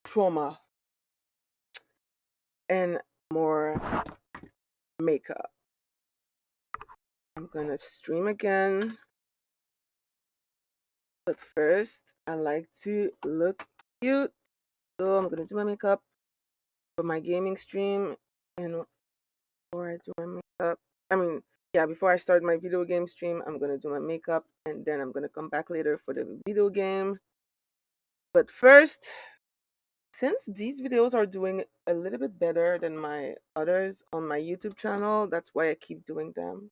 trauma and more makeup. I'm gonna stream again, but first I like to look cute, so I'm gonna do my makeup for my gaming stream. And before I do my makeup, I mean, yeah, before I start my video game stream, I'm gonna do my makeup and then I'm gonna come back later for the video game. But first, since these videos are doing a little bit better than my others on my YouTube channel, that's why I keep doing them.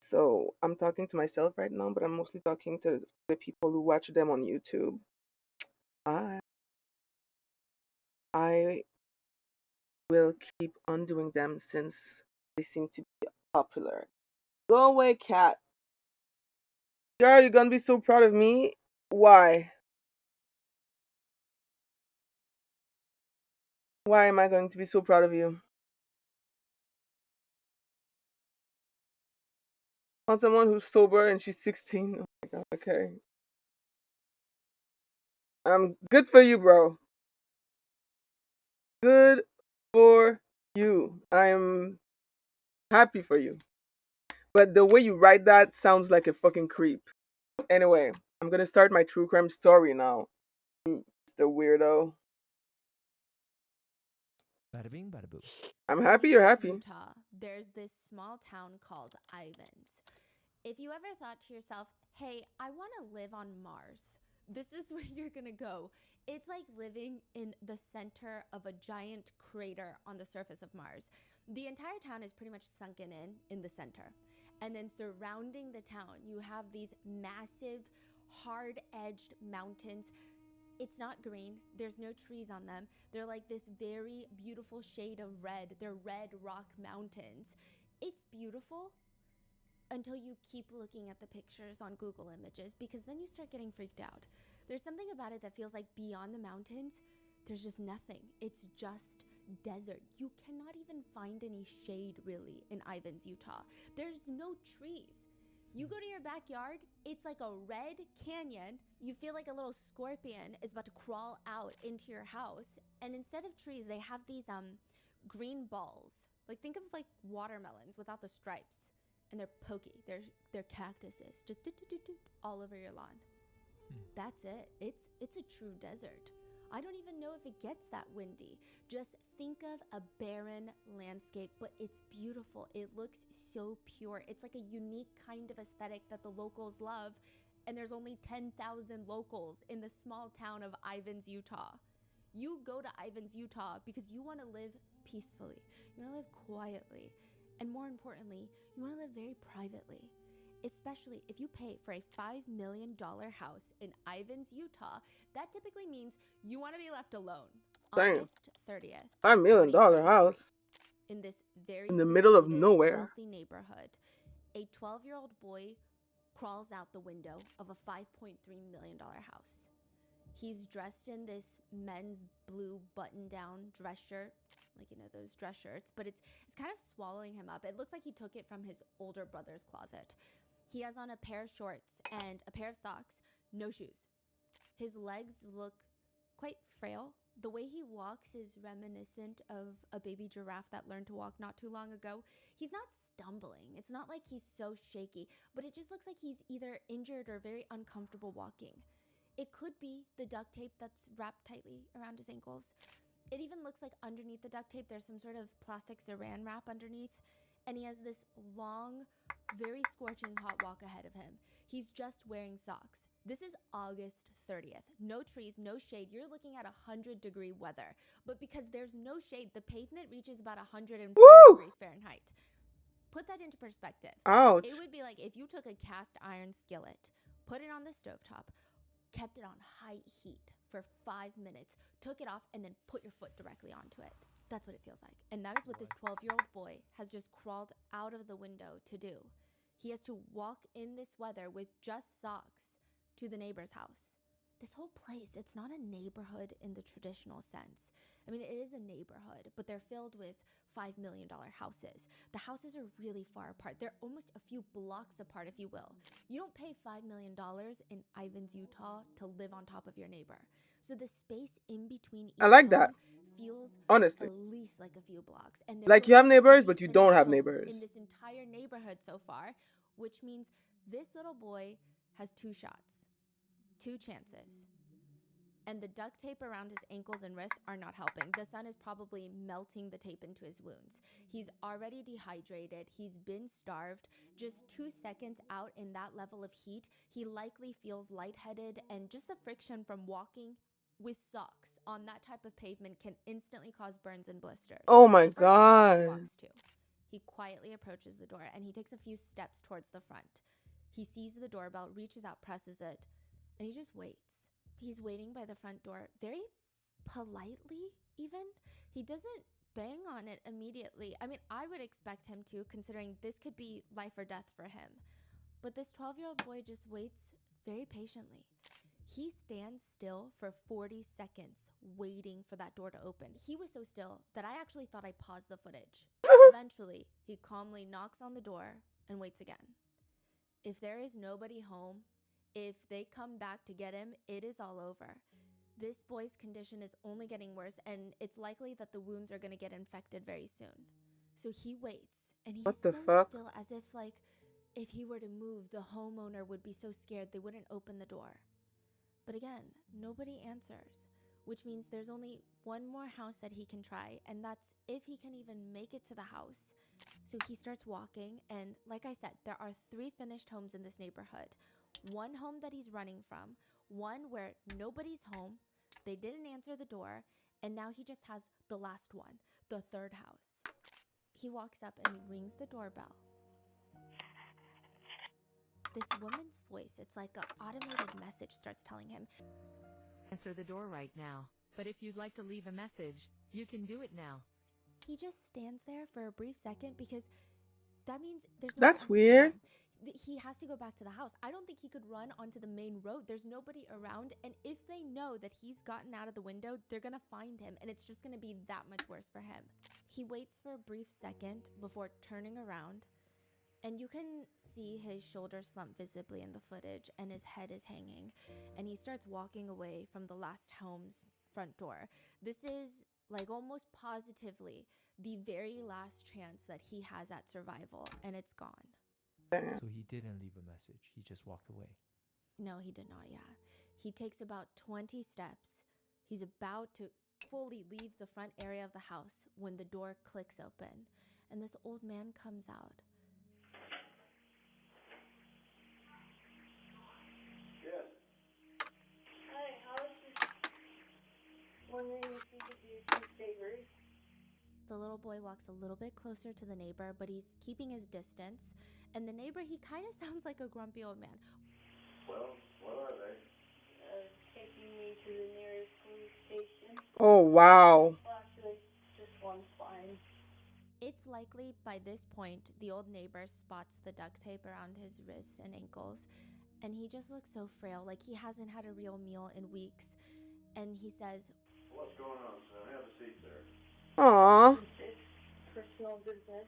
So I'm talking to myself right now, but I'm mostly talking to the people who watch them on YouTube. I I will keep on doing them since they seem to be popular. Go away, cat. Girl, you're gonna be so proud of me. Why? Why am I going to be so proud of you? On someone who's sober and she's 16. Oh my god, okay. Good for you, bro. Good for you. I'm happy for you. But the way you write that sounds like a fucking creep. Anyway, I'm gonna start my true crime story now. Mr. Weirdo. Bada bing, bada boo. I'm happy you're happy. Utah, there's this small town called Ivins. If you ever thought to yourself, hey, I want to live on Mars, this is where you're going to go. It's like living in the center of a giant crater on the surface of Mars. The entire town is pretty much sunken in the center. And then surrounding the town, you have these massive, hard-edged mountains. It's not green. There's no trees on them. They're like this very beautiful shade of red. They're red rock mountains. It's beautiful until you keep looking at the pictures on Google Images, because then you start getting freaked out. There's something about it that feels like beyond the mountains, there's just nothing. It's just desert. You cannot even find any shade really in Ivins, Utah. There's no trees. You go to your backyard, it's like a red canyon. You feel like a little scorpion is about to crawl out into your house. And instead of trees, they have these green balls. Like, think of like watermelons without the stripes. And they're pokey. They're cactuses just all over your lawn. That's it. It's a true desert. I don't even know if it gets that windy. Just think of a barren landscape, but it's beautiful. It looks so pure. It's like a unique kind of aesthetic that the locals love, and there's only 10,000 locals in the small town of Ivins, Utah. You go to Ivins, Utah because you want to live peacefully. You want to live quietly. And more importantly, you want to live very privately. Especially if you pay for a $5 million house in Ivins, Utah, that typically means you want to be left alone. Damn. August 30th, $5 million house. in this very in the middle of secluded, nowhere. wealthy neighborhood, a 12-year-old boy crawls out the window of a $5.3 million house. He's dressed in this men's blue button-down dress shirt, like, you know, those dress shirts, but it's kind of swallowing him up. It looks like he took it from his older brother's closet. He has on a pair of shorts and a pair of socks, no shoes. His legs look quite frail. The way he walks is reminiscent of a baby giraffe that learned to walk not too long ago. He's not stumbling. It's not like he's so shaky, but it just looks like he's either injured or very uncomfortable walking. It could be the duct tape that's wrapped tightly around his ankles. It even looks like underneath the duct tape, there's some sort of plastic saran wrap underneath. And he has this long, very scorching hot walk ahead of him. He's just wearing socks. This is August 30th. No trees, no shade. You're looking at 100-degree weather. But because there's no shade, the pavement reaches about 104 degrees Fahrenheit. Put that into perspective. Ouch. It would be like if you took a cast iron skillet, put it on the stovetop, kept it on high heat for 5 minutes, took it off, and then put your foot directly onto it. That's what it feels like. And that is what this 12-year-old boy has just crawled out of the window to do. He has to walk in this weather with just socks to the neighbor's house. This whole place, it's not a neighborhood in the traditional sense. I mean, it is a neighborhood, but they're filled with $5 million houses. The houses are really far apart. They're almost a few blocks apart, if you will. You don't pay $5 million in Ivins, Utah to live on top of your neighbor. So the space in between I each like that, home feels honestly. at least like a few blocks. And there's Like you only have neighbors, 3 but you don't finished have homes in neighbors. this entire neighborhood so far, which means this little boy has 2 shots, 2 chances. And the duct tape around his ankles and wrists are not helping. The sun is probably melting the tape into his wounds. He's already dehydrated. He's been starved. Just 2 seconds out in that level of heat, he likely feels lightheaded, and just the friction from walking with socks on that type of pavement can instantly cause burns and blisters. Oh my The first house he god. walks to, he quietly approaches the door and he takes a few steps towards the front. He sees the doorbell, reaches out, presses it, and he just waits. He's waiting by the front door very politely, even. He doesn't bang on it immediately. I mean, I would expect him to, considering this could be life or death for him. But this 12-year-old boy just waits very patiently. He stands still for 40 seconds waiting for that door to open. He was so still that I actually thought I paused the footage. Eventually, he calmly knocks on the door and waits again. If there is nobody home, if they come back to get him, it is all over. This boy's condition is only getting worse, and it's likely that the wounds are going to get infected very soon. So he waits, and he's What the so fuck? still, as if like if he were to move, the homeowner would be so scared they wouldn't open the door. But again, nobody answers, which means there's only one more house that he can try, and that's if he can even make it to the house. So he starts walking, and like I said, there are 3 finished homes in this neighborhood. One home that he's running from, one where nobody's home, they didn't answer the door, and now he just has the last one, the 3rd house. He walks up and he rings the doorbell. This woman's voice, it's like an automated message, starts telling him, "Answer the door right now, but if you'd like to leave a message, you can do it now." He just stands there for a brief second because that means there's nowhere That's else he can weird. run. He has to go back to the house. I don't think he could run onto the main road. There's nobody around, and if they know that he's gotten out of the window, they're gonna find him, and it's just gonna be that much worse for him. He waits for a brief second before turning around, and you can see his shoulders slump visibly in the footage, and his head is hanging, and he starts walking away from the last home's front door. This is like almost positively the very last chance that he has at survival, and it's gone. Damn. So he didn't leave a message. He just walked away. No, he did not, yeah. He takes about 20 steps. He's about to fully leave the front area of the house when the door clicks open, and this old man comes out. Yes. Hi, I was just wondering if you could do 2 favors. The little boy walks a little bit closer to the neighbor, but he's keeping his distance. And the neighbor, he kind of sounds like a grumpy old man. Well, what are they? Taking me to the nearest police station. Oh wow. Well, actually, just one's fine. It's likely by this point, the old neighbor spots the duct tape around his wrists and ankles, and he just looks so frail, like he hasn't had a real meal in weeks. And he says, What's going on, son? Have a seat there. Aww. It's personal business.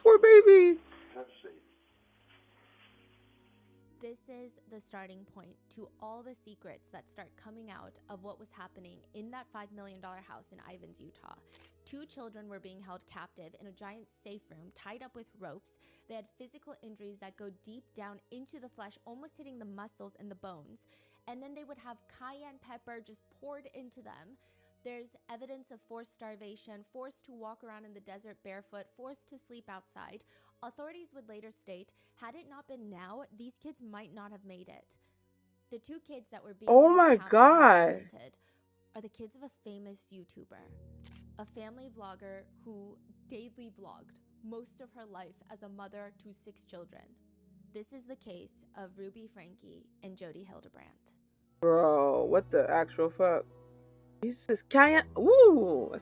Poor baby. Have a seat. this is the starting point to all the secrets that start coming out of what was happening in that $5 million house in Ivins, Utah. 2 children were being held captive in a giant safe room tied up with ropes. They had physical injuries that go deep down into the flesh, almost hitting the muscles and the bones. And then they would have cayenne pepper just poured into them. There's evidence of forced starvation, forced to walk around in the desert barefoot, forced to sleep outside. Authorities would later state, had it not been now, these kids might not have made it. The 2 kids that were being Oh held my captive and God. tormented are the kids of a famous YouTuber, a family vlogger who daily vlogged most of her life as a mother to 6 children. This is the case of Ruby Franke and Jody Hildebrandt. Bro, what the actual fuck? Jesus, can't. Ooh,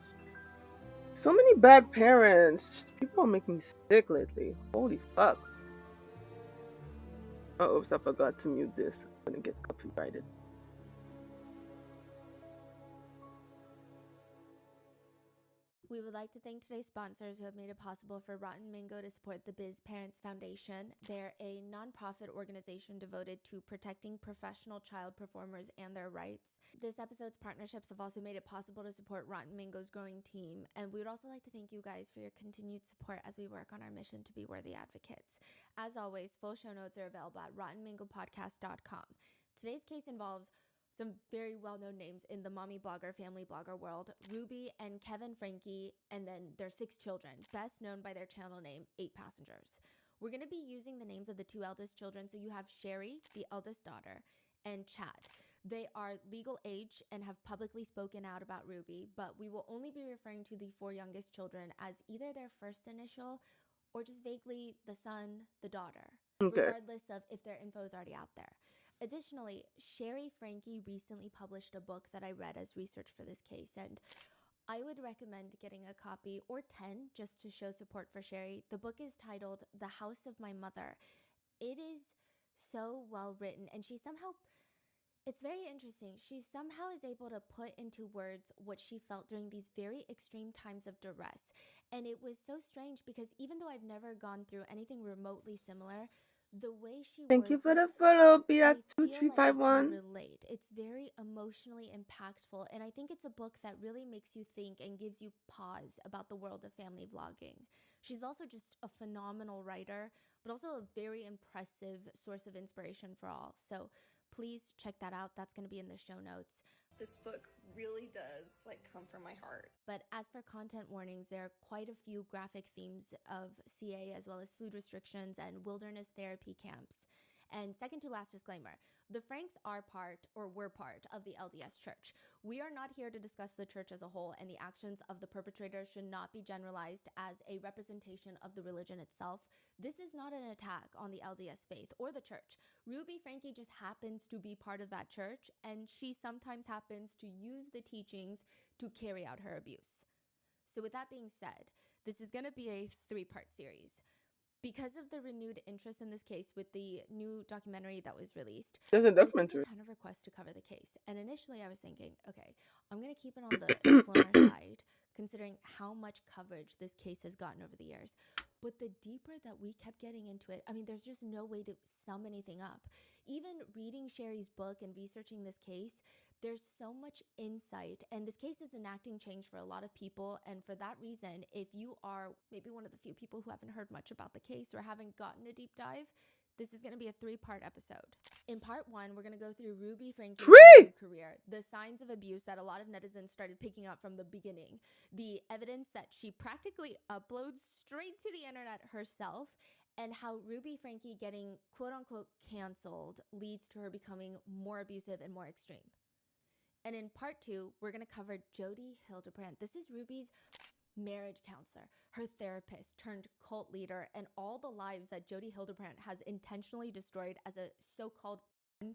so many bad parents. People are making me sick lately. Holy fuck. Oh, oops, I forgot to mute this. I'm gonna get copyrighted. We would like to thank today's sponsors who have made it possible for Rotten Mango to support the Biz Parents Foundation. They're a nonprofit organization devoted to protecting professional child performers and their rights. This episode's partnerships have also made it possible to support Rotten Mango's growing team. And we would also like to thank you guys for your continued support as we work on our mission to be worthy advocates. As always, full show notes are available at rottenmangopodcast.com. Today's case involves some very well-known names in the mommy blogger, family blogger world, Ruby and Kevin Franke, and then their 6 children, best known by their channel name, 8 Passengers. We're going to be using the names of the 2 eldest children, so you have Sherry, the eldest daughter, and Chad. They are legal age and have publicly spoken out about Ruby, but we will only be referring to the 4 youngest children as either their first initial or just vaguely the son, the daughter, regardless of if their info is already out there. Additionally, Sherry Franke recently published a book that I read as research for this case, and I would recommend getting a copy or 10 just to show support for Sherry. The book is titled The House of My Mother. It is so well written, and it's very interesting. She somehow is able to put into words what she felt during these very extreme times of duress. And it was so strange because even though I've never gone through anything remotely similar, the way she Thank you words for it, the follow, I feel like I can BR2351. relate. It's very emotionally impactful, and I think it's a book that really makes you think and gives you pause about the world of family vlogging. She's also just a phenomenal writer, but also a very impressive source of inspiration for all. So please check that out. That's going to be in the show notes. This book really does come from my heart. But as for content warnings, there are quite a few graphic themes of CA as well as food restrictions and wilderness therapy camps. And second to last disclaimer, the Franks are were part of the LDS Church. We are not here to discuss the church as a whole, and the actions of the perpetrators should not be generalized as a representation of the religion itself. This is not an attack on the LDS faith or the church. Ruby Franke just happens to be part of that church, and she sometimes happens to use the teachings to carry out her abuse. So with that being said, this is going to be a 3-part series. Because of the renewed interest in this case with the new documentary that was released, There's a I received documentary. a ton of requests to cover the case. And initially I was thinking, okay, I'm going to keep it on the slimmer side, considering how much coverage this case has gotten over the years. But the deeper that we kept getting into it, I mean, there's just no way to sum anything up. Even reading Sherry's book and researching this case, there's so much insight, and this case is enacting change for a lot of people. And for that reason, if you are maybe one of the few people who haven't heard much about the case or haven't gotten a deep dive, this is going to be a 3-part episode. In part 1, we're going to go through Ruby Franke's career, the signs of abuse that a lot of netizens started picking up from the beginning, the evidence that she practically uploads straight to the internet herself, and how Ruby Franke getting quote-unquote canceled leads to her becoming more abusive and more extreme. And in part 2, we're going to cover Jodi Hildebrandt. This is Ruby's marriage counselor, her therapist turned cult leader, and all the lives that Jodi Hildebrandt has intentionally destroyed as a so-called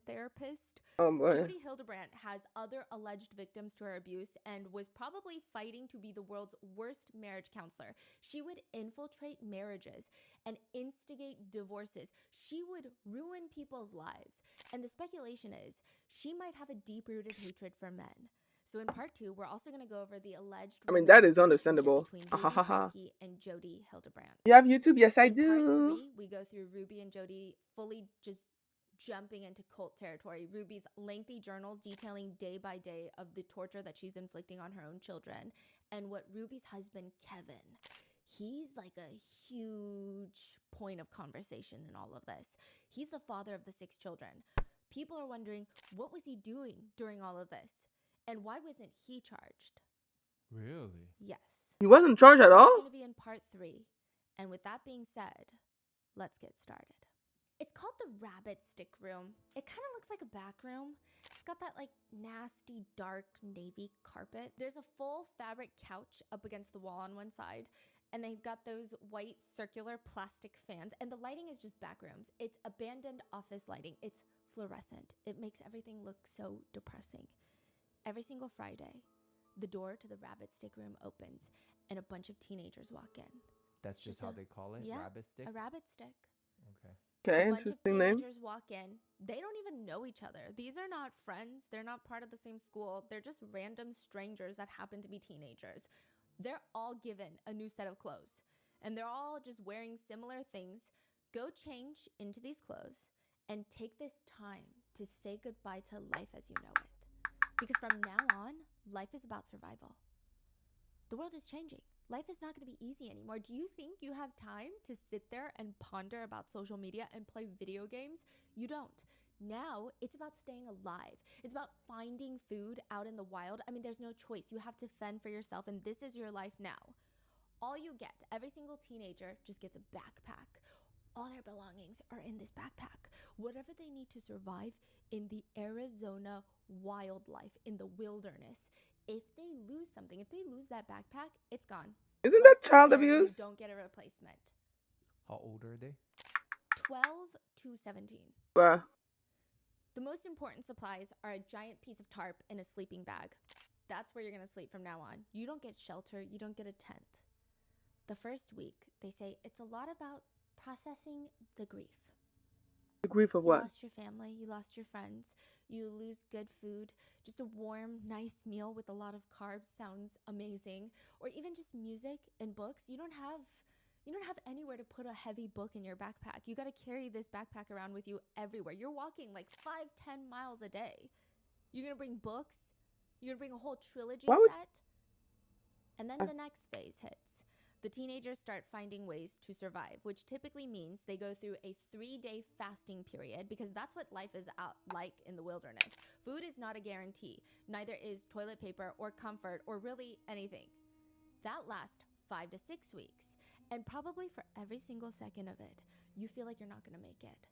therapist. Oh boy. Jodi Hildebrandt has other alleged victims to her abuse and was probably fighting to be the world's worst marriage counselor. She would infiltrate marriages and instigate divorces. She would ruin people's lives. And the speculation is she might have a deep-rooted hatred for men. So in part 2, we're also going to go over the alleged that is understandable. between Ruby Franke and Jodi Hildebrandt. You have YouTube? Yes, I In do. part 3, we go through Ruby and Jodi fully just jumping into cult territory. Ruby's lengthy journals detailing day by day of the torture that she's inflicting on her own children, and what Ruby's husband, Kevin, he's like a huge point of conversation in all of this. He's the father of the 6 children. People are wondering, what was he doing during all of this? And why wasn't he charged? Really? Yes. He wasn't charged at all? It's going to be in part 3. And with that being said, let's get started. It's called the Rabbit Stick Room. It kind of looks like a back room. It's got that nasty dark navy carpet. There's a full fabric couch up against the wall on one side, and they've got those white circular plastic fans, and the lighting is just back rooms. It's abandoned office lighting. It's fluorescent. It makes everything look so depressing. Every single Friday, the door to the Rabbit Stick Room opens, and a bunch of teenagers walk in. That's It's just how they call it? yeah, Rabbit stick? a rabbit stick. Okay. Okay, A bunch of interesting name. teenagers walk in. They don't even know each other. These are not friends. They're not part of the same school. They're just random strangers that happen to be teenagers. They're all given a new set of clothes, and they're all just wearing similar things. Go change into these clothes and take this time to say goodbye to life as you know it. Because from now on, life is about survival. The world is changing. Life is not going to be easy anymore. Do you think you have time to sit there and ponder about social media and play video games? You don't. Now it's about staying alive. It's about finding food out in the wild. I mean, there's no choice. You have to fend for yourself, and this is your life now. All you get, every single teenager just gets a backpack. All their belongings are in this backpack. Whatever they need to survive in the Arizona wildlife, in the wilderness. If they lose something, if they lose that backpack, it's gone. Isn't Once that it's child there, you abuse? don't get a replacement. How old are they? 12 to 17. Bruh. The most important supplies are a giant piece of tarp and a sleeping bag. That's where you're going to sleep from now on. You don't get shelter. You don't get a tent. The first week, they say it's a lot about processing the grief. The grief of You what? lost your family, you lost your friends, you lose good food. Just a warm, nice meal with a lot of carbs sounds amazing. Or even just music and books. You don't have anywhere to put a heavy book in your backpack. You got to carry this backpack around with you everywhere. You're walking like 5-10 miles a day. You're going to bring books. You're going to bring a whole trilogy set. And then the next phase hits. The teenagers start finding ways to survive, which typically means they go through a 3-day fasting period, because that's what life is out like in the wilderness. Food is not a guarantee. Neither is toilet paper or comfort or really anything. That lasts 5 to 6 weeks. And probably for every single second of it, you feel like you're not going to make it.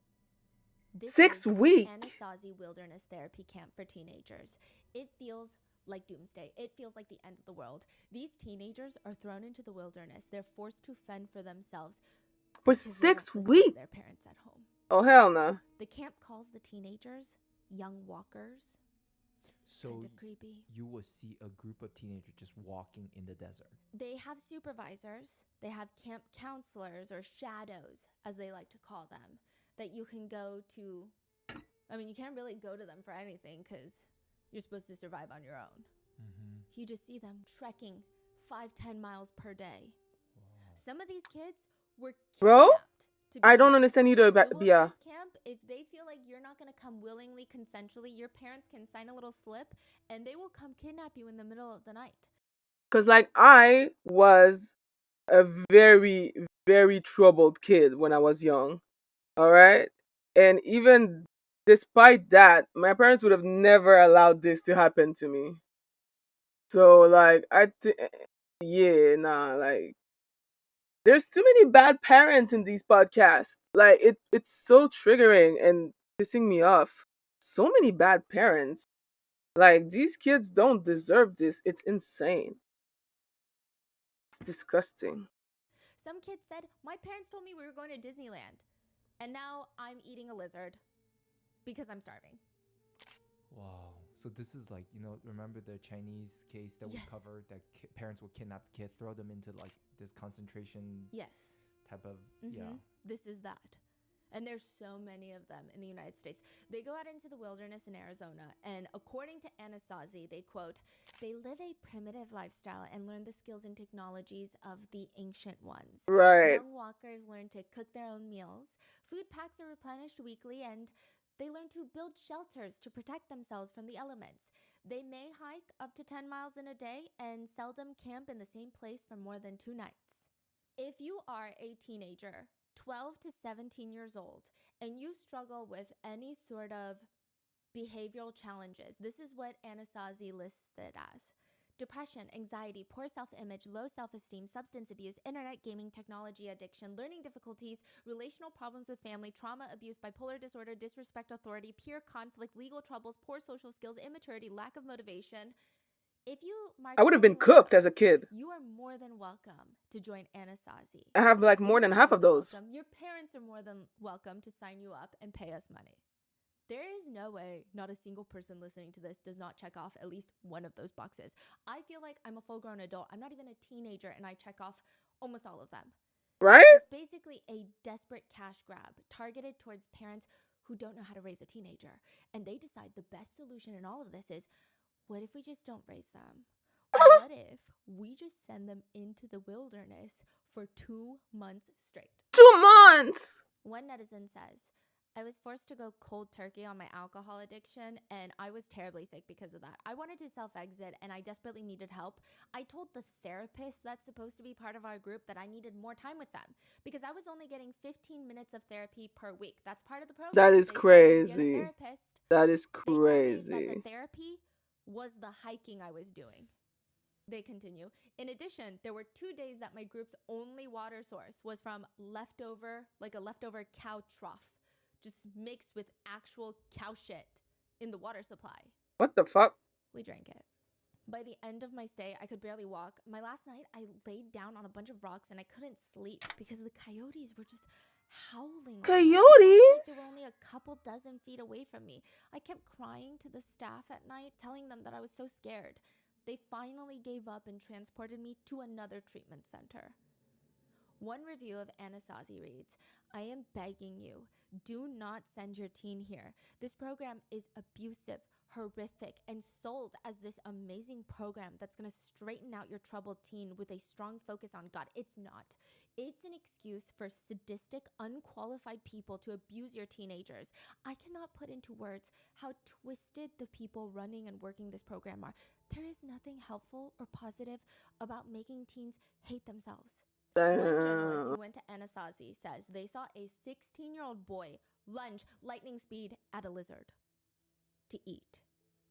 This 6 weeks? Anasazi Wilderness Therapy Camp for teenagers. It feels like Doomsday. It feels like the end of the world. These teenagers are thrown into the wilderness. They're forced to fend for themselves. For because they don't 6 listen to weeks? their parents at home. Oh, hell no. The camp calls the teenagers young walkers. It's So kind of creepy. you will see a group of teenagers just walking in the desert. They have supervisors. They have camp counselors, or shadows, as they like to call them, that you can go to. I mean, you can't really go to them for anything because you're supposed to survive on your own. Mm-hmm. You just see them trekking 5-10 miles per day. Wow. Some of these kids were Bro, kidnapped to be I don't there. understand either, The Bia. wilderness camp, if they feel like you're not going to come willingly, consensually, your parents can sign a little slip and they will come kidnap you in the middle of the night. Because, like, I was a very, very troubled kid when I was young. All right? And even despite that, my parents would have never allowed this to happen to me. So, like, yeah, nah, like, there's too many bad parents in these podcasts. Like, it's so triggering and pissing me off. So many bad parents. Like, these kids don't deserve this. It's insane. It's disgusting. Some kids said, my parents told me we were going to Disneyland, and now I'm eating a lizard because I'm starving. Wow. So this is like, remember the Chinese case that we Yes. covered, that parents would kidnap the kid, throw them into like this concentration Yes. type of, Mm-hmm. This is that. And there's so many of them in the United States. They go out into the wilderness in Arizona, and according to Anasazi, they quote, they live a primitive lifestyle and learn the skills and technologies of the ancient ones. Right. Young walkers learn to cook their own meals. Food packs are replenished weekly, and they learn to build shelters to protect themselves from the elements. They may hike up to 10 miles in a day and seldom camp in the same place for more than 2 nights. If you are a teenager, 12 to 17 years old, and you struggle with any sort of behavioral challenges, this is what Anasazi lists it as: depression, anxiety, poor self-image, low self-esteem, substance abuse, internet gaming, technology addiction, learning difficulties, relational problems with family, trauma, abuse, bipolar disorder, disrespect authority, peer conflict, legal troubles, poor social skills, immaturity, lack of motivation. If you mark I would have been any one of cooked as a those, kid. you are more than welcome to join Anasazi. I have like more than half of those. Your parents are more than welcome to sign you up and pay us money. There is no way not a single person listening to this does not check off at least one of those boxes. I feel like I'm a full-grown adult. I'm not even a teenager, and I check off almost all of them. Right? It's basically a desperate cash grab targeted towards parents who don't know how to raise a teenager. And they decide the best solution in all of this is, what if we just don't raise them? What What if we just send them into the wilderness for 2 months straight? 2 months. One netizen says, I was forced to go cold turkey on my alcohol addiction, and I was terribly sick because of that. I wanted to self-exit, and I desperately needed help. I told the therapist that's supposed to be part of our group that I needed more time with them because I was only getting 15 minutes of therapy per week. That's part of the program. That is They tell you to get a crazy. therapist. That is They told me that crazy. the therapy was the hiking I was doing. They continue. In addition, there were 2 days that my group's only water source was from leftover cow trough, just mixed with actual cow shit in the water supply. What the fuck? We drank it. By the end of my stay, I could barely walk. My last night, I laid down on a bunch of rocks and I couldn't sleep because the coyotes were just howling. Coyotes? Like they were only a couple dozen feet away from me. I kept crying to the staff at night, telling them that I was so scared. They finally gave up and transported me to another treatment center. One review of Anasazi reads, I am begging you, do not send your teen here. This program is abusive, horrific, and sold as this amazing program that's going to straighten out your troubled teen with a strong focus on God. It's not. It's an excuse for sadistic, unqualified people to abuse your teenagers. I cannot put into words how twisted the people running and working this program are. There is nothing helpful or positive about making teens hate themselves. One journalist who went to Anasazi says they saw a 16-year-old boy lunge lightning speed at a lizard to eat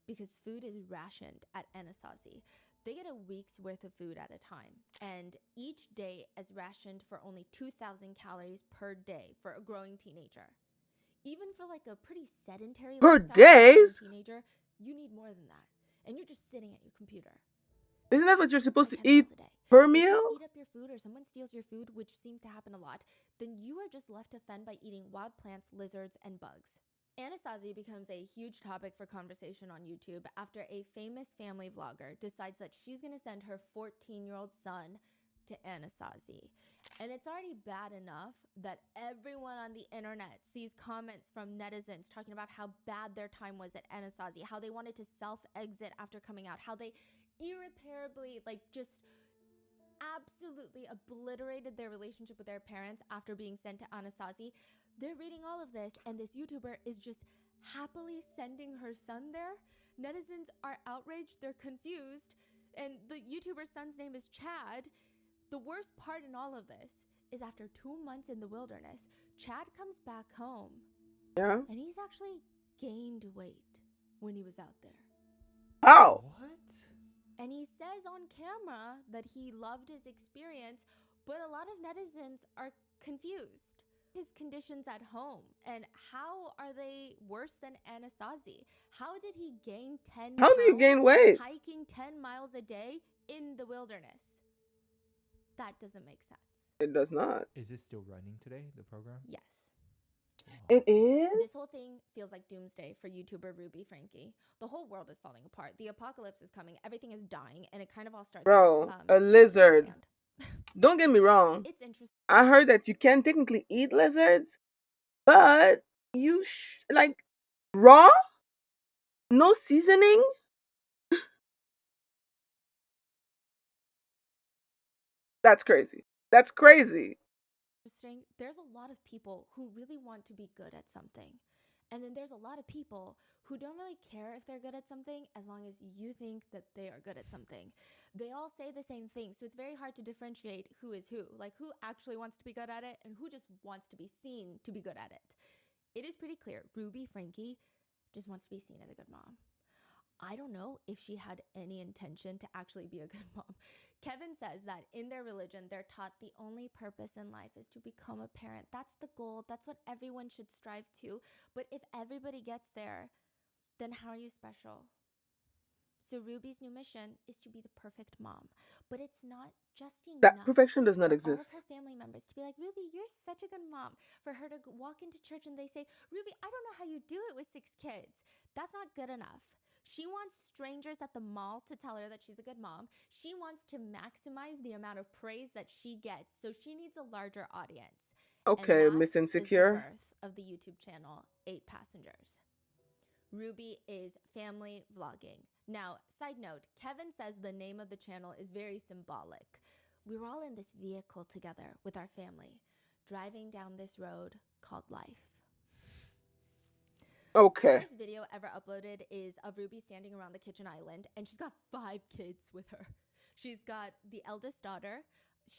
because food is rationed at Anasazi. They get a week's worth of food at a time, and each day is rationed for only 2,000 calories per day for a growing teenager. Even for like a pretty sedentary Per lifestyle days? teenager, you need more than that, and you're just sitting at your computer. Isn't that what you're supposed For to 10 eat miles a day. per If meal? you eat up your food or someone steals your food, which seems to happen a lot, then you are just left to fend by eating wild plants, lizards, and bugs. Anasazi becomes a huge topic for conversation on YouTube after a famous family vlogger decides that she's going to send her 14-year-old son to Anasazi. And it's already bad enough that everyone on the internet sees comments from netizens talking about how bad their time was at Anasazi, how they wanted to self-exit after coming out, how they irreparably, just absolutely obliterated their relationship with their parents after being sent to Anasazi. They're reading all of this, and this YouTuber is just happily sending her son there. Netizens are outraged, they're confused, and the YouTuber's son's name is Chad. The worst part in all of this is after 2 months in the wilderness, Chad comes back home. Yeah. And he's actually gained weight when he was out there. How? What? And he says on camera that he loved his experience, but a lot of netizens are confused. His conditions at home, and how are they worse than Anasazi? How did he gain 10 How do you pounds gain weight? hiking 10 miles a day in the wilderness? That doesn't make sense. It does not. Is it still running today, the program? Yes. It This is? whole thing feels like Doomsday for YouTuber Ruby Franke. The whole world is falling apart. The apocalypse is coming. Everything is dying, and it kind of all starts Bro, with a lizard. sand. Don't get me wrong. It's interesting. I heard that you can technically eat lizards, but you raw? No seasoning? That's crazy. That's crazy. There's a lot of people who really want to be good at something. And then there's a lot of people who don't really care if they're good at something as long as you think that they are good at something. They all say the same thing, so it's very hard to differentiate who is who. Like who actually wants to be good at it and who just wants to be seen to be good at it. It is pretty clear Ruby Franke just wants to be seen as a good mom. I don't know if she had any intention to actually be a good mom. Kevin says that in their religion, they're taught the only purpose in life is to become a parent. That's the goal. That's what everyone should strive to. But if everybody gets there, then how are you special? So Ruby's new mission is to be the perfect mom. But it's not just enough. That perfection does not for all of exist. her family members to be like, Ruby, you're such a good mom. For her to walk into church and they say, Ruby, I don't know how you do it with 6 kids. That's not good enough. She wants strangers at the mall to tell her that she's a good mom. She wants to maximize the amount of praise that she gets, so she needs a larger audience. Okay, and that Miss is the Insecure. birth of the YouTube channel 8 Passengers. Ruby is family vlogging. Now, side note, Kevin says the name of the channel is very symbolic. We were all in this vehicle together with our family, driving down this road called life. The Okay. first video ever uploaded is of Ruby standing around the kitchen island, and she's got 5 kids with her. She's got the eldest daughter,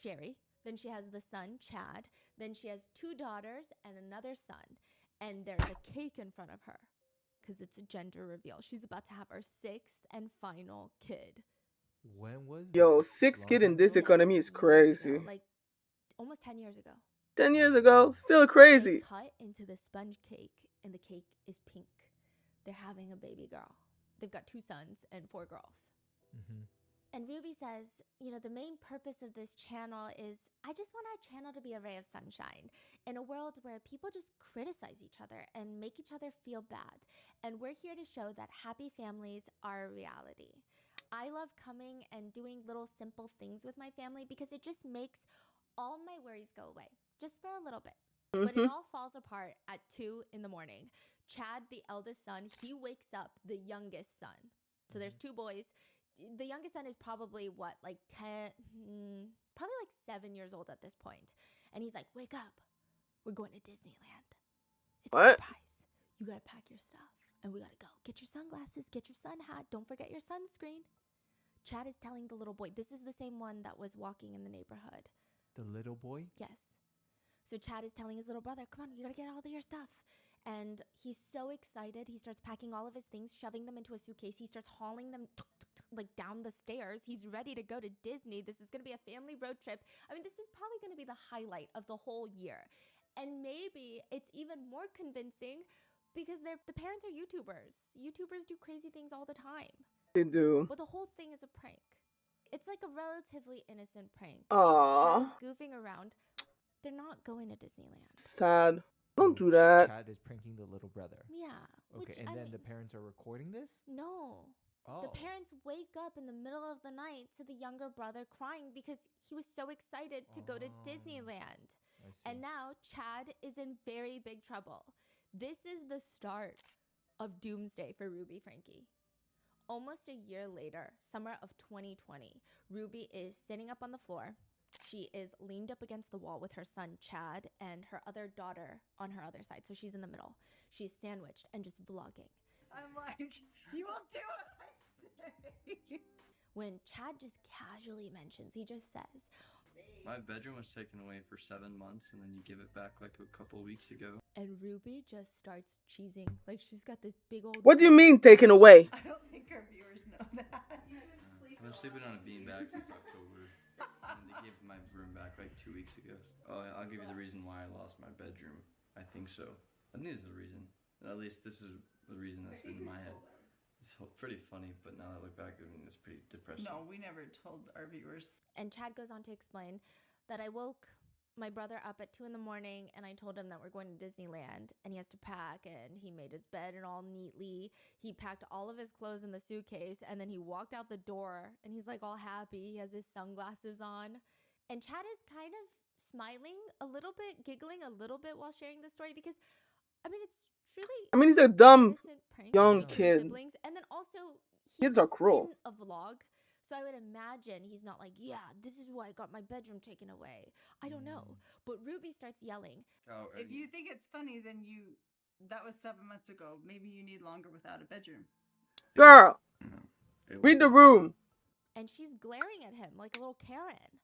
Sherry, then she has the son, Chad, then she has 2 daughters and another son, and there's a cake in front of her because it's a gender reveal. She's about to have her 6th and final kid. When was Yo, it? 6 kid Long in this ago? economy This is was years crazy. ago, like almost 10 years ago. 10 years ago, still They crazy. cut into the sponge cake, and the cake is pink. They're having a baby girl. They've got 2 sons and 4 girls. Mm-hmm. And Ruby says, the main purpose of this channel is I just want our channel to be a ray of sunshine in a world where people just criticize each other and make each other feel bad. And we're here to show that happy families are a reality. I love coming and doing little simple things with my family because it just makes all my worries go away, just for a little bit. But it all falls apart at 2 in the morning. Chad, the eldest son, he wakes up the youngest son. So there's 2 boys. The youngest son is probably like 10, probably like 7 years old at this point. And he's like, wake up. We're going to Disneyland. It's a What? surprise. You got to pack your stuff and we got to go. Get your sunglasses, get your sun hat. Don't forget your sunscreen. Chad is telling the little boy, this is the same one that was walking in the neighborhood. The little boy? Yes. So Chad is telling his little brother, come on, you gotta get all of your stuff. And he's so excited. He starts packing all of his things, shoving them into a suitcase. He starts hauling them like down the stairs. He's ready to go to Disney. This is gonna be a family road trip. I mean, this is probably gonna be the highlight of the whole year. And maybe it's even more convincing because the parents are YouTubers. YouTubers do crazy things all the time. They do. But the whole thing is a prank. It's like a relatively innocent prank. Aww. Chad is goofing around. They're not going to Disneyland. Sad. Don't do Oh, that. Chad is pranking the little brother. Yeah. Okay, and then the parents are recording this? No. Oh. The parents wake up in the middle of the night to the younger brother crying because he was so excited to go to Disneyland. I see. And now Chad is in very big trouble. This is the start of Doomsday for Ruby Franke. Almost a year later, summer of 2020, Ruby is sitting up on the floor. She is leaned up against the wall with her son, Chad, and her other daughter on her other side. So she's in the middle. She's sandwiched and just vlogging. I'm like, you will do what I say. When Chad just casually mentions, he just says, my bedroom was taken away for 7 months and then you give it back like a couple weeks ago. and Ruby just starts cheesing. Like she's got this big old... What do you mean taken away? I don't think our viewers know that. I've been sleeping on a beanbag since October. And they gave my room back like 2 weeks ago. Oh, I'll give you the reason why I lost my bedroom. I think so. I think this is the reason. At least this is the reason that's been in my head. It's pretty funny, but now that I look back, I mean, it's pretty depressing. No, we never told our viewers. And Chad goes on to explain that I woke my brother up at 2 in the morning and I told him that we're going to Disneyland and he has to pack, and he made his bed and all neatly. He packed all of his clothes in the suitcase and then he walked out the door and he's like all happy. He has his sunglasses on. And Chad is kind of smiling a little bit, giggling a little bit while sharing the story because, I mean, it's truly... I mean, he's a dumb innocent prank young with his kid. siblings. And then also, Kids are cruel. in a vlog. So I would imagine he's not like, yeah, this is why I got my bedroom taken away. I don't know. But Ruby starts yelling. Oh, If you think it's funny, then that was 7 months ago. Maybe you need longer without a bedroom. Girl, it read the was- room. And she's glaring at him like a little Karen.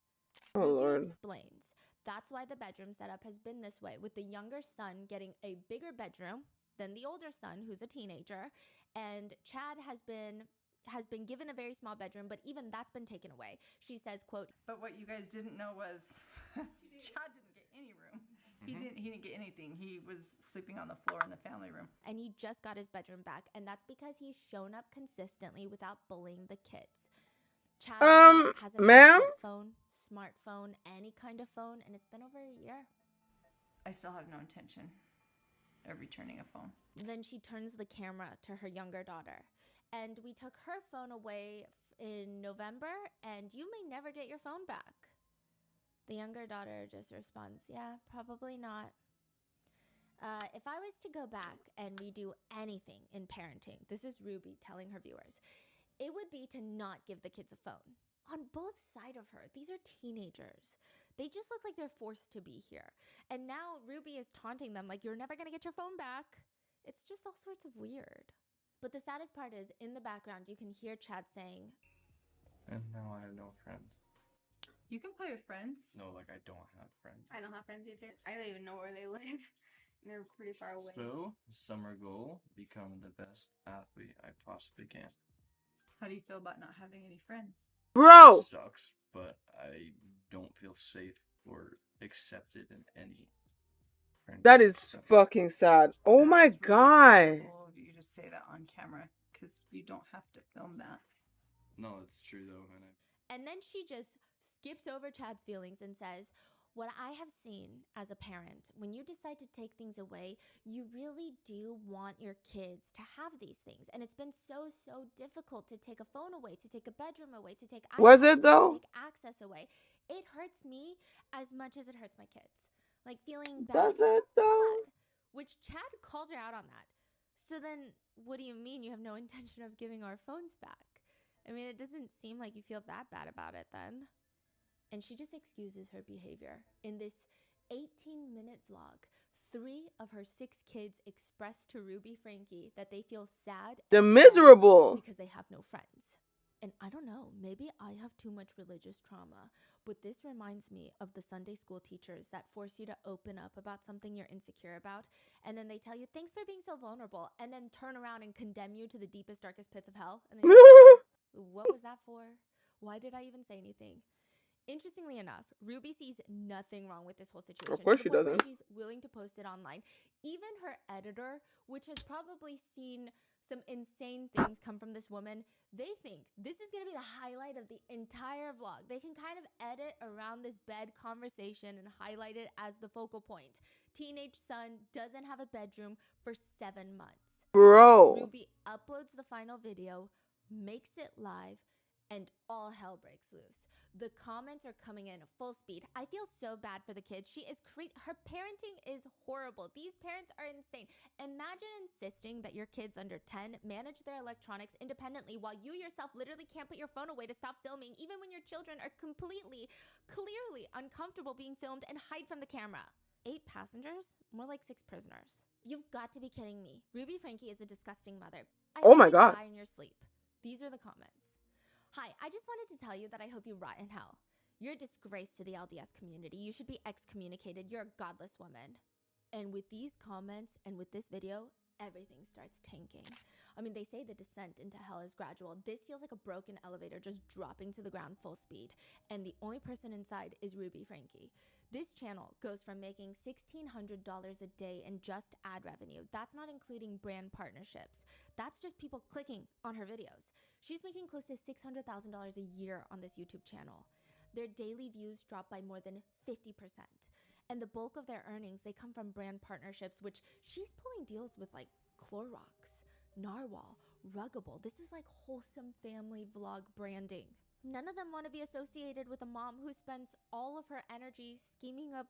Oh, Ruby Lord. explains that's why the bedroom setup has been this way, with the younger son getting a bigger bedroom than the older son, who's a teenager. And Chad has been given a very small bedroom, but even that's been taken away. She says, quote, But what you guys didn't know was Chad didn't get any room. He didn't get anything. He was sleeping on the floor in the family room. and he just got his bedroom back. And that's because he's shown up consistently without bullying the kids. Chad hasn't ma'am? had a phone, smartphone, any kind of phone, and it's been over a year. I still have no intention of returning a phone. Then she turns the camera to her younger daughter. And we took her phone away in November, and you may never get your phone back. The younger daughter just responds, yeah, probably not. If I was to go back and redo anything in parenting, this is Ruby telling her viewers, it would be to not give the kids a phone. On both sides of her, these are teenagers. They just look like they're forced to be here. And now Ruby is taunting them like, you're never gonna get your phone back. It's just all sorts of weird. But the saddest part is, in the background, you can hear Chad saying, And now I have no friends. You can play with friends. No, like I don't have friends. I don't have friends either. I don't even know where they live. They're pretty far away. So, summer goal, become the best athlete I possibly can. How do you feel about not having any friends? Bro, Sucks, but I don't feel safe or accepted in any friend that group is except fucking sad. Oh That my is really god. adorable of you to say that on camera, because you don't have to film that. No, it's true though, and then she just skips over Chad's feelings and says, what I have seen as a parent, when you decide to take things away, you really do want your kids to have these things. And it's been so difficult to take a phone away, to take a bedroom away, to take Was iPads it away, though? to take access away. It hurts me as much as it hurts my kids. Like feeling bad Does because it it's though? odd. Which Chad calls her out on that. So then what do you mean you have no intention of giving our phones back? I mean, it doesn't seem like you feel that bad about it then. And she just excuses her behavior. In this 18-minute vlog, 3 of her 6 kids express to Ruby Franke that they feel sad They're and miserable. because they have no friends. And I don't know, maybe I have too much religious trauma, but this reminds me of the Sunday school teachers that force you to open up about something you're insecure about, and then they tell you, thanks for being so vulnerable, and then turn around and condemn you to the deepest, darkest pits of hell. And then you're like, what was that for? Why did I even say anything? Interestingly enough, Ruby sees nothing wrong with this whole situation. Of course to she the point doesn't. where she's willing to post it online. Even her editor, which has probably seen some insane things come from this woman, they think this is going to be the highlight of the entire vlog. They can kind of edit around this bed conversation and highlight it as the focal point. Teenage son doesn't have a bedroom for 7 months. Bro. Ruby uploads the final video, makes it live, and all hell breaks loose. The comments are coming in full speed. I feel so bad for the kids. She is crazy. Her parenting is horrible. These parents are insane. Imagine insisting that your kids under 10 manage their electronics independently while you yourself literally can't put your phone away to stop filming, even when your children are completely, clearly uncomfortable being filmed and hide from the camera. 8 passengers? More like 6 prisoners. You've got to be kidding me. Ruby Franke is a disgusting mother. I Oh hope my you god. die in your sleep. These are the comments. Hi, I just wanted to tell you that I hope you rot in hell. You're a disgrace to the LDS community. You should be excommunicated. You're a godless woman. And with these comments and with this video, everything starts tanking. I mean, they say the descent into hell is gradual. This feels like a broken elevator just dropping to the ground full speed. And the only person inside is Ruby Franke. This channel goes from making $1,600 a day in just ad revenue. That's not including brand partnerships. That's just people clicking on her videos. She's making close to $600,000 a year on this YouTube channel. Their daily views drop by more than 50%. And the bulk of their earnings, they come from brand partnerships, which she's pulling deals with like Clorox, Narwhal, Ruggable. This is like wholesome family vlog branding. None of them want to be associated with a mom who spends all of her energy scheming up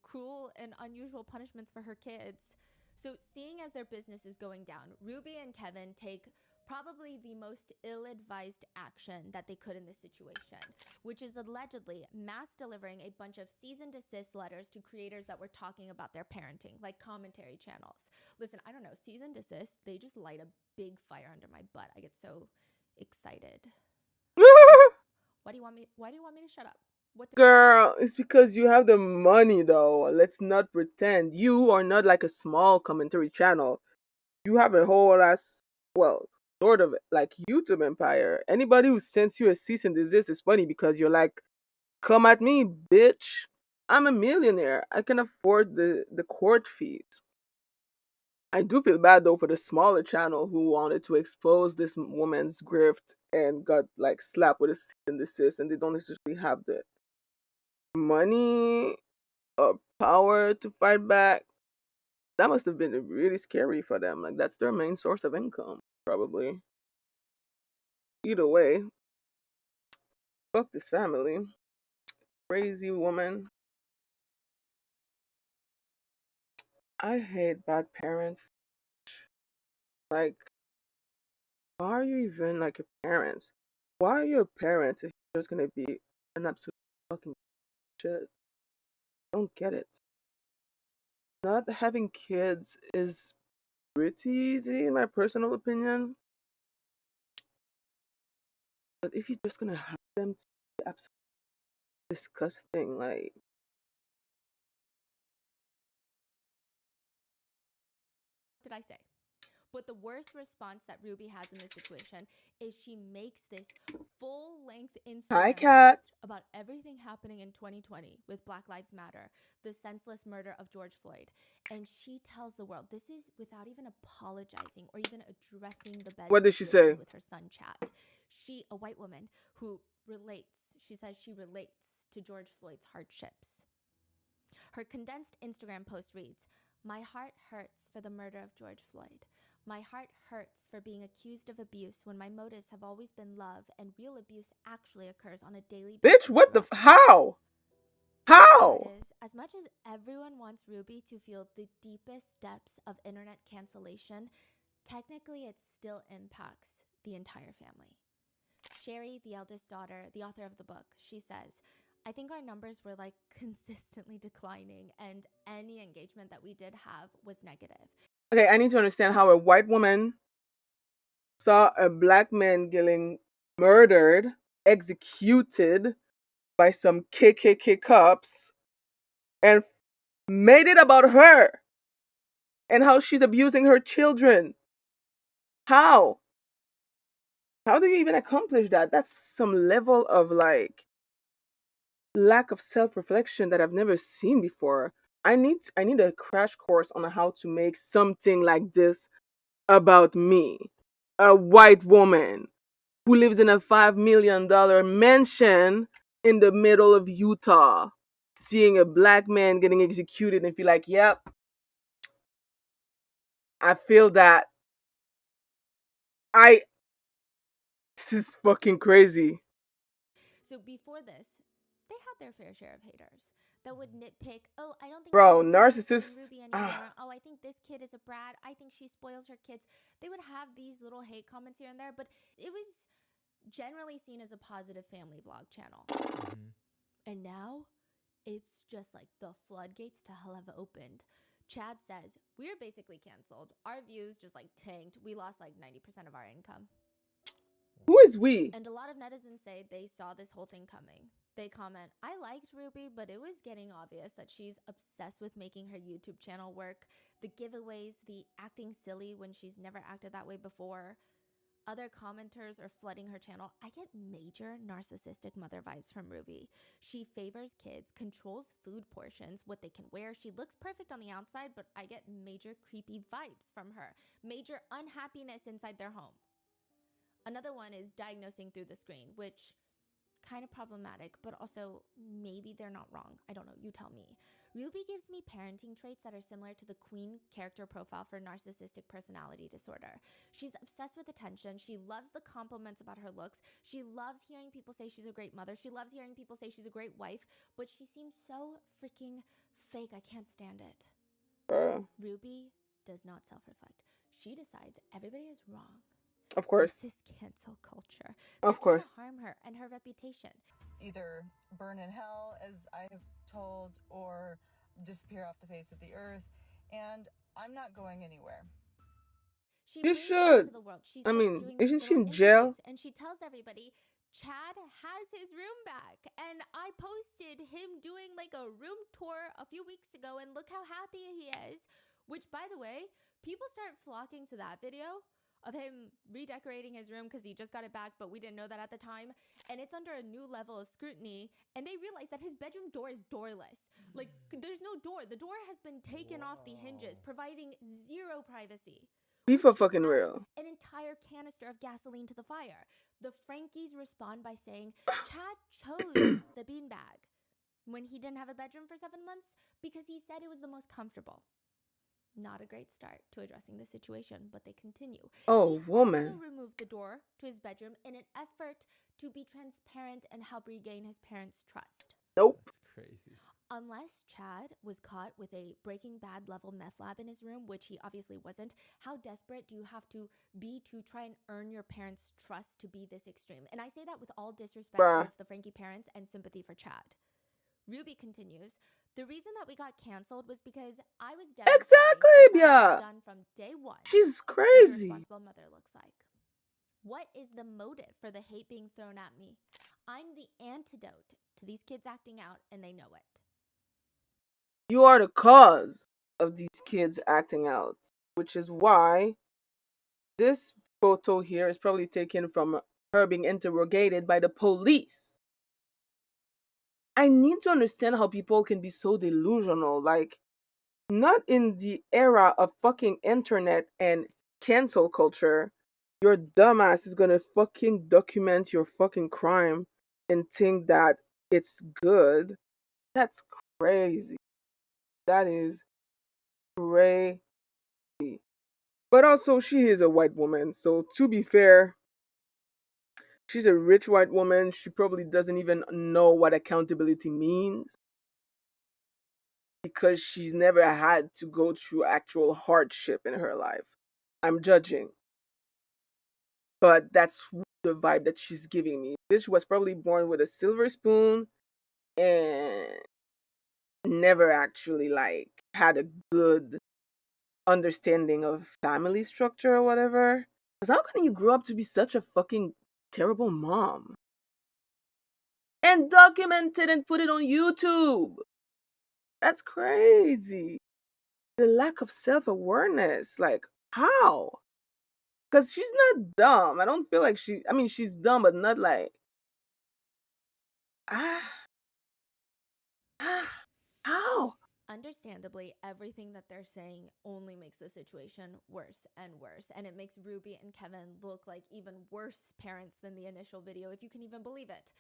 cruel and unusual punishments for her kids. So seeing as their business is going down, Ruby and Kevin take probably the most ill-advised action that they could in this situation, which is allegedly mass delivering a bunch of cease and desist letters to creators that were talking about their parenting, like commentary channels. Listen, I don't know, cease and desist, they just light a big fire under my butt. I get so excited. Why do you want me to shut up? Girl, it's because you have the money though. Let's not pretend. You are not like a small commentary channel. You have a whole ass, well, sort of like YouTube empire. Anybody who sends you a cease and desist is funny because you're like, come at me, bitch. I'm a millionaire. I can afford the court fees. I do feel bad though for the smaller channel who wanted to expose this woman's grift and got like slapped with a cease and desist, and they don't necessarily have the money or power to fight back. That must have been really scary for them. Like that's their main source of income, probably. Either way, fuck this family. Crazy woman. I hate bad parents. Like, why are you even like a parent? Why are you a parent if you're just gonna be an absolute fucking shit? I don't get it. Not having kids is pretty easy in my personal opinion, but if you're just gonna have them to be absolutely disgusting, like Did I say? But the worst response that Ruby has in this situation is she makes this full-length hi Instagram cat. post about everything happening in 2020 with Black Lives Matter, the senseless murder of George Floyd. And she tells the world, this is without even apologizing or even addressing the bed What did she situation say? with her son, Chad. She, a white woman who relates, she says she relates to George Floyd's hardships. Her condensed Instagram post reads, "My heart hurts for the murder of George Floyd. My heart hurts for being accused of abuse when my motives have always been love and real abuse actually occurs on a daily basis." Bitch, what the how? Best part How? is, as much as everyone wants Ruby to feel the deepest depths of internet cancellation, technically it still impacts the entire family. Sherry, the eldest daughter, the author of the book, she says, "I think our numbers were like consistently declining, and any engagement that we did have was negative." Okay, I need to understand how a white woman saw a black man getting murdered, executed by some KKK cops, and made it about her and how she's abusing her children. How? How do you even accomplish that? That's some level of like lack of self-reflection that I've never seen before. I need a crash course on how to make something like this about me. A white woman who lives in a $5 million mansion in the middle of Utah, seeing a black man getting executed and feel like, yep, I feel that. I This is fucking crazy. So before this, they had their fair share of haters that would nitpick, "Oh, I don't think Bro, Chad is interested in narcissist. Ruby anymore. Oh, I think this kid is a brat. I think she spoils her kids." They would have these little hate comments here and there, but it was generally seen as a positive family vlog channel. Mm-hmm. And now it's just like the floodgates to hell have opened. Chad says, "We're basically canceled. Our views just like tanked. We lost like 90% of our income." Who is we? And a lot of netizens say they saw this whole thing coming. They comment, "I liked Ruby, but it was getting obvious that she's obsessed with making her YouTube channel work. The giveaways, the acting silly when she's never acted that way before." Other commenters are flooding her channel. "I get major narcissistic mother vibes from Ruby. She favors kids, controls food portions, what they can wear. She looks perfect on the outside, but I get major creepy vibes from her. Major unhappiness inside their home." Another one is diagnosing through the screen, which kind of problematic, but also maybe they're not wrong. I don't know, you tell me. Ruby gives me parenting traits that are similar to the queen character profile for narcissistic personality disorder. She's obsessed with attention. She loves the compliments about her looks. She loves hearing people say she's a great mother. She loves hearing people say she's a great wife, but she seems so freaking fake. I can't stand it. Bro, Ruby does not self-reflect. She decides everybody is wrong. of course. This is cancel culture. Of They're trying course. to harm her and her reputation. Either burn in hell, as I have told, or disappear off the face of the earth. And I'm not going anywhere. She You brings it out should. to the world. She I starts mean, doing these isn't she little in jail? interviews, and she tells everybody Chad has his room back. And I posted him doing like a room tour a few weeks ago, and look how happy he is. Which, by the way, people start flocking to that video of him redecorating his room because he just got it back, but we didn't know that at the time. And it's under a new level of scrutiny, and they realize that his bedroom door is doorless. Like, there's no door. The door has been taken off the hinges, providing zero privacy. Be Which for just fucking adds real. an entire canister of gasoline to the fire. The Frankies respond by saying Chad chose the beanbag when he didn't have a bedroom for 7 months because he said it was the most comfortable. Not a great start to addressing the situation, but they continue. Oh, He woman. also removed the door to his bedroom in an effort to be transparent and help regain his parents' trust. Nope. That's crazy. unless Chad was caught with a Breaking Bad level meth lab in his room, which he obviously wasn't, how desperate do you have to be to try and earn your parents' trust to be this extreme? And I say that with all disrespect Bruh. towards the Franke parents and sympathy for Chad. Ruby continues, the reason that we got canceled was because I was demonstrating, Exactly, as I yeah. have done from day one, She's what a crazy. responsible mother looks like. What is the motive for the hate being thrown at me? I'm the antidote to these kids acting out, and they know it. You are the cause of these kids acting out, which is why this photo here is probably taken from her being interrogated by the police. I need to understand how people can be so delusional. Like, not in the era of fucking internet and cancel culture. Your dumbass is gonna fucking document your fucking crime and think that it's good. That's crazy. That is crazy. But also, she is a white woman, so to be fair, she's a rich white woman. She probably doesn't even know what accountability means because she's never had to go through actual hardship in her life. I'm judging. But that's the vibe that she's giving me. Bitch was probably born with a silver spoon and never actually like had a good understanding of family structure or whatever. Because how can you grow up to be such a fucking terrible mom? And document it and put it on YouTube. That's crazy. The lack of self awareness. Like, how? Because she's not dumb. I don't feel like I mean, she's dumb, but not like, ah, how? Understandably, everything that they're saying only makes the situation worse and worse. And it makes Ruby and Kevin look like even worse parents than the initial video, if you can even believe it.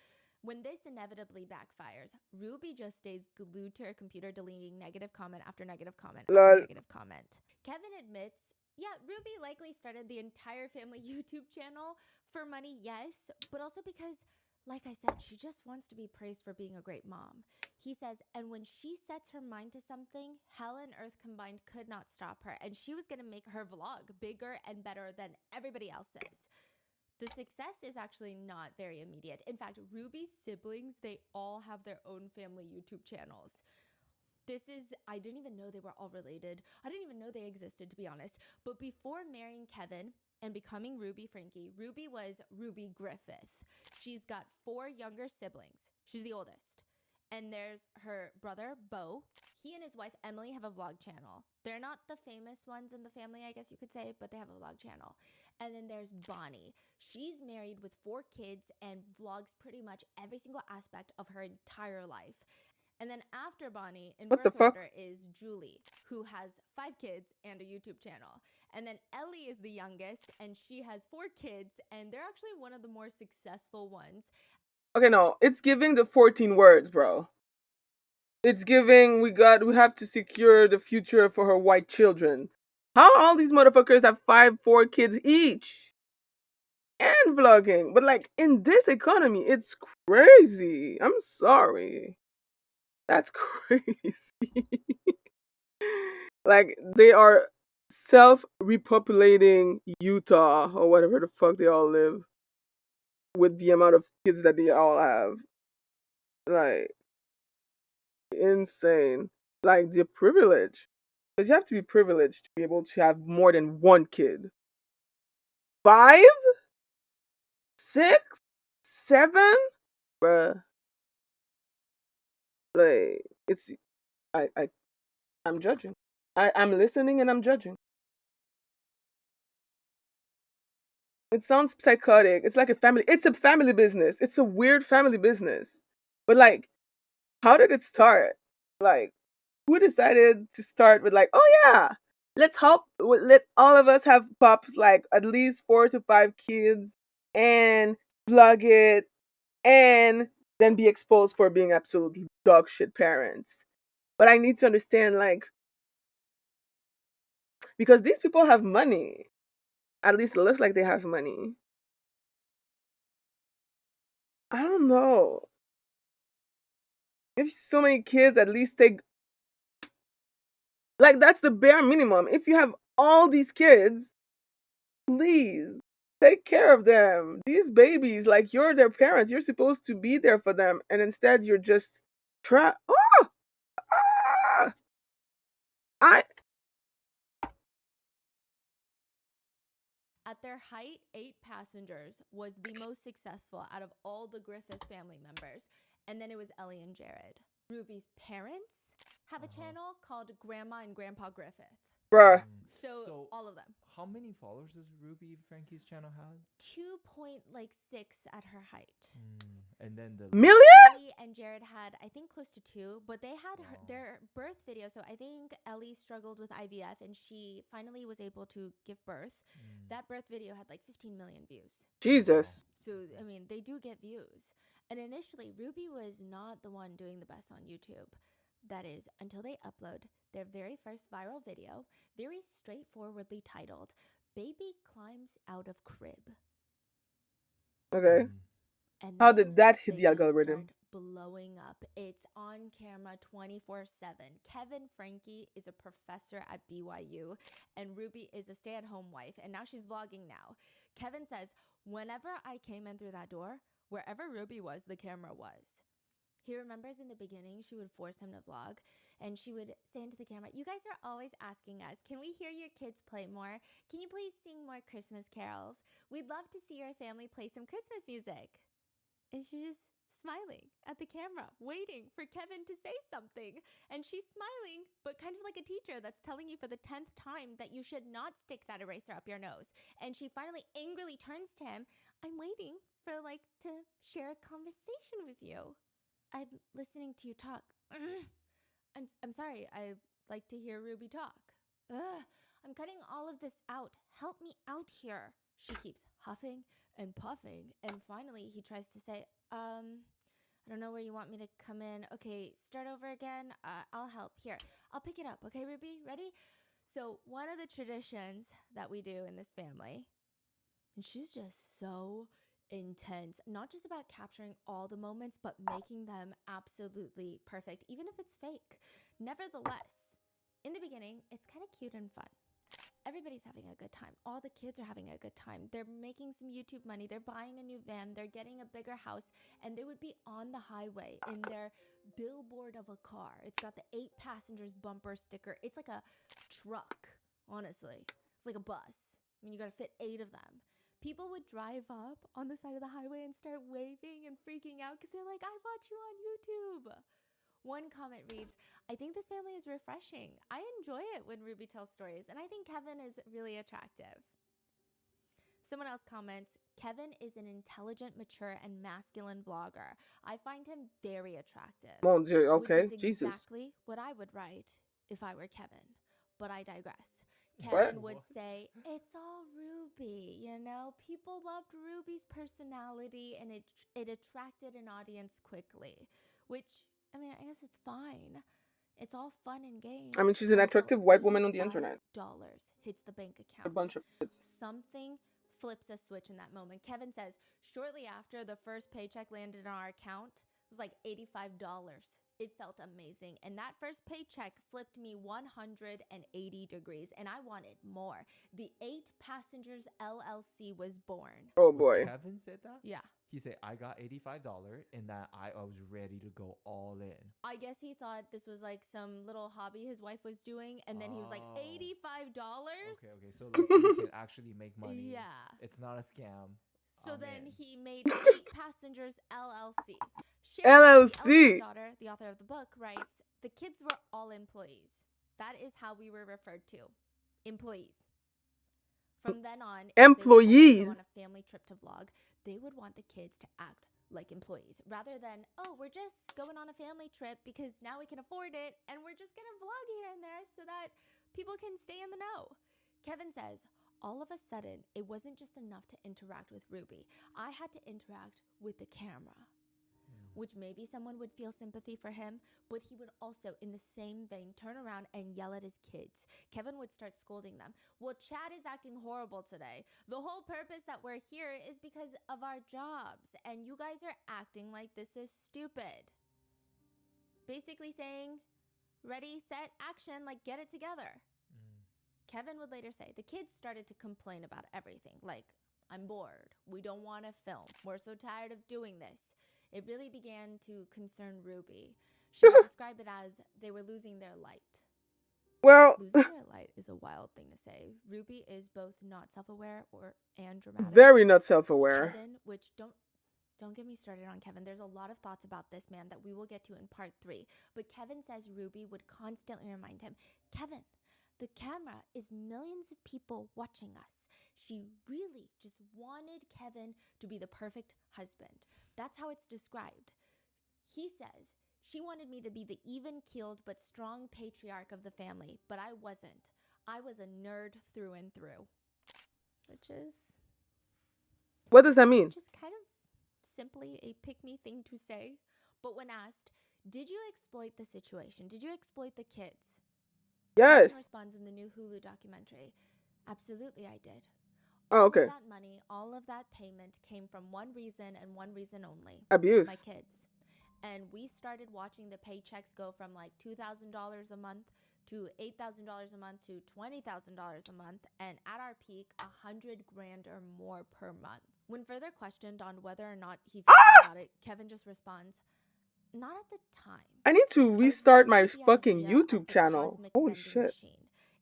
When this inevitably backfires, Ruby just stays glued to her computer, deleting negative comment after negative comment after Lol. negative comment. Kevin admits, yeah, Ruby likely started the entire family YouTube channel for money, yes, but also because, like I said, she just wants to be praised for being a great mom. He says, and when she sets her mind to something, hell and earth combined could not stop her, and she was going to make her vlog bigger and better than everybody else's. The success is actually not very immediate. In fact, Ruby's siblings, they all have their own family YouTube channels. I didn't even know they were all related. I didn't even know they existed, to be honest. But before marrying Kevin and becoming Ruby Franke, Ruby was Ruby Griffith. She's got 4 younger siblings. She's the oldest. And there's her brother, Beau. He and his wife, Emily, have a vlog channel. They're not the famous ones in the family, I guess you could say, but they have a vlog channel. And then there's Bonnie. She's married with 4 kids and vlogs pretty much every single aspect of her entire life. And then after Bonnie, in What the birth fuck? order, is Julie, who has 5 kids and a YouTube channel. And then Ellie is the youngest, and she has 4 kids, and they're actually one of the more successful ones. Okay, no, it's giving the 14 words, bro. It's giving we have to secure the future for her white children. How all these motherfuckers have 4 kids each and vlogging? But like in this economy, it's crazy. I'm sorry. That's crazy. Like they are self-repopulating Utah or whatever the fuck they all live with the amount of kids that they all have. Like insane. Like the privilege. Because you have to be privileged to be able to have more than 1 kid. 5? 6? 7? Bruh. Like it's I'm judging. I'm listening and I'm judging. It sounds psychotic. It's like it's a family business. It's a weird family business. But like, how did it start? Like, who decided to start with like, oh yeah, let all of us have pups, like at least 4 to 5 kids, and plug it, and then be exposed for being absolutely dog shit parents. But I need to understand, like, because these people have money. At least it looks like they have money. I don't know. If so many kids, at least take, like, that's the bare minimum. If you have all these kids, please take care of them. These babies, like, you're their parents. You're supposed to be there for them, and instead you're just try. Oh, ah! I At their height, 8 passengers was the most successful out of all the Griffith family members. And then it was Ellie and Jared. Ruby's parents have a channel called Grandma and Grandpa Griffith. bruh. So all of them. How many followers does Ruby Franke's channel have? 2.6 at her height. And then the Million? Ellie and Jared had, I think, close to 2, but they had their birth video. So I think Ellie struggled with IVF and she finally was able to give birth. That birth video had like 15 million views. Jesus. So, I mean, they do get views. And initially, Ruby was not the one doing the best on YouTube. That is, until they upload their very first viral video, very straightforwardly titled, Baby Climbs Out of Crib. Okay. And How then did that hit they the just algorithm? start blowing up. It's on camera 24/7. Kevin Franke is a professor at BYU, and Ruby is a stay-at-home wife, and now she's vlogging now. Kevin says, whenever I came in through that door, wherever Ruby was, the camera was. He remembers in the beginning, she would force him to vlog, and she would say into the camera, you guys are always asking us, can we hear your kids play more? Can you please sing more Christmas carols? We'd love to see your family play some Christmas music. And she's just smiling at the camera, waiting for Kevin to say something. And she's smiling, but kind of like a teacher that's telling you for the 10th time that you should not stick that eraser up your nose. And she finally angrily turns to him, I'm waiting for to share a conversation with you. I'm listening to you talk. I'm sorry, I like to hear Ruby talk. I'm cutting all of this out. Help me out here. She keeps huffing and puffing, and finally he tries to say, I don't know where you want me to come in. Okay, start over again. I'll help. Here, I'll pick it up. Okay, Ruby, ready? So one of the traditions that we do in this family, and she's just so intense, not just about capturing all the moments, but making them absolutely perfect, even if it's fake. Nevertheless, in the beginning, it's kind of cute and fun. Everybody's having a good time. All the kids are having a good time. They're making some YouTube money. They're buying a new van. They're getting a bigger house. And they would be on the highway in their billboard of a car. It's got the 8 passengers bumper sticker. It's like a truck, honestly. It's like a bus. I mean, you got to fit 8 of them. People would drive up on the side of the highway and start waving and freaking out because they're like, I watch you on YouTube. One comment reads, I think this family is refreshing. I enjoy it when Ruby tells stories, and I think Kevin is really attractive. Someone else comments, Kevin is an intelligent, mature, and masculine vlogger. I find him very attractive. Mon Dieu, okay. Which is Jesus. exactly what I would write if I were Kevin. But I digress. What? Kevin would say, it's all Ruby, you know? People loved Ruby's personality, and it attracted an audience quickly. Which, I mean, I guess it's fine. It's all fun and games. I mean, she's an attractive white woman on the internet. $85 hits the bank account. A bunch of kids. Something flips a switch in that moment. Kevin says, shortly after the first paycheck landed on our account, it was like $85. It felt amazing. And that first paycheck flipped me 180 degrees, and I wanted more. The 8 Passengers LLC was born. Oh boy. Kevin said that? Yeah. He said, I got $85 and that I was ready to go all in. I guess he thought this was like some little hobby his wife was doing, and then he was like, $85? Okay. So like you can actually make money. Yeah. It's not a scam. So I'm then in. he made 8 Passengers LLC. Sherry, LLC. the eldest daughter, the author of the book, writes, the kids were all employees. That is how we were referred to. Employees. From then on, if they wanted to Employees. go on a family trip to vlog, they would want the kids to act like employees rather than, oh, we're just going on a family trip because now we can afford it and we're just going to vlog here and there so that people can stay in the know. Kevin says, all of a sudden, it wasn't just enough to interact with Ruby. I had to interact with the camera, which maybe someone would feel sympathy for him, but he would also, in the same vein, turn around and yell at his kids. Kevin would start scolding them. Well, Chad is acting horrible today. The whole purpose that we're here is because of our jobs, and you guys are acting like this is stupid. basically saying, ready, set, action, like get it together. Kevin would later say, the kids started to complain about everything, like, I'm bored, we don't want to film, we're so tired of doing this. It really began to concern Ruby. She would describe it as they were losing their light. Well, Losing their light is a wild thing to say. Ruby is both not self-aware and dramatic. very not self-aware. Kevin, which don't get me started on Kevin. There's a lot of thoughts about this man that we will get to in part 3. But Kevin says Ruby would constantly remind him, Kevin, the camera is millions of people watching us. She really just wanted Kevin to be the perfect husband. That's how it's described. He says, she wanted me to be the even-keeled but strong patriarch of the family, but I wasn't. I was a nerd through and through. Which is... What does that mean? just kind of simply a pick-me thing to say. But when asked, did you exploit the situation? Did you exploit the kids? Yes. Kevin responds in the new Hulu documentary, absolutely I did. Oh, okay. All of that money, all of that payment came from one reason and one reason only. Abuse. My kids. And we started watching the paychecks go from like $2,000 a month to $8,000 a month to $20,000 a month, and at our peak, $100,000 or more per month. When further questioned on whether or not he felt good about it, Kevin just responds, not at the time. I need to I was restart my raised with the fucking idea of YouTube the channel. cosmic Holy vending shit. machine.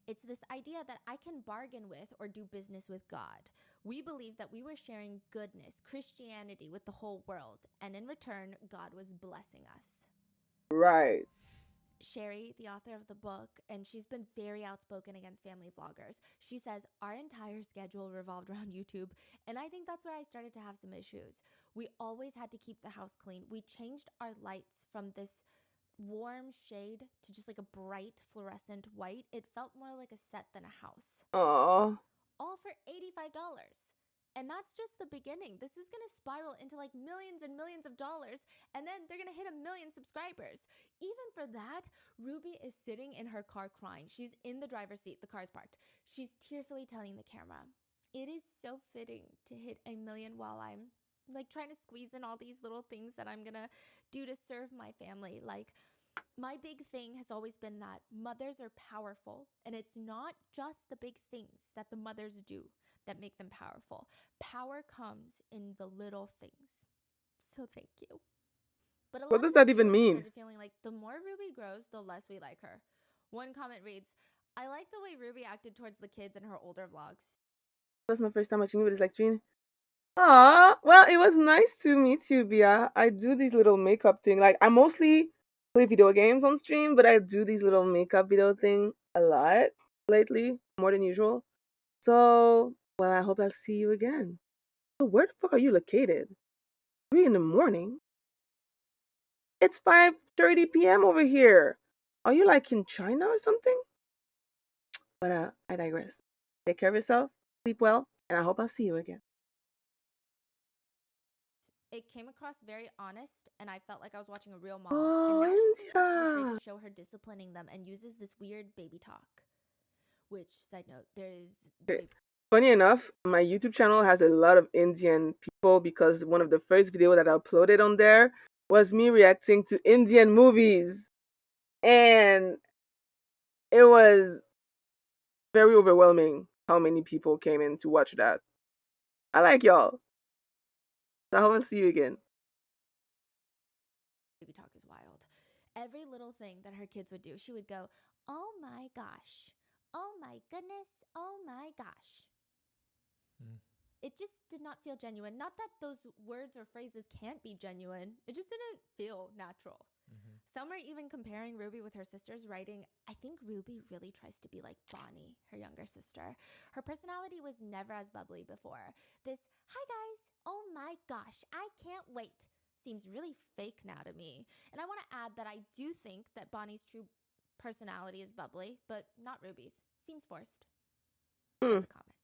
It's this idea that I can bargain with or do business with God. We believed that we were sharing goodness, Christianity with the whole world, and in return, God was blessing us. Right. Sherry, the author of the book, and she's been very outspoken against family vloggers. She says, our entire schedule revolved around YouTube, and I think that's where I started to have some issues. We always had to keep the house clean. We changed our lights from this warm shade to just like a bright fluorescent white. It felt more like a set than a house. Aww. All for $85. And that's just the beginning. This is going to spiral into like millions and millions of dollars, and then they're going to hit 1 million subscribers. Even for that, Ruby is sitting in her car crying. She's in the driver's seat. The car's parked. She's tearfully telling the camera, it is so fitting to hit 1 million while I'm like trying to squeeze in all these little things that I'm going to do to serve my family. Like, my big thing has always been that mothers are powerful, and it's not just the big things that the mothers do that make them powerful. Power comes in the little things. So thank you. But a What lot does of our that even viewers mean? started feeling like the more Ruby grows, the less we like her. One comment reads, I like the way Ruby acted towards the kids in her older vlogs. That's my first time watching you with this lecturing. Ah, well, it was nice to meet you, Bia. I do these little makeup thing. Like, I mostly play video games on stream, but I do these little makeup video thing a lot lately, more than usual. So, well, I hope I'll see you again. So, where the fuck are you located? 3 in the morning? It's 5:30 p.m. over here. Are you like in China or something? But I digress. Take care of yourself, sleep well, and I hope I'll see you again. It came across very honest, and I felt like I was watching a real mom. Oh, and now she seems like she's afraid India. to show her disciplining them and uses this weird baby talk. Which, side note, there is the Okay. big Funny enough, my YouTube channel has a lot of Indian people because one of the first videos that I uploaded on there was me reacting to Indian movies. And it was very overwhelming how many people came in to watch that. I like y'all. So I hope I'll see you again. baby talk is wild. Every little thing that her kids would do, she would go, oh my gosh. Oh my goodness. Oh my gosh. It just did not feel genuine. Not that those words or phrases can't be genuine. It just didn't feel natural. Some are even comparing Ruby with her sisters, writing, I think Ruby really tries to be like Bonnie, her younger sister. Her personality was never as bubbly before. This, hi guys, oh my gosh, I can't wait, seems really fake now to me. And I want to add that I do think that Bonnie's true personality is bubbly, but not Ruby's. Seems forced. That's a comment.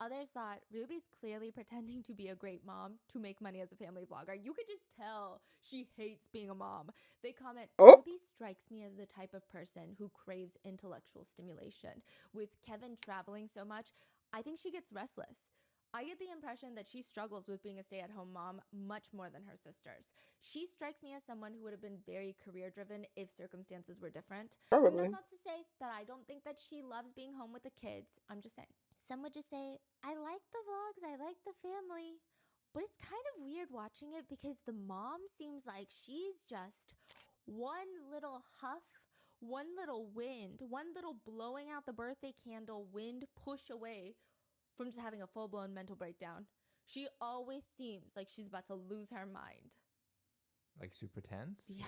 Others thought Ruby's clearly pretending to be a great mom to make money as a family vlogger. You could just tell she hates being a mom. They comment, Oh. Ruby strikes me as the type of person who craves intellectual stimulation. With Kevin traveling so much, I think she gets restless. I get the impression that she struggles with being a stay-at-home mom much more than her sisters. She strikes me as someone who would have been very career-driven if circumstances were different. And Probably. that's not to say that I don't think that she loves being home with the kids. I'm just saying. Some would just say, I like the vlogs, I like the family. But it's kind of weird watching it because the mom seems like she's just one little huff, one little wind, one little blowing out the birthday candle wind push away from just having a full-blown mental breakdown. She always seems like she's about to lose her mind. Like super tense? Yeah.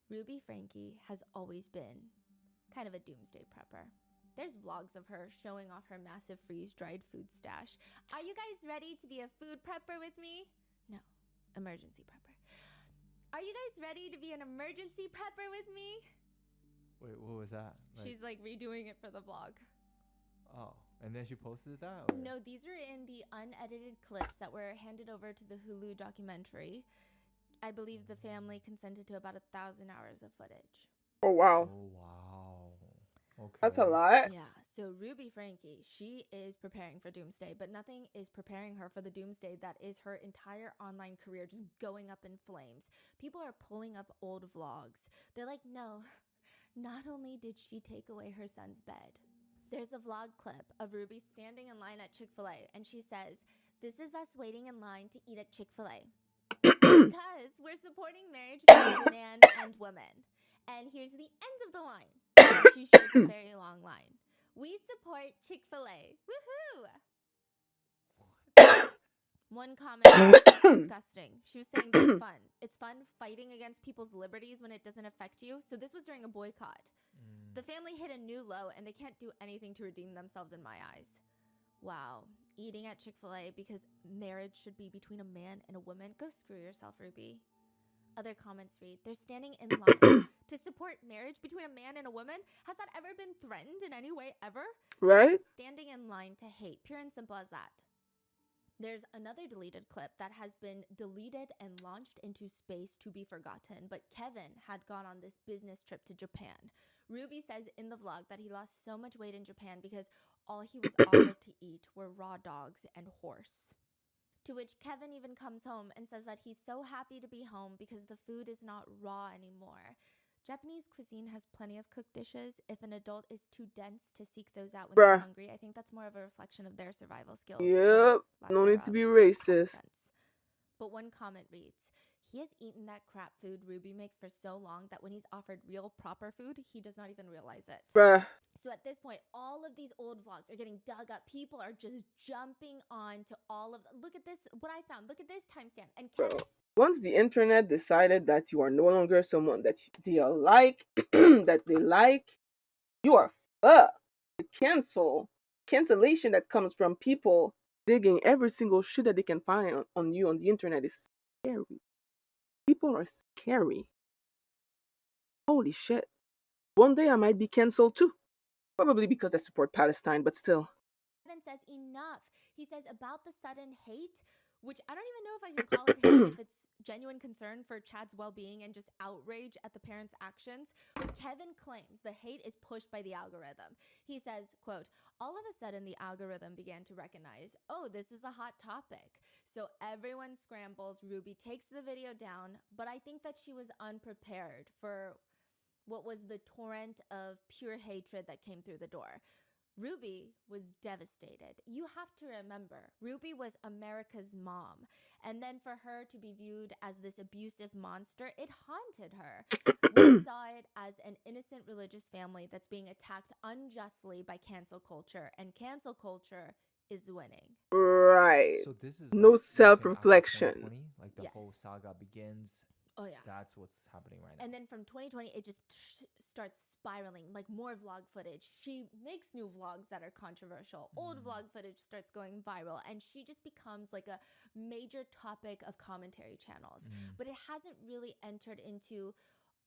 Ruby Franke has always been kind of a doomsday prepper. There's vlogs of her showing off her massive freeze-dried food stash. Are you guys ready to be a food prepper with me? No, emergency prepper. Are you guys ready to be an emergency prepper with me? Wait, what was that? She's like redoing it for the vlog. Oh, and then she posted that? Or? No, these are in the unedited clips that were handed over to the Hulu documentary. I believe the family consented to about 1,000 hours of footage. Oh, wow. Oh, wow. Okay. That's a lot. Yeah, so Ruby Franke, she is preparing for Doomsday, but nothing is preparing her for the Doomsday that is her entire online career just going up in flames. People are pulling up old vlogs. They're like, no, not only did she take away her son's bed. There's a vlog clip of Ruby standing in line at Chick-fil-A, and she says, this is us waiting in line to eat at Chick-fil-A. Because we're supporting marriage between man and woman. And here's the end of the line. She shows a very long line. We support Chick-fil-A. Woohoo! One comment was disgusting. She was saying that it's fun. It's fun fighting against people's liberties when it doesn't affect you. So this was during a boycott. The family hit a new low and they can't do anything to redeem themselves in my eyes. Wow. Eating at Chick-fil-A because marriage should be between a man and a woman. Go screw yourself, Ruby. Other comments read, they're standing in line to support marriage between a man and a woman. Has that ever been threatened in any way ever? Right? Standing in line to hate. Pure and simple as that. There's another deleted clip that has been deleted and launched into space to be forgotten, but Kevin had gone on this business trip to Japan. Ruby says in the vlog that he lost so much weight in Japan because all he was offered to eat were raw dogs and horse. To which Kevin even comes home and says that he's so happy to be home because the food is not raw anymore. Japanese cuisine has plenty of cooked dishes. If an adult is too dense to seek those out when they're hungry, I think that's more of a reflection of their survival skills. Yep. No need to be racist. But one comment reads, he has eaten that crap food Ruby makes for so long that when he's offered real proper food, he does not even realize it. Bruh. So at this point, all of these old vlogs are getting dug up. People are just jumping on to all of them. Look at this, what I found. Look at this timestamp. And Kevin, once the internet decided that you are no longer someone that they like, that they like, you are fucked. The cancellation that comes from people digging every single shit that they can find on you on the internet is scary. People are scary. Holy shit. One day I might be cancelled too. Probably because I support Palestine, but still. Kevin says enough. He says about the sudden hate, which I don't even know if I can call it hate if it's genuine concern for Chad's well-being and just outrage at the parents' actions. But Kevin claims the hate is pushed by the algorithm. He says, quote, all of a sudden the algorithm began to recognize, oh, this is a hot topic. So everyone scrambles. Ruby takes the video down, but I think that she was unprepared for what was the torrent of pure hatred that came through the door. Ruby was devastated. You have to remember, Ruby was America's mom. And then for her to be viewed as this abusive monster, it haunted her. We saw it as an innocent religious family that's being attacked unjustly by cancel culture. And cancel culture is winning. Right. So this is no like, self-reflection. Like the whole saga begins. Oh, yeah. That's what's happening right now. And then from 2020, it just starts spiraling, like more vlog footage. She makes new vlogs that are controversial. Old vlog footage starts going viral. And she just becomes like a major topic of commentary channels. But it hasn't really entered into,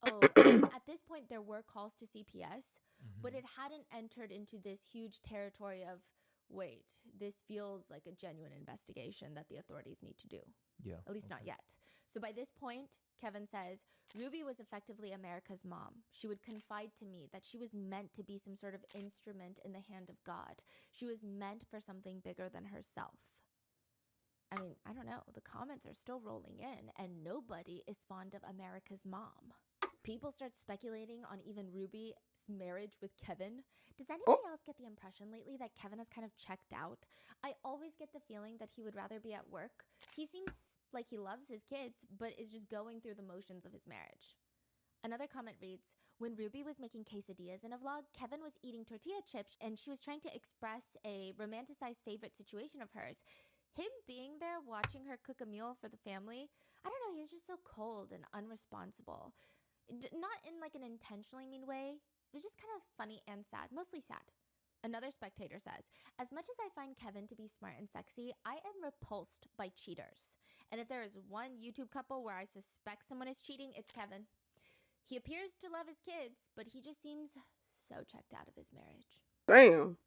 at this point, there were calls to CPS. But it hadn't entered into this huge territory of, wait, this feels like a genuine investigation that the authorities need to do. Yeah. At least not yet. So by this point, Kevin says, Ruby was effectively America's mom. She would confide to me that she was meant to be some sort of instrument in the hand of God. She was meant for something bigger than herself. I mean, I don't know. The comments are still rolling in, and nobody is fond of America's mom. People start speculating on even Ruby's marriage with Kevin. Does anybody else get the impression lately that Kevin has kind of checked out? I always get the feeling that he would rather be at work. He seems like he loves his kids, but is just going through the motions of his marriage. Another comment reads, when Ruby was making quesadillas in a vlog, Kevin was eating tortilla chips and she was trying to express a romanticized favorite situation of hers. Him being there watching her cook a meal for the family, I don't know, he's just so cold and unresponsible. Not in like an intentionally mean way. It was just kind of funny and sad, mostly sad. Another spectator says, as much as I find Kevin to be smart and sexy, I am repulsed by cheaters. And if there is one YouTube couple where I suspect someone is cheating, it's Kevin. He appears to love his kids, but he just seems so checked out of his marriage. Damn.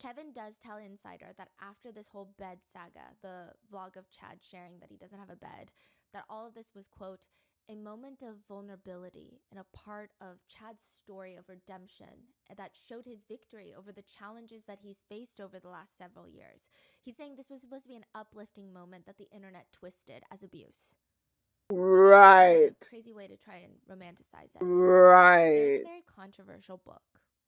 Kevin does tell Insider that after this whole bed saga, the vlog of Chad sharing that he doesn't have a bed, that all of this was, quote, a moment of vulnerability and a part of Chad's story of redemption that showed his victory over the challenges that he's faced over the last several years. He's saying this was supposed to be an uplifting moment that the internet twisted as abuse. Right. Which is a crazy way to try and romanticize it. Right. There's a very controversial book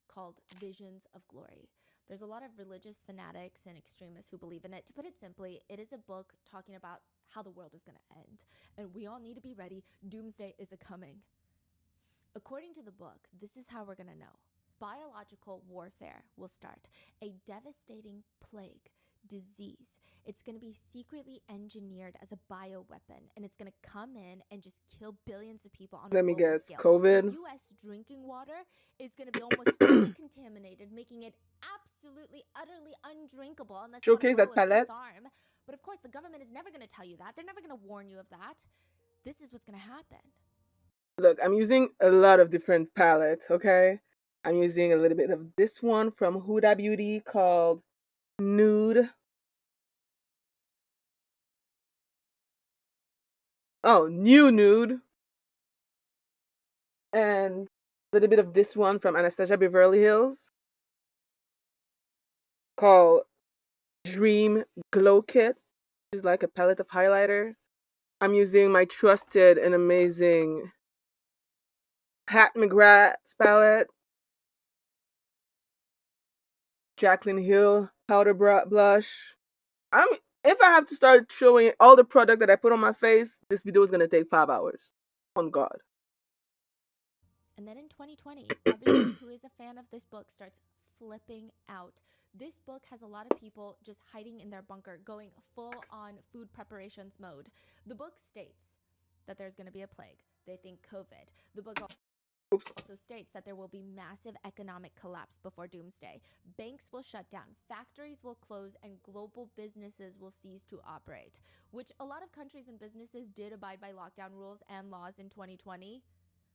called Visions of Glory. There's a lot of religious fanatics and extremists who believe in it. To put it simply, it is a book talking about how the world is going to end. And we all need to be ready. Doomsday is a-coming. According to the book, this is how we're going to know. Biological warfare will start. A devastating plague, disease. It's going to be secretly engineered as a bioweapon, and it's going to come in and just kill billions of people on a Let me global guess. scale. COVID? The U.S. drinking water is going to be almost fully contaminated, making it absolutely, utterly undrinkable unless you want to Showcase grow that a palette. fifth arm. But of course, the government is never going to tell you that. They're never going to warn you of that. This is what's going to happen. Look, I'm using a lot of different palettes, okay? I'm using a little bit of this one from Huda Beauty called Nude. Oh, New Nude. And a little bit of this one from Anastasia Beverly Hills called Dream Glow Kit. It's like a palette of highlighter. I'm using my trusted and amazing Pat McGrath's palette. Jaclyn Hill powder blush. If I have to start showing all the product that I put on my face, this video is gonna take 5 hours. On God. And then in 2020, everyone who is a fan of this book starts flipping out. This book has a lot of people just hiding in their bunker, going full on food preparations mode. The book states that there's going to be a plague. They think COVID. The book also states that there will be massive economic collapse before Doomsday. Banks will shut down, factories will close, and global businesses will cease to operate, which a lot of countries and businesses did abide by lockdown rules and laws in 2020.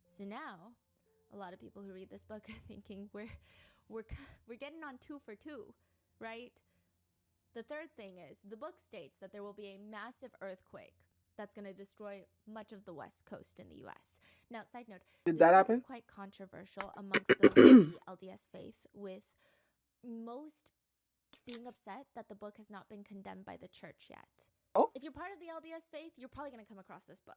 So now, a lot of people who read this book are thinking we're getting on 2 for 2, right? The third thing is the book states that there will be a massive earthquake that's going to destroy much of the West Coast in the US. Now, side note, Did this that book happen? is quite controversial amongst those in the LDS faith, with most being upset that the book has not been condemned by the church yet. Oh. If you're part of the LDS faith, you're probably going to come across this book.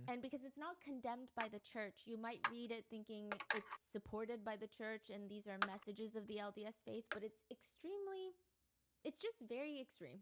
And because it's not condemned by the church, you might read it thinking it's supported by the church and these are messages of the LDS faith, but it's just very extreme.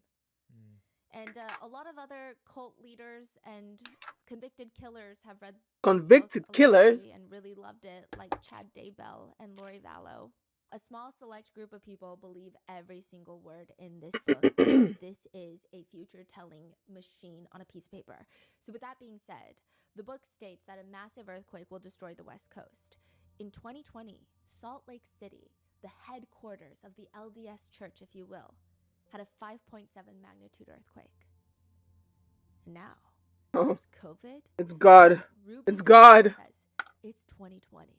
And a lot of other cult leaders and convicted killers have read Convicted this book killers? allegedly and really loved it, like Chad Daybell and Lori Vallow. A small select group of people believe every single word in this book because this is a future-telling machine on a piece of paper. So with that being said, the book states that a massive earthquake will destroy the West Coast. In 2020, Salt Lake City, the headquarters of the LDS Church, if you will, had a 5.7 magnitude earthquake. And now, there's COVID. It's God. Ruby It's God. says, it's 2020.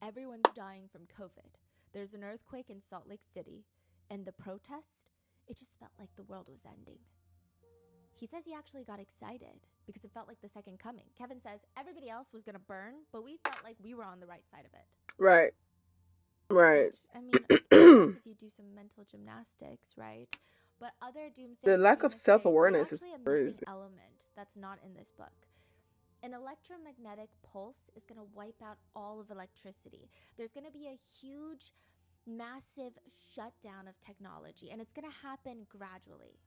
Everyone's dying from COVID. There's an earthquake in Salt Lake City, and the protest, it just felt like the world was ending. He says he actually got excited because it felt like the second coming. Kevin says everybody else was gonna burn, but we felt like we were on the right side of it. Right. Right. Which, I mean, I guess if you do some mental gymnastics, right? But other Doomsday The lack of extremists say there's self-awareness is actually a crazy. missing element that's not in this book. An electromagnetic pulse is going to wipe out all of electricity. There's going to be a huge, massive shutdown of technology, and it's going to happen gradually.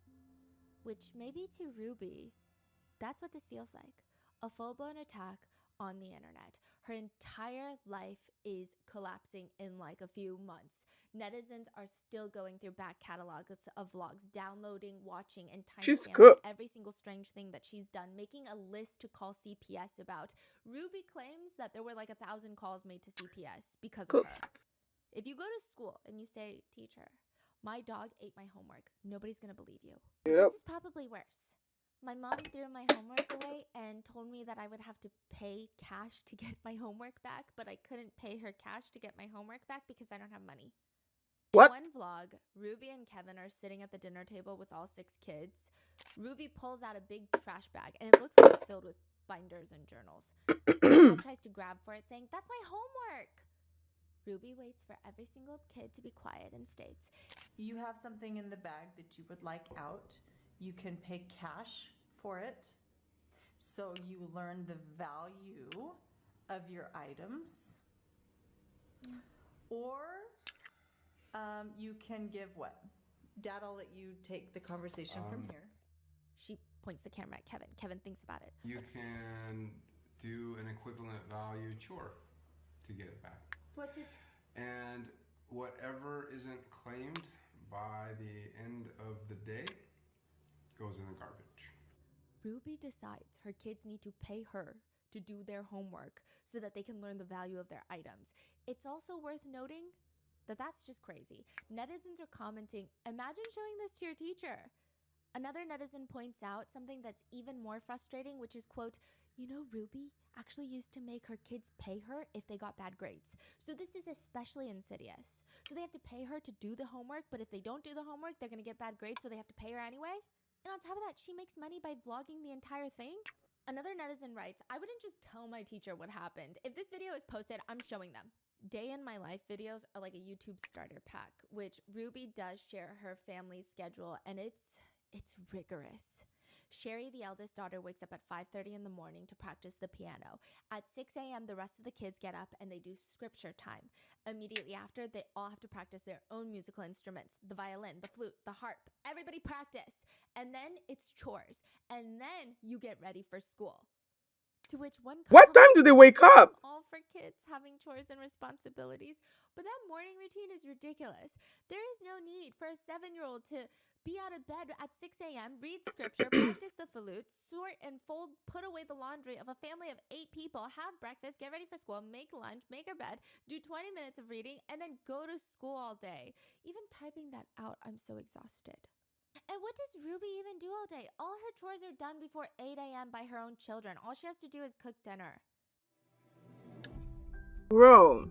Which maybe to Ruby, that's what this feels like. A full-blown attack on the internet. Her entire life is collapsing in like a few months. Netizens are still going through back catalogs of vlogs, downloading, watching, and She's timestamping cooked. every single strange thing that she's done, making a list to call CPS about. Ruby claims that there were like 1,000 calls made to CPS because of her. If you go to school and you say, teacher, my dog ate my homework, nobody's gonna believe you. But Yep. this is probably worse. My mom threw my homework away and told me that I would have to pay cash to get my homework back, but I couldn't pay her cash to get my homework back because I don't have money. What? In one vlog, Ruby and Kevin are sitting at the dinner table with all 6 kids. Ruby pulls out a big trash bag, and it looks like it's filled with binders and journals. Dad tries to grab for it, saying, "That's my homework." Ruby waits for every single kid to be quiet and states, You have something in the bag that you would like out. You can pay cash for it. So you learn the value of your items. Or you can give what? Dad, I'll let you take the conversation from here. She points the camera at Kevin. Kevin thinks about it. You can do an equivalent value chore to get it back. What's it? And whatever isn't claimed by the end of the day goes in the garbage. Ruby decides her kids need to pay her to do their homework so that they can learn the value of their items. It's also worth noting that that's just crazy. Netizens are commenting, imagine showing this to your teacher. Another netizen points out something that's even more frustrating, which is, quote, you know, Ruby actually used to make her kids pay her if they got bad grades. So this is especially insidious. So they have to pay her to do the homework, but if they don't do the homework, they're gonna get bad grades, so they have to pay her anyway? And on top of that, she makes money by vlogging the entire thing? Another netizen writes, I wouldn't just tell my teacher what happened. If this video is posted, I'm showing them. Day in my life videos are like a YouTube starter pack, which Ruby does share her family's schedule, and it's rigorous. Sherry, the eldest daughter, wakes up at 5:30 in the morning to practice the piano. At 6 a.m., the rest of the kids get up and they do scripture time. Immediately after, they all have to practice their own musical instruments, the violin, the flute, the harp. Everybody practice. And then it's chores. And then you get ready for school. To which one What time do they wake up? all for kids having chores and responsibilities. But that morning routine is ridiculous. There is no need for a 7-year-old to be out of bed at 6 a.m., read scripture, practice the flute, sort and fold, put away the laundry of a family of 8 people, have breakfast, get ready for school, make lunch, make her bed, do 20 minutes of reading, and then go to school all day. Even typing that out, I'm so exhausted. And what does Ruby even do all day? All her chores are done before 8 a.m. by her own children. All she has to do is cook dinner. Bro.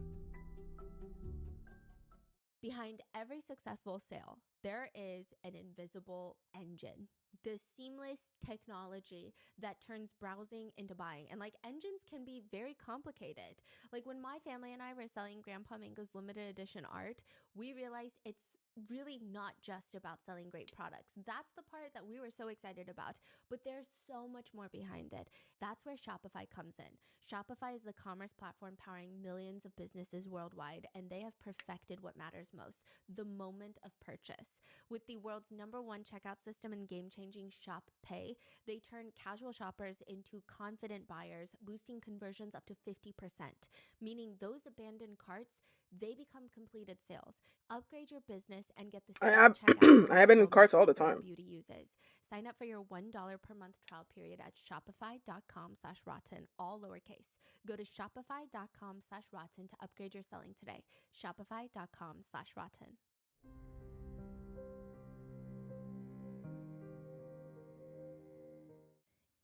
Behind every successful sale, there is an invisible engine. The seamless technology that turns browsing into buying. And like, engines can be very complicated. Like when my family and I were selling Grandpa Mango's limited edition art, we realized it's really not just about selling great products. That's the part that we were so excited about, but there's so much more behind it. That's where Shopify comes in. Shopify is the commerce platform powering millions of businesses worldwide, and they have perfected what matters most, the moment of purchase. With the world's #1 checkout system and game-changing Shop Pay, they turn casual shoppers into confident buyers, boosting conversions up to 50%, meaning those abandoned carts, they become completed sales. Upgrade your business and get the I same have checkout I have been in carts all the Ulta time. Beauty uses. Sign up for your $1 per month trial period at shopify.com/rotten, all lowercase. Go to shopify.com/rotten to upgrade your selling today. Shopify.com/rotten.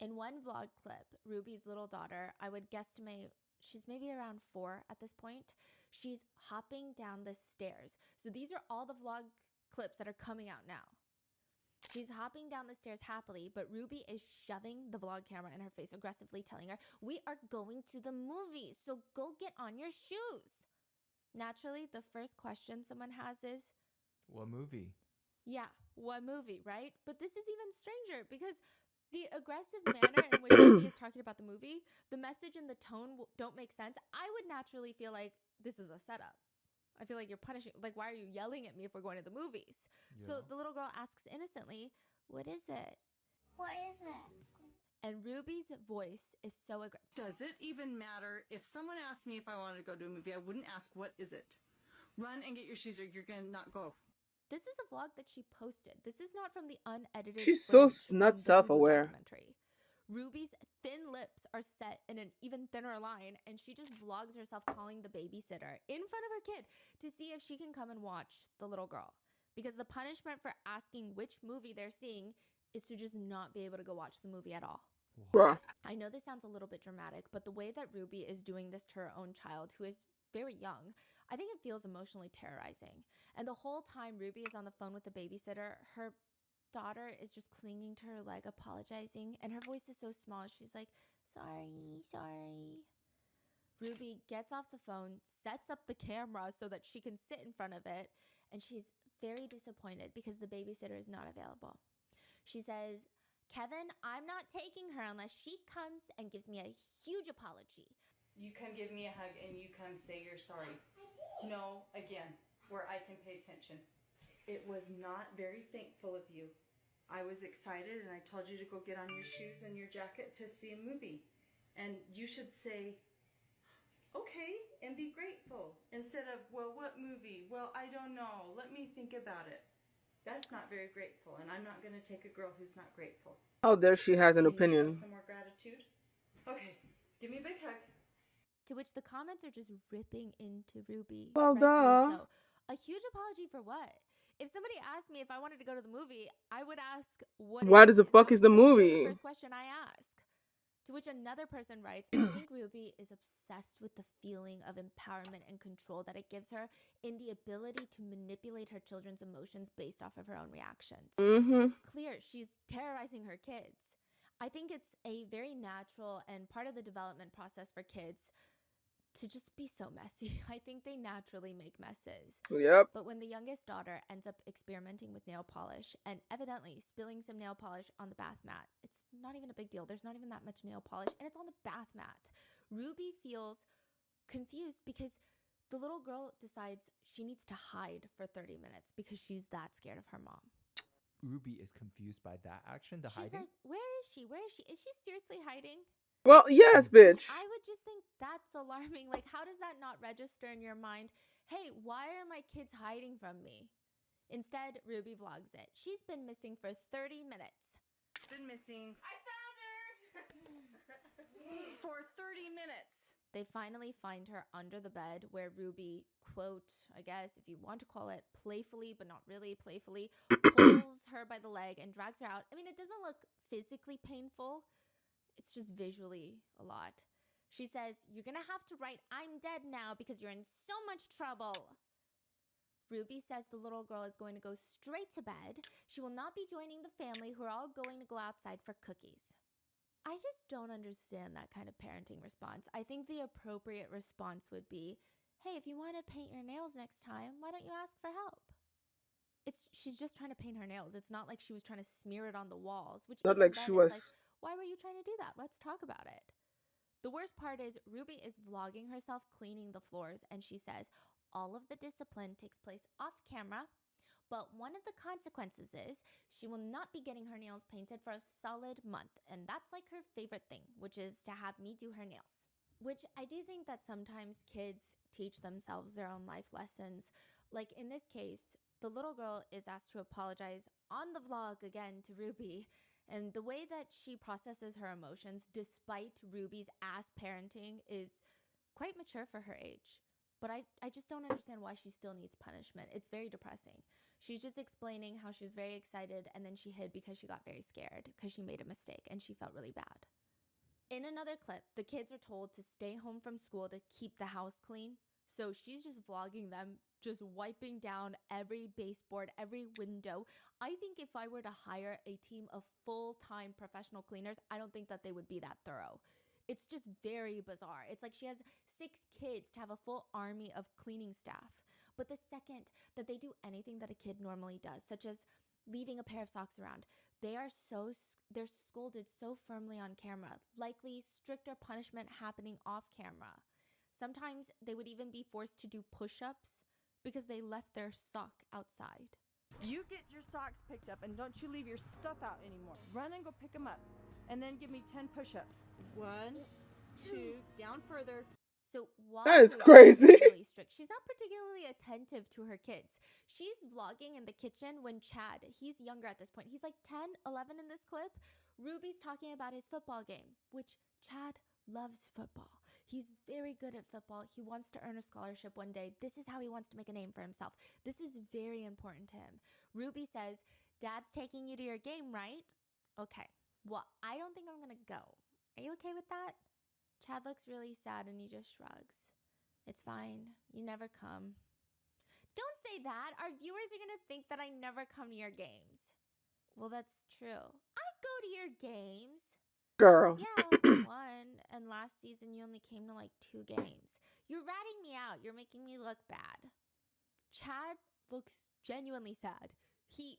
In one vlog clip, Ruby's little daughter, I would guesstimate she's maybe around 4 at this point, she's hopping down the stairs. So these are all the vlog clips that are coming out now. She's hopping down the stairs happily, but Ruby is shoving the vlog camera in her face, aggressively telling her, "We are going to the movies, so go get on your shoes." Naturally, the first question someone has is, What movie? yeah, what movie, right? But this is even stranger because the aggressive manner in which Ruby is talking about the movie, the message and the tone don't make sense. I would naturally feel like this is a setup. I feel like you're punishing, like, why are you yelling at me if we're going to the movies? Yeah. So the little girl asks innocently, "What is it?" What is it? And Ruby's voice is so aggressive. Does it even matter? If someone asked me if I wanted to go to a movie, I wouldn't ask, what is it? Run and get your shoes or you're going to not go. This is a vlog that she posted. This is not from the unedited She's so footage not from the Hulu self-aware. documentary. Ruby's thin lips are set in an even thinner line, and she just vlogs herself calling the babysitter in front of her kid to see if she can come and watch the little girl. Because the punishment for asking which movie they're seeing is to just not be able to go watch the movie at all. Bruh. I know this sounds a little bit dramatic, but the way that Ruby is doing this to her own child, who is very young, I think it feels emotionally terrorizing. And the whole time Ruby is on the phone with the babysitter, her daughter is just clinging to her leg, apologizing, and her voice is so small. She's like, "Sorry, sorry." Ruby gets off the phone, sets up the camera so that she can sit in front of it, and she's very disappointed because the babysitter is not available. She says, "Kevin, I'm not taking her unless she comes and gives me a huge apology." You come give me a hug and you come say you're sorry. No, again, where I can pay attention. It was not very thankful of you. I was excited and I told you to go get on your shoes and your jacket to see a movie. And you should say, okay, and be grateful. Instead of, well, what movie? Well, I don't know. Let me think about it. That's not very grateful, and I'm not going to take a girl who's not grateful. How dare she has an Can you show opinion. some more gratitude? Okay, give me a big hug. To which the comments are just ripping into Ruby. Well, rightfully duh. so. A huge apology for what? If somebody asked me if I wanted to go to the movie, I would ask, "What What is the it?" fuck That is would the be the very movie? first question I ask. To which another person writes, "I think Ruby is obsessed with the feeling of empowerment and control that it gives her in the ability to manipulate her children's emotions based off of her own reactions." It's clear she's terrorizing her kids. I think it's a very natural and part of the development process for kids to just be so messy. I think they naturally make messes. Yep. But when the youngest daughter ends up experimenting with nail polish and evidently spilling some nail polish on the bath mat, it's not even a big deal. There's not even that much nail polish, and it's on the bath mat. Ruby feels confused because the little girl decides she needs to hide for 30 minutes because she's that scared of her mom. Ruby is confused by that action, the She's hiding. like, "Where is she? Where is she? Is she seriously hiding?" Well, yes, bitch. I would just think that's alarming. Like, how does that not register in your mind? Hey, why are my kids hiding from me? Instead, Ruby vlogs it. She's been missing for 30 minutes. Been missing I found her! for 30 minutes. They finally find her under the bed where Ruby, quote, I guess if you want to call it playfully, but not really playfully, pulls her by the leg and drags her out. I mean, it doesn't look physically painful. It's just visually a lot. She says, "You're gonna have to write 'I'm dead' now because you're in so much trouble." Ruby says the little girl is going to go straight to bed. She will not be joining the family who are all going to go outside for cookies. I just don't understand that kind of parenting response. I think the appropriate response would be, "Hey, if you want to paint your nails next time, why don't you ask for help?" She's just trying to paint her nails. It's not like she was trying to smear it on the walls, which Not even like then she is was. like, why were you trying to do that? Let's talk about it. The worst part is Ruby is vlogging herself cleaning the floors, and she says all of the discipline takes place off camera, but one of the consequences is she will not be getting her nails painted for a solid month, and that's like her favorite thing, which is to have me do her nails. Which I do think that sometimes kids teach themselves their own life lessons. Like in this case, the little girl is asked to apologize on the vlog again to Ruby, and the way that she processes her emotions despite Ruby's ass parenting is quite mature for her age. But I just don't understand why she still needs punishment. It's very depressing. She's just explaining how she was very excited and then she hid because she got very scared because she made a mistake and she felt really bad. In another clip, the kids are told to stay home from school to keep the house clean. So she's just vlogging them, just wiping down every baseboard, every window. I think if I were to hire a team of full-time professional cleaners, I don't think that they would be that thorough. It's just very bizarre. It's like she has 6 kids to have a full army of cleaning staff. But the second that they do anything that a kid normally does, such as leaving a pair of socks around, they're scolded so firmly on camera, likely stricter punishment happening off camera. Sometimes they would even be forced to do push-ups because they left their sock outside. You get your socks picked up and don't you leave your stuff out anymore. Run and go pick them up and then give me 10 push-ups. 1, 2, down further. So while That is Ruby crazy. is really strict, she's not particularly attentive to her kids. She's vlogging in the kitchen when Chad, he's younger at this point. He's like 10, 11 in this clip. Ruby's talking about his football game, which Chad loves football. He's very good at football. He wants to earn a scholarship one day. This is how he wants to make a name for himself. This is very important to him. Ruby says, Dad's taking you to your game, right? Okay, well, I don't think I'm gonna go. Are you okay with that? Chad looks really sad and he just shrugs. It's fine. You never come. Don't say that. Our viewers are gonna think that I never come to your games. Well, that's true. I go to your games. Girl. Yeah, one. And last season you only came to like 2 games. You're ratting me out. You're making me look bad. Chad looks genuinely sad. He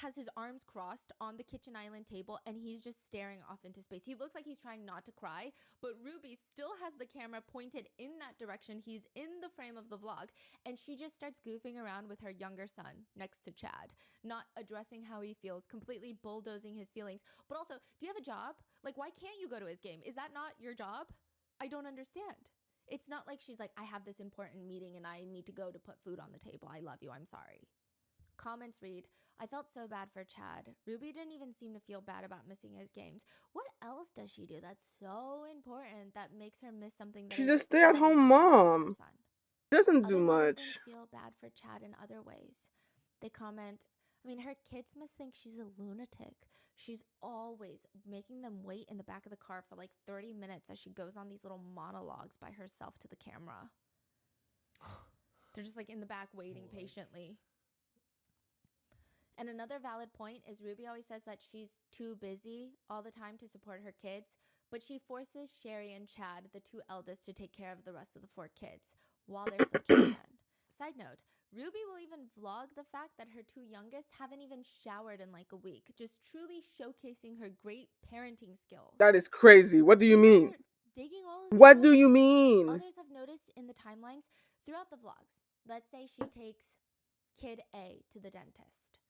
has his arms crossed on the kitchen island table and he's just staring off into space. He looks like he's trying not to cry, but Ruby still has the camera pointed in that direction. He's in the frame of the vlog and she just starts goofing around with her younger son next to Chad, not addressing how he feels, completely bulldozing his feelings. But also, do you have a job? Like, why can't you go to his game? Is that not your job? I don't understand. It's not like she's like, I have this important meeting and I need to go to put food on the table. I love you. I'm sorry. Comments read, I felt so bad for Chad. Ruby didn't even seem to feel bad about missing his games. What else does she do that's so important that makes her miss something that She's is a stay-at-home really important for her mom. son? Doesn't do Other much. netizens feel bad for Chad in other ways. They comment, I mean, her kids must think she's a lunatic. She's always making them wait in the back of the car for like 30 minutes as she goes on these little monologues by herself to the camera. They're just like in the back waiting patiently. And another valid point is Ruby always says that she's too busy all the time to support her kids, but she forces Sherry and Chad, the 2 eldest, to take care of the rest of the 4 kids while they're still children. Side note, Ruby will even vlog the fact that her 2 youngest haven't even showered in like a week, just truly showcasing her great parenting skills. That is crazy. What do you mean? Digging all of What these do out? you mean? Others have noticed in the timelines throughout the vlogs. Let's say she takes kid A to the dentist.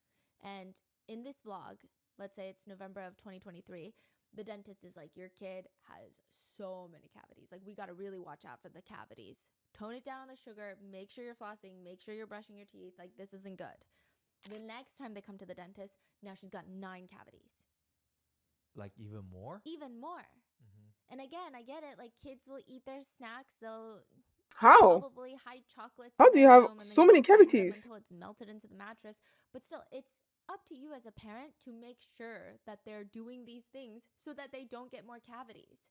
And in this vlog, let's say it's November of 2023, the dentist is like, your kid has so many cavities. Like, we got to really watch out for the cavities. Tone it down on the sugar. Make sure you're flossing. Make sure you're brushing your teeth. Like, this isn't good. The next time they come to the dentist, now she's got 9 cavities. Like even more? Even more. And again, I get it. Like, kids will eat their snacks. They'll How? probably hide chocolates. How do you have so many cavities? Until it's melted into the mattress. But still, it's up to you as a parent to make sure that they're doing these things so that they don't get more cavities.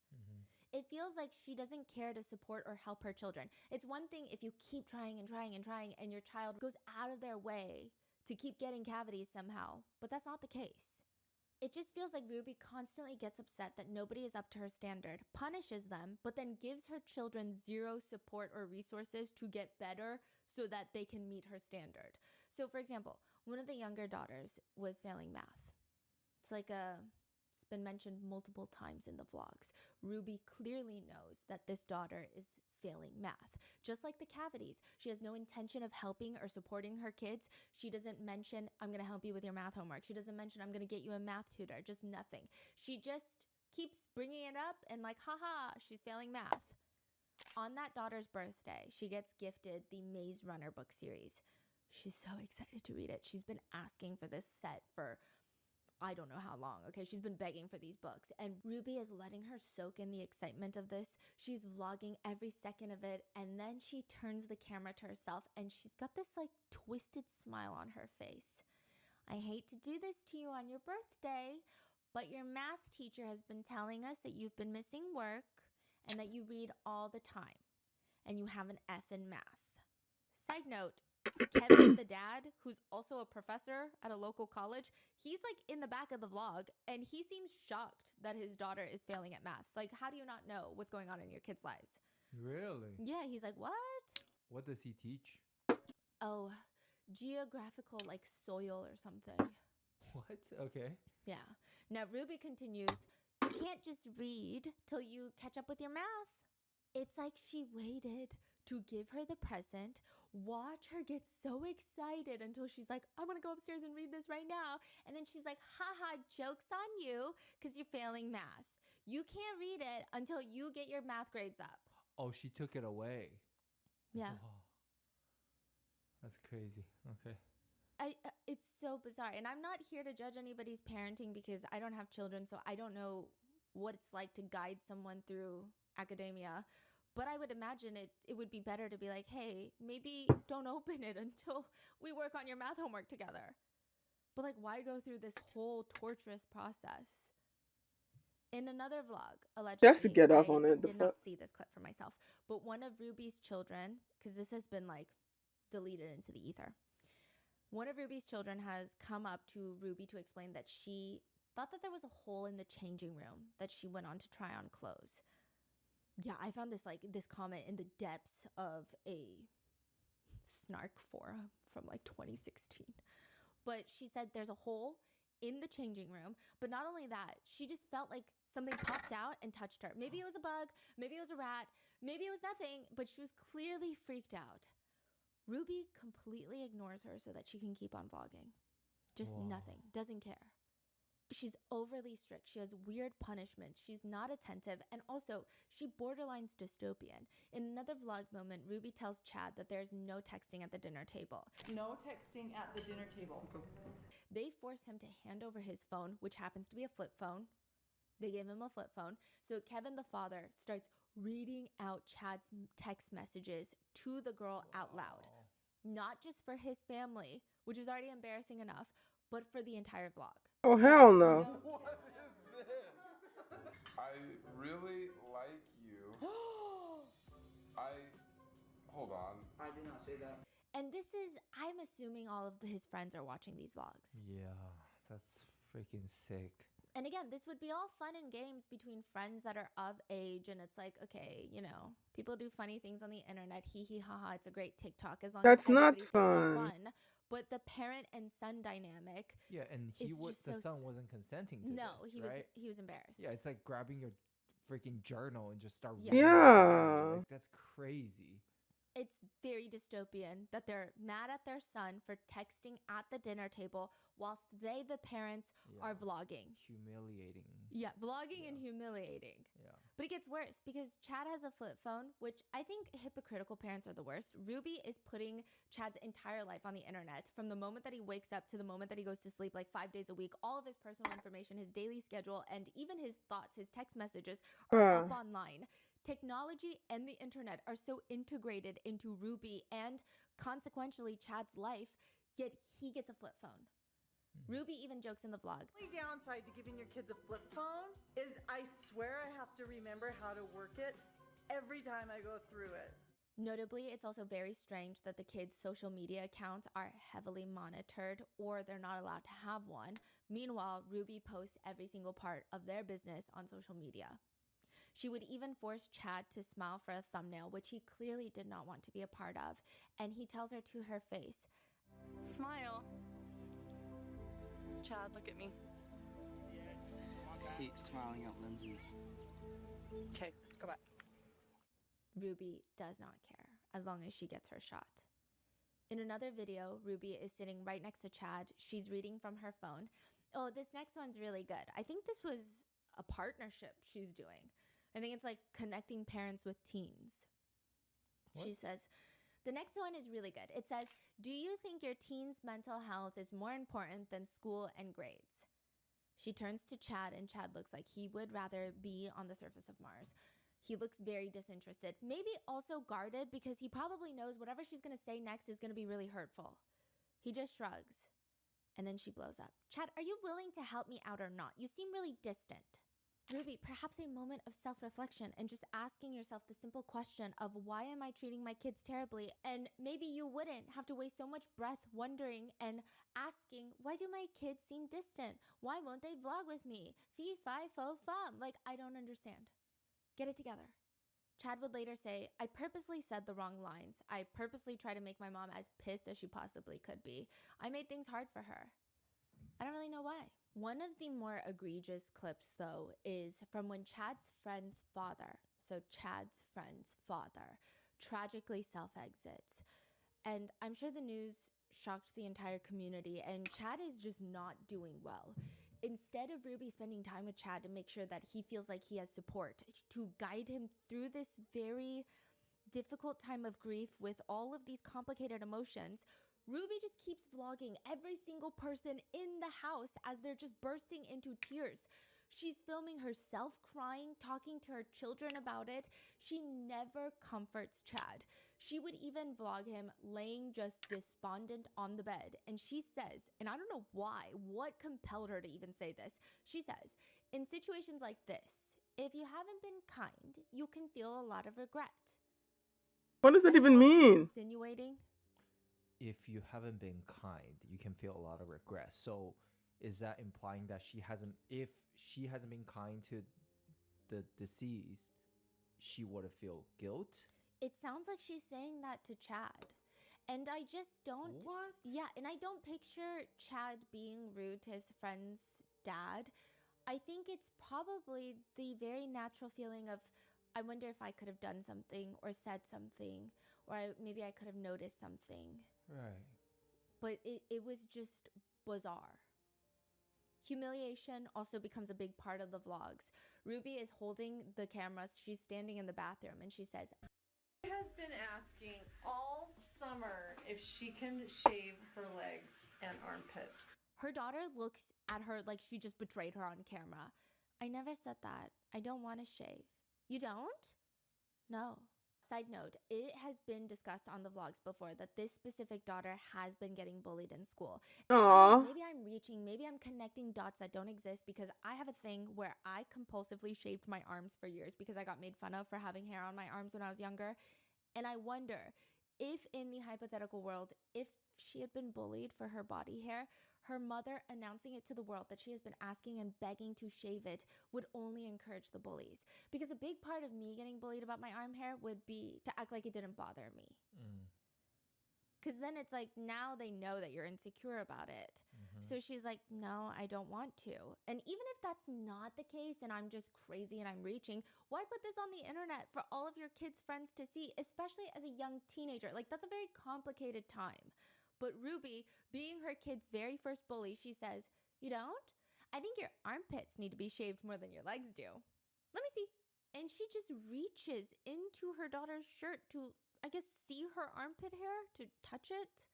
It feels like she doesn't care to support or help her children. It's one thing if you keep trying and trying and trying and your child goes out of their way to keep getting cavities somehow, but that's not the case. It just feels like Ruby constantly gets upset that nobody is up to her standard, punishes them, but then gives her children 0 support or resources to get better so that they can meet her standard. So for example, one of the younger daughters was failing math. It's been mentioned multiple times in the vlogs. Ruby clearly knows that this daughter is failing math. Just like the cavities, she has no intention of helping or supporting her kids. She doesn't mention, I'm going to help you with your math homework. She doesn't mention, I'm going to get you a math tutor. Just nothing. She just keeps bringing it up and like, haha, she's failing math. On that daughter's birthday, she gets gifted the Maze Runner book series. She's so excited to read it. She's been asking for this set for I don't know how long, okay? She's been begging for these books. And Ruby is letting her soak in the excitement of this. She's vlogging every second of it. And then she turns the camera to herself and she's got this like twisted smile on her face. I hate to do this to you on your birthday, but your math teacher has been telling us that you've been missing work and that you read all the time. and you have an F in math. Side note, Kevin, the dad, who's also a professor at a local college, he's like in the back of the vlog and he seems shocked that his daughter is failing at math. Like, how do you not know what's going on in your kids' lives? Really? Yeah, he's like, what? What does he teach? Oh, geographical, like soil or something. What? Okay. Yeah. Now, Ruby continues, you can't just read till you catch up with your math. It's like she waited to give her the present, watch her get so excited until she's like, I want to go upstairs and read this right now. And then she's like, haha, joke's on you because you're failing math. You can't read it until you get your math grades up. Oh, she took it away. Yeah. Wow. That's crazy. Okay. It's so bizarre. And I'm not here to judge anybody's parenting because I don't have children, so I don't know what it's like to guide someone through academia. But I would imagine it would be better to be like, hey, maybe don't open it until we work on your math homework together. But like, why go through this whole torturous process? In another vlog, allegedly, Just to get off on I it. did not see this clip for myself, but one of Ruby's children, because this has been like deleted into the ether, one of Ruby's children has come up to Ruby to explain that she thought that there was a hole in the changing room that she went on to try on clothes. Yeah, I found this comment in the depths of a snark forum from like 2016. But she said there's a hole in the changing room, but not only that, she just felt like something popped out and touched her. Maybe it was a bug, maybe it was a rat, maybe it was nothing, but she was clearly freaked out. Ruby completely ignores her so that she can keep on vlogging. Just nothing, doesn't care. She's overly strict. She has weird punishments. She's not attentive. And also, she borderlines dystopian. In another vlog moment, Ruby tells Chad that there's no texting at the dinner table. No texting at the dinner table. They force him to hand over his phone, which happens to be a flip phone. They gave him a flip phone. So Kevin, the father, starts reading out Chad's text messages to the girl out loud. Not just for his family, which is already embarrassing enough, but for the entire vlog. Oh, hell no. What is this? I really like you. Hold on. I did not say that. And this is, I'm assuming all of his friends are watching these vlogs. Yeah, that's freaking sick. And again, this would be all fun and games between friends that are of age. And it's like, okay, you know, people do funny things on the internet. Hee hee ha ha. It's a great TikTok as long That's as everybody not thinks fun. it's fun. But the parent and son dynamic. Yeah, and the son wasn't consenting to this, right? he was embarrassed. Yeah, it's like grabbing your freaking journal and just start Yeah. reading. Yeah. Like, that's crazy. It's very dystopian that they're mad at their son for texting at the dinner table whilst they, the parents, are vlogging. Humiliating. Yeah, vlogging and humiliating. Yeah. But it gets worse because Chad has a flip phone, which I think hypocritical parents are the worst. Ruby is putting Chad's entire life on the internet from the moment that he wakes up to the moment that he goes to sleep, like 5 days a week. All of his personal information, his daily schedule, and even his thoughts, his text messages are up online. Technology and the internet are so integrated into Ruby and consequentially Chad's life, yet he gets a flip phone. Ruby even jokes in the vlog. The only downside to giving your kids a flip phone is I swear I have to remember how to work it every time I go through it. Notably, it's also very strange that the kids' social media accounts are heavily monitored or they're not allowed to have one. Meanwhile, Ruby posts every single part of their business on social media. She would even force Chad to smile for a thumbnail, which he clearly did not want to be a part of. And he tells her to her face, Smile. Chad, look at me. I hate smiling at lenses. Okay, let's go back. Ruby does not care as long as she gets her shot. In another video, Ruby is sitting right next to Chad. She's reading from her phone. Oh, this next one's really good. I think this was a partnership she's doing. I think it's like connecting parents with teens. What? She says, the next one is really good. It says, do you think your teen's mental health is more important than school and grades? She turns to Chad and Chad looks like he would rather be on the surface of Mars. He looks very disinterested, maybe also guarded because he probably knows whatever she's going to say next is going to be really hurtful. He just shrugs. And then she blows up. Chad, are you willing to help me out or not? You seem really distant. Ruby, perhaps a moment of self-reflection and just asking yourself the simple question of why am I treating my kids terribly? And maybe you wouldn't have to waste so much breath wondering and asking, why do my kids seem distant? Why won't they vlog with me? Fee, fi, fo, fum. Like, I don't understand. Get it together. Chad would later say, I purposely said the wrong lines. I purposely tried to make my mom as pissed as she possibly could be. I made things hard for her. I don't really know why. One of the more egregious clips, though, is from when Chad's friend's father, tragically self-exits. And I'm sure the news shocked the entire community, and Chad is just not doing well. Instead of Ruby spending time with Chad to make sure that he feels like he has support, to guide him through this very difficult time of grief with all of these complicated emotions, Ruby just keeps vlogging every single person in the house as they're just bursting into tears. She's filming herself crying, talking to her children about it. She never comforts Chad. She would even vlog him laying just despondent on the bed. And she says, and I don't know why, what compelled her to even say this. She says, in situations like this, if you haven't been kind, you can feel a lot of regret. What does that even mean? Insinuating? If you haven't been kind, you can feel a lot of regret. So is that implying that if she hasn't been kind to the deceased, she would feel guilt? It sounds like she's saying that to Chad. And I just don't... What? Yeah, and I don't picture Chad being rude to his friend's dad. I think it's probably the very natural feeling of, I wonder if I could have done something or said something, or maybe I could have noticed something. Right. But it was just bizarre. Humiliation also becomes a big part of the vlogs. Ruby is holding the camera. She's standing in the bathroom and she says, She has been asking all summer if she can shave her legs and armpits. her daughter looks at her like she just betrayed her on camera. I never said that. I don't want to shave. You don't? No. Side note, it has been discussed on the vlogs before that this specific daughter has been getting bullied in school. And I don't know, maybe I'm reaching, maybe I'm connecting dots that don't exist because I have a thing where I compulsively shaved my arms for years because I got made fun of for having hair on my arms when I was younger. And I wonder if in the hypothetical world, if she had been bullied for her body hair, her mother announcing it to the world that she has been asking and begging to shave it would only encourage the bullies. Because a big part of me getting bullied about my arm hair would be to act like it didn't bother me. Because then it's like, now they know that you're insecure about it. So she's like, no, I don't want to. And even if that's not the case and I'm just crazy and I'm reaching, why put this on the internet for all of your kids' friends to see, especially as a young teenager? Like, that's a very complicated time. But Ruby, being her kid's very first bully, she says, you don't? I think your armpits need to be shaved more than your legs do. Let me see. And she just reaches into her daughter's shirt to, I guess, see her armpit hair, to touch it.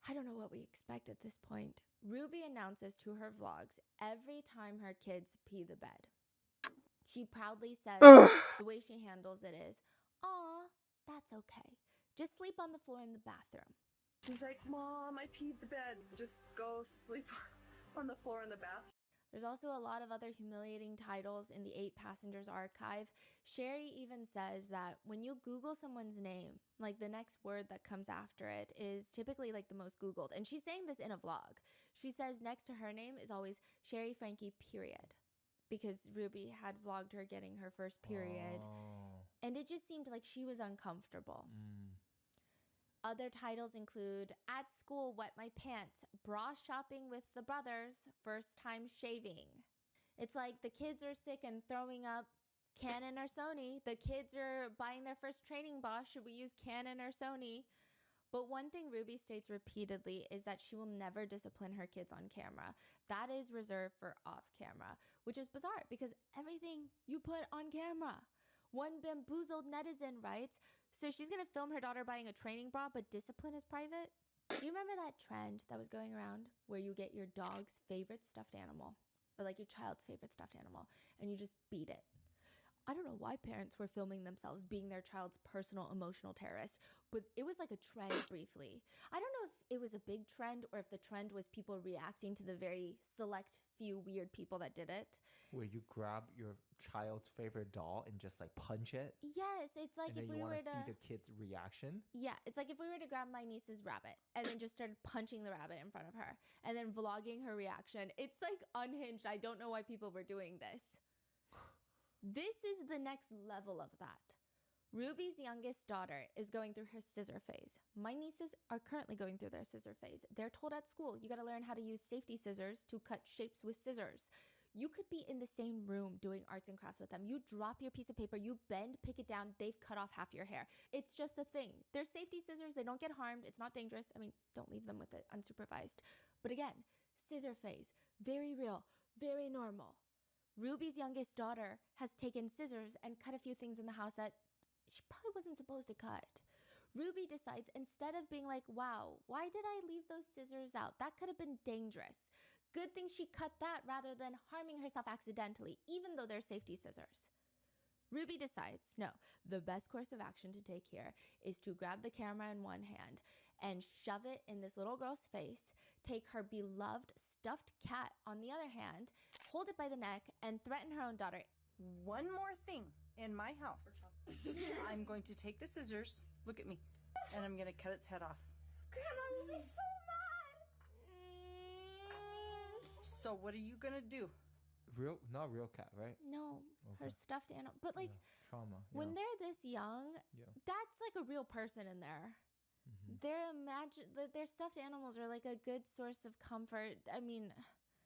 I don't know what we expect at this point. Ruby announces to her vlogs every time her kids pee the bed. She proudly says the way she handles it is, aw, that's okay. Just sleep on the floor in the bathroom. He's like, Mom, I peed the bed. Just go sleep on the floor in the bathroom. There's also a lot of other humiliating titles in the 8 Passengers archive. Sherry even says that when you Google someone's name, like the next word that comes after it is typically like the most Googled. And she's saying this in a vlog. She says next to her name is always Sherry Franke, period. Because Ruby had vlogged her getting her first period. And it just seemed like she was uncomfortable. Other titles include At School, Wet My Pants, Bra Shopping with the Brothers, First Time Shaving. It's like the kids are sick and throwing up Canon or Sony. The kids are buying their first training bra. Should we use Canon or Sony? But one thing Ruby states repeatedly is that she will never discipline her kids on camera. That is reserved for off camera, which is bizarre because everything you put on camera. One bamboozled netizen writes, so she's going to film her daughter buying a training bra, but discipline is private? Do you remember that trend that was going around where you get your dog's favorite stuffed animal, or like your child's favorite stuffed animal, and you just beat it? I don't know why parents were filming themselves being their child's personal emotional terrorist, but it was like a trend briefly. I don't know if it was a big trend or if the trend was people reacting to the very select few weird people that did it. Where you grab your child's favorite doll and just like punch it, Yes, it's like and if then you we want were to see to the kid's reaction. Yeah, it's like if we were to grab my niece's rabbit and then just started punching the rabbit in front of her and then vlogging her reaction. It's like unhinged. I don't know why people were doing this. This is the next level of that. Ruby's youngest daughter is going through her scissor phase. My nieces are currently going through their scissor phase. They're told at school, you got to learn how to use safety scissors to cut shapes with scissors. You could be in the same room doing arts and crafts with them. You drop your piece of paper, you bend, pick it down, they've cut off half your hair. It's just a thing. They're safety scissors. They don't get harmed. It's not dangerous. I mean, don't leave them with it unsupervised. But again, scissor phase, very real, very normal. Ruby's youngest daughter has taken scissors and cut a few things in the house that she probably wasn't supposed to cut. Ruby decides, instead of being like, wow, why did I leave those scissors out? That could have been dangerous. Good thing she cut that rather than harming herself accidentally, even though they're safety scissors. Ruby decides, no, the best course of action to take here is to grab the camera in one hand and shove it in this little girl's face, take her beloved stuffed cat on the other hand, hold it by the neck, and threaten her own daughter. One more thing in my house. I'm going to take the scissors, look at me, and I'm going to cut its head off. Grandma will be so mad. So what are you going to do? Not real cat, right? No, her Okay. stuffed animal. But like, Yeah. Trauma. when yeah. they're this young, Yeah. that's like a real person in there. Mhm. Their stuffed animals are like a good source of comfort. I mean,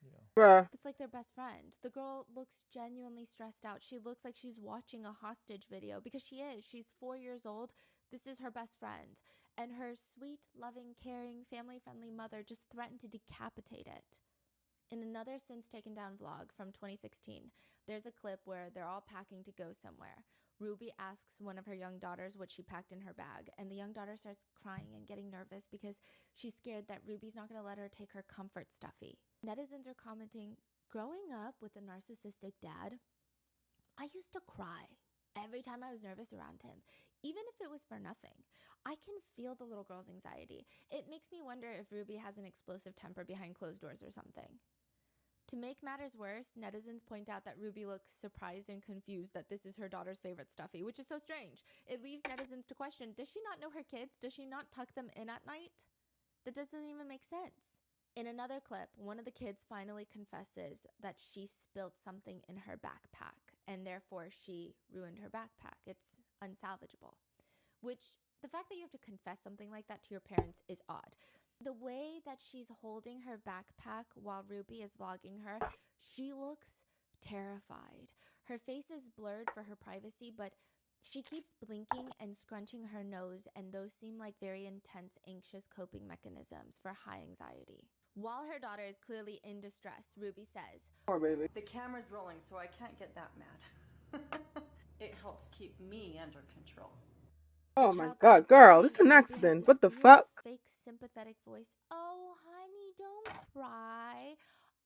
Yeah. Bruh. it's like their best friend. The girl looks genuinely stressed out. She looks like she's watching a hostage video because she is. She's 4 years old. This is her best friend. And her sweet, loving, caring, family-friendly mother just threatened to decapitate it. In another since taken down vlog from 2016, there's a clip where they're all packing to go somewhere. Ruby asks one of her young daughters what she packed in her bag, and the young daughter starts crying and getting nervous because she's scared that Ruby's not going to let her take her comfort stuffy. Netizens are commenting, growing up with a narcissistic dad, I used to cry every time I was nervous around him, even if it was for nothing. I can feel the little girl's anxiety. It makes me wonder if Ruby has an explosive temper behind closed doors or something. To make matters worse, netizens point out that Ruby looks surprised and confused that this is her daughter's favorite stuffy, which is so strange. It leaves netizens to question, does she not know her kids? Does she not tuck them in at night? That doesn't even make sense. In another clip, one of the kids finally confesses that she spilled something in her backpack, and therefore she ruined her backpack. It's unsalvageable. Which, the fact that you have to confess something like that to your parents is odd. The way that she's holding her backpack while Ruby is vlogging her, she looks terrified. Her face is blurred for her privacy, but she keeps blinking and scrunching her nose, and those seem like very intense, anxious coping mechanisms for high anxiety. While her daughter is clearly in distress, Ruby says, Poor baby. The camera's rolling, so I can't get that mad. It helps keep me under control. Oh my god, girl, this is an accident. What the real fuck? fake sympathetic voice. Oh, honey, don't cry.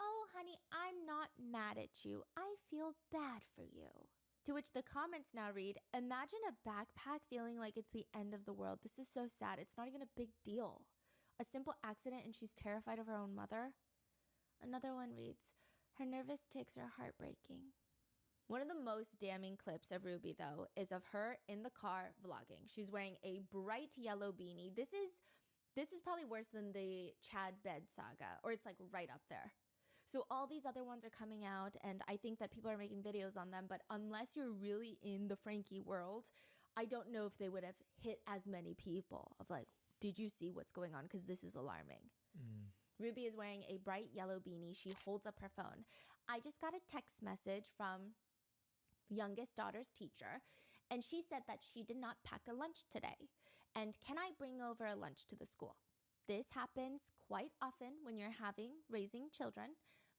Oh, honey, I'm not mad at you. I feel bad for you. To which the comments now read, imagine a backpack feeling like it's the end of the world. This is so sad. It's not even a big deal. A simple accident and she's terrified of her own mother. Another one reads, her nervous tics are heartbreaking. One of the most damning clips of Ruby, though, is of her in the car vlogging. She's wearing a bright yellow beanie. This is probably worse than the Chad Bed saga, or it's like right up there. So all these other ones are coming out, and I think that people are making videos on them, but unless you're really in the Franke world, I don't know if they would have hit as many people of like, did you see what's going on? Because this is alarming. Ruby is wearing a bright yellow beanie. She holds up her phone. I just got a text message from youngest daughter's teacher, and she said that she did not pack a lunch today. And can I bring over a lunch to the school? This happens quite often when you're raising children,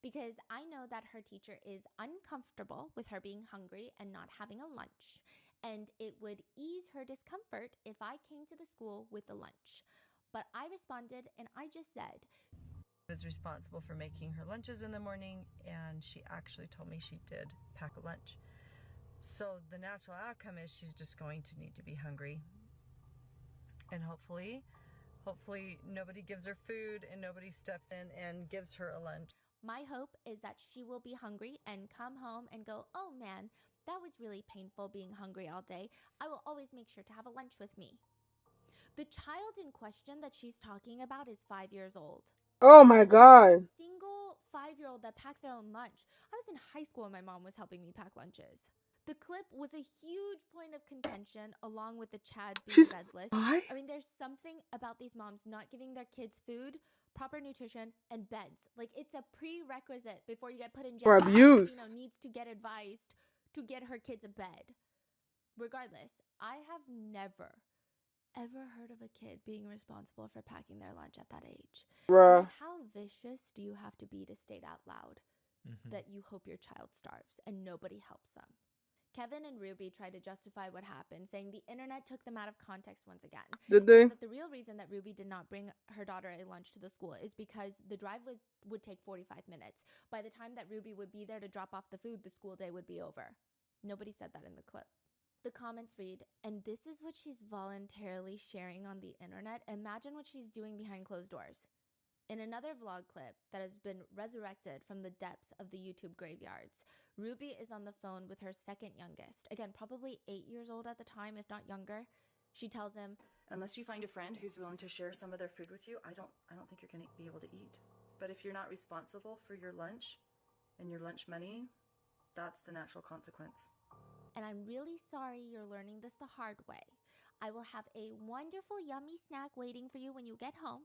because I know that her teacher is uncomfortable with her being hungry and not having a lunch. And it would ease her discomfort if I came to the school with a lunch. But I responded and I just said, Was responsible for making her lunches in the morning, and she actually told me she did pack a lunch. So the natural outcome is she's just going to need to be hungry. And hopefully Hopefully, nobody gives her food and nobody steps in and gives her a lunch. My hope is that she will be hungry and come home and go, oh man, that was really painful being hungry all day. I will always make sure to have a lunch with me. The child in question that she's talking about is 5 years old. Oh my I don't know a god. single 5-year-old that packs their own lunch. I was in high school and my mom was helping me pack lunches. The clip was a huge point of contention along with the Chad being She's bedless. why? I mean, there's something about these moms not giving their kids food, proper nutrition, and beds. Like, it's a prerequisite before you get put in jail. For abuse. You know, needs to get advised to get her kids a bed. Regardless, I have never, ever heard of a kid being responsible for packing their lunch at that age. Bruh. And how vicious do you have to be to state out loud that you hope your child starves and nobody helps them? Kevin and Ruby tried to justify what happened, saying the internet took them out of context once again. Did they? Saying that the real reason that Ruby did not bring her daughter a lunch to the school is because the drive would take 45 minutes. By the time that Ruby would be there to drop off the food, the school day would be over. Nobody said that in the clip. The comments read, and this is what she's voluntarily sharing on the internet. Imagine what she's doing behind closed doors. In another vlog clip that has been resurrected from the depths of the YouTube graveyards, Ruby is on the phone with her second youngest, again, probably 8 years old at the time, if not younger. She tells him, Unless you find a friend who's willing to share some of their food with you, I don't think you're going to be able to eat. But if you're not responsible for your lunch and your lunch money, that's the natural consequence. and I'm really sorry you're learning this the hard way. I will have a wonderful, yummy snack waiting for you when you get home.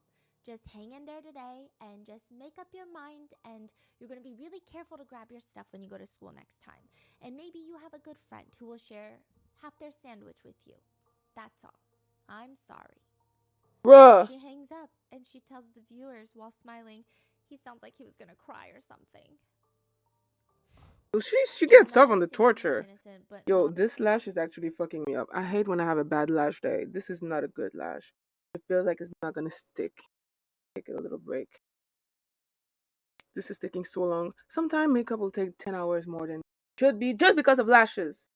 Just hang in there today and just make up your mind, and you're going to be really careful to grab your stuff when you go to school next time. And maybe you have a good friend who will share half their sandwich with you. That's all. I'm sorry. Bruh. She hangs up and she tells the viewers while smiling, he sounds like he was going to cry or something. So she gets tough on the torture. Innocent, but Yo, this lash is actually fucking me up. I hate when I have a bad lash day. This is not a good lash. It feels like it's not gonna stick. Take a little break. This is taking so long. Sometimes makeup will take 10 hours more than it should be just because of lashes.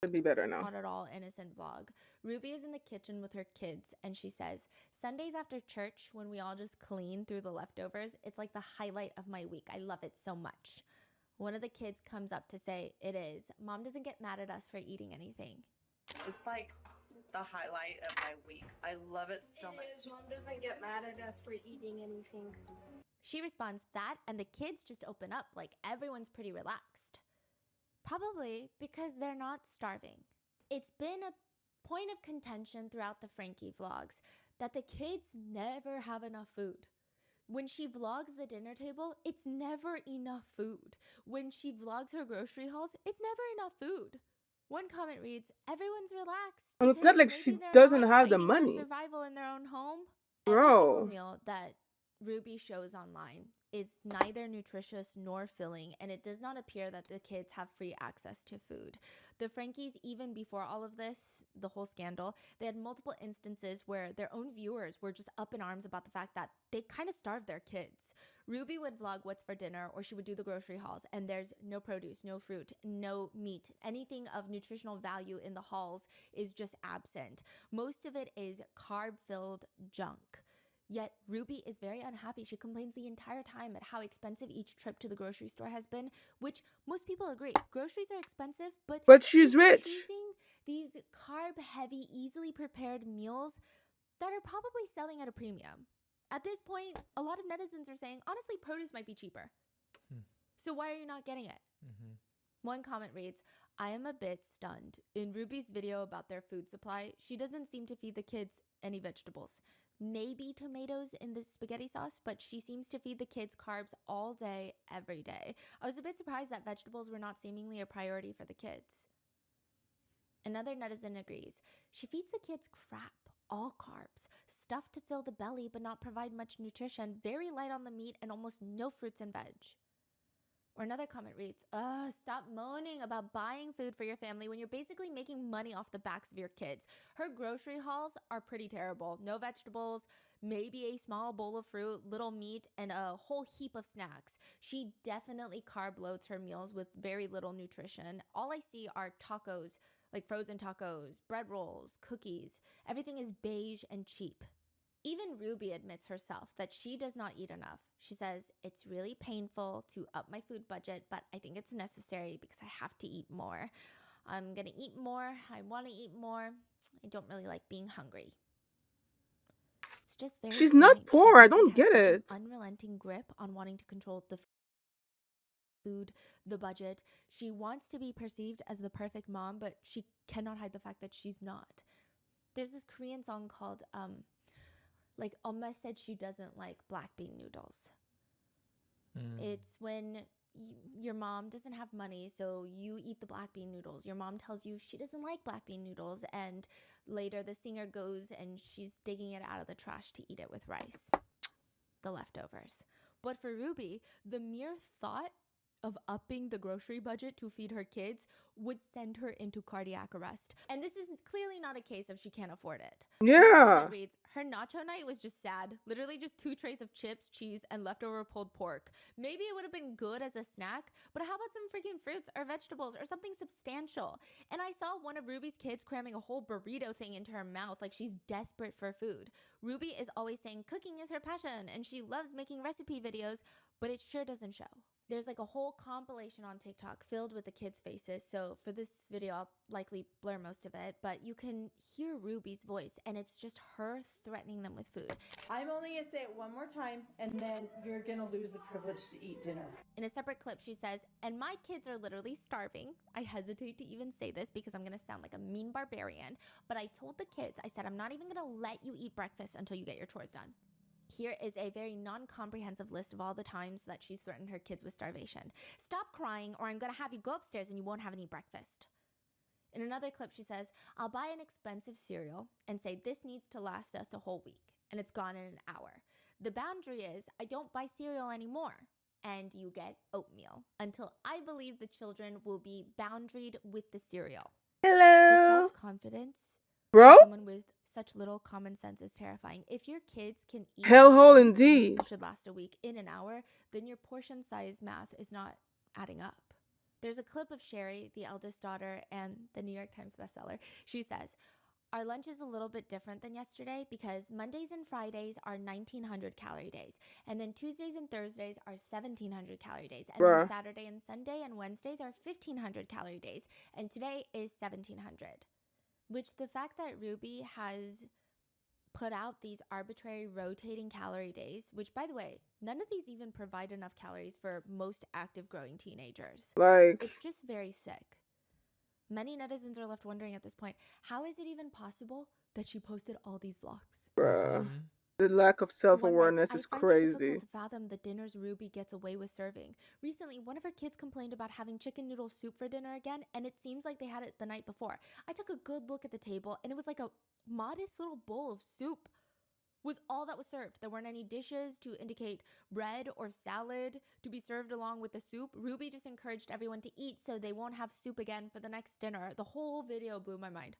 Could be better now. Not at all innocent vlog. Ruby is in the kitchen with her kids and she says, Sundays after church, when we all just clean through the leftovers, it's like the highlight of my week. I love it so much. One of the kids comes up to say, it is. Mom doesn't get mad at us for eating anything. It's like the highlight of my week. I love it so much. Mom doesn't get mad at us for eating anything. She responds that, and the kids just open up like everyone's pretty relaxed. Probably because they're not starving. It's been a point of contention throughout the Franke vlogs that the kids never have enough food. When she vlogs the dinner table, it's never enough food. When she vlogs her grocery hauls, it's never enough food. One comment reads, everyone's relaxed. And it's not like she doesn't have the money. Survival in their own home. Bro. Every single meal that Ruby shows online is neither nutritious nor filling, and it does not appear that the kids have free access to food. The Frankes, even before all of this, the whole scandal, they had multiple instances where their own viewers were just up in arms about the fact that they kind of starved their kids. Ruby would vlog what's for dinner, or she would do the grocery hauls, and there's no produce, no fruit, no meat. Anything of nutritional value in the hauls is just absent. Most of it is carb-filled junk. Yet Ruby is very unhappy. She complains the entire time at how expensive each trip to the grocery store has been, which most people agree. Groceries are expensive, but she's rich. Choosing these carb-heavy, easily prepared meals that are probably selling at a premium. At this point, a lot of netizens are saying, honestly, produce might be cheaper. So why are you not getting it? One comment reads, I am a bit stunned. In Ruby's video about their food supply, she doesn't seem to feed the kids any vegetables. Maybe tomatoes in the spaghetti sauce, but she seems to feed the kids carbs all day, every day. I was a bit surprised that vegetables were not seemingly a priority for the kids. Another netizen agrees. She feeds the kids crap, all carbs, stuff to fill the belly but not provide much nutrition, very light on the meat, and almost no fruits and veg. Or another comment reads, stop moaning about buying food for your family when you're basically making money off the backs of your kids. Her grocery hauls are pretty terrible. No vegetables, maybe a small bowl of fruit, little meat, and a whole heap of snacks. She definitely carb loads her meals with very little nutrition. All I see are tacos, like frozen tacos, bread rolls, cookies. Everything is beige and cheap. Even Ruby admits herself that she does not eat enough. She says, it's really painful to up my food budget, but I think it's necessary because I have to eat more. I'm gonna eat more. I want to eat more. I don't really like being hungry. It's just very She's not poor. I don't get it. Unrelenting grip on wanting to control the food, the budget. She wants to be perceived as the perfect mom, but she cannot hide the fact that she's not. There's this Korean song called, like Oma said she doesn't like black bean noodles. It's when your mom doesn't have money, so you eat the black bean noodles. Your mom tells you she doesn't like black bean noodles, and later the singer goes and she's digging it out of the trash to eat it with rice, the leftovers. But for Ruby, the mere thought of upping the grocery budget to feed her kids would send her into cardiac arrest. And this is clearly not a case of she can't afford it. Yeah. It reads, her nacho night was just sad. Literally just 2 trays of chips, cheese, and leftover pulled pork. Maybe it would have been good as a snack, but how about some freaking fruits or vegetables or something substantial? And I saw one of Ruby's kids cramming a whole burrito thing into her mouth like she's desperate for food. Ruby is always saying cooking is her passion and she loves making recipe videos, but it sure doesn't show. There's like a whole compilation on TikTok filled with the kids' faces, so for this video I'll likely blur most of it, but you can hear Ruby's voice and it's just her threatening them with food. I'm only going to say it one more time, and then you're going to lose the privilege to eat dinner. In a separate clip she says, and my kids are literally starving. I hesitate to even say this because I'm going to sound like a mean barbarian, but I told the kids, I said, I'm not even going to let you eat breakfast until you get your chores done. Here is a very non-comprehensive list of all the times that she's threatened her kids with starvation. Stop crying or I'm going to have you go upstairs and you won't have any breakfast. In another clip, she says, I'll buy an expensive cereal and say this needs to last us a whole week, and it's gone in an hour. The boundary is I don't buy cereal anymore, and you get oatmeal until I believe the children will be boundaried with the cereal. Hello. The self-confidence Bro? someone with such little common sense is terrifying. If your kids can eat Hellhole indeed. should last a week in an hour, then your portion size math is not adding up. There's a clip of Sherry, the eldest daughter and the New York Times bestseller. She says, our lunch is a little bit different than yesterday because Mondays and Fridays are 1900 calorie days. And then Tuesdays and Thursdays are 1700 calorie days. And then Bruh. Saturday and Sunday and Wednesdays are 1500 calorie days. And today is 1700. Which the fact that Ruby has put out these arbitrary rotating calorie days, which by the way, none of these even provide enough calories for most active growing teenagers. Like, It's just very sick. Many netizens are left wondering at this point, how is it even possible that she posted all these vlogs? bruh. The lack of self-awareness One writes, is I find it crazy. difficult to fathom the dinners Ruby gets away with serving. Recently, one of her kids complained about having chicken noodle soup for dinner again, and it seems like they had it the night before. I took a good look at the table, and it was like a modest little bowl of soup was all that was served. There weren't any dishes to indicate bread or salad to be served along with the soup. Ruby just encouraged everyone to eat so they won't have soup again for the next dinner. The whole video blew my mind.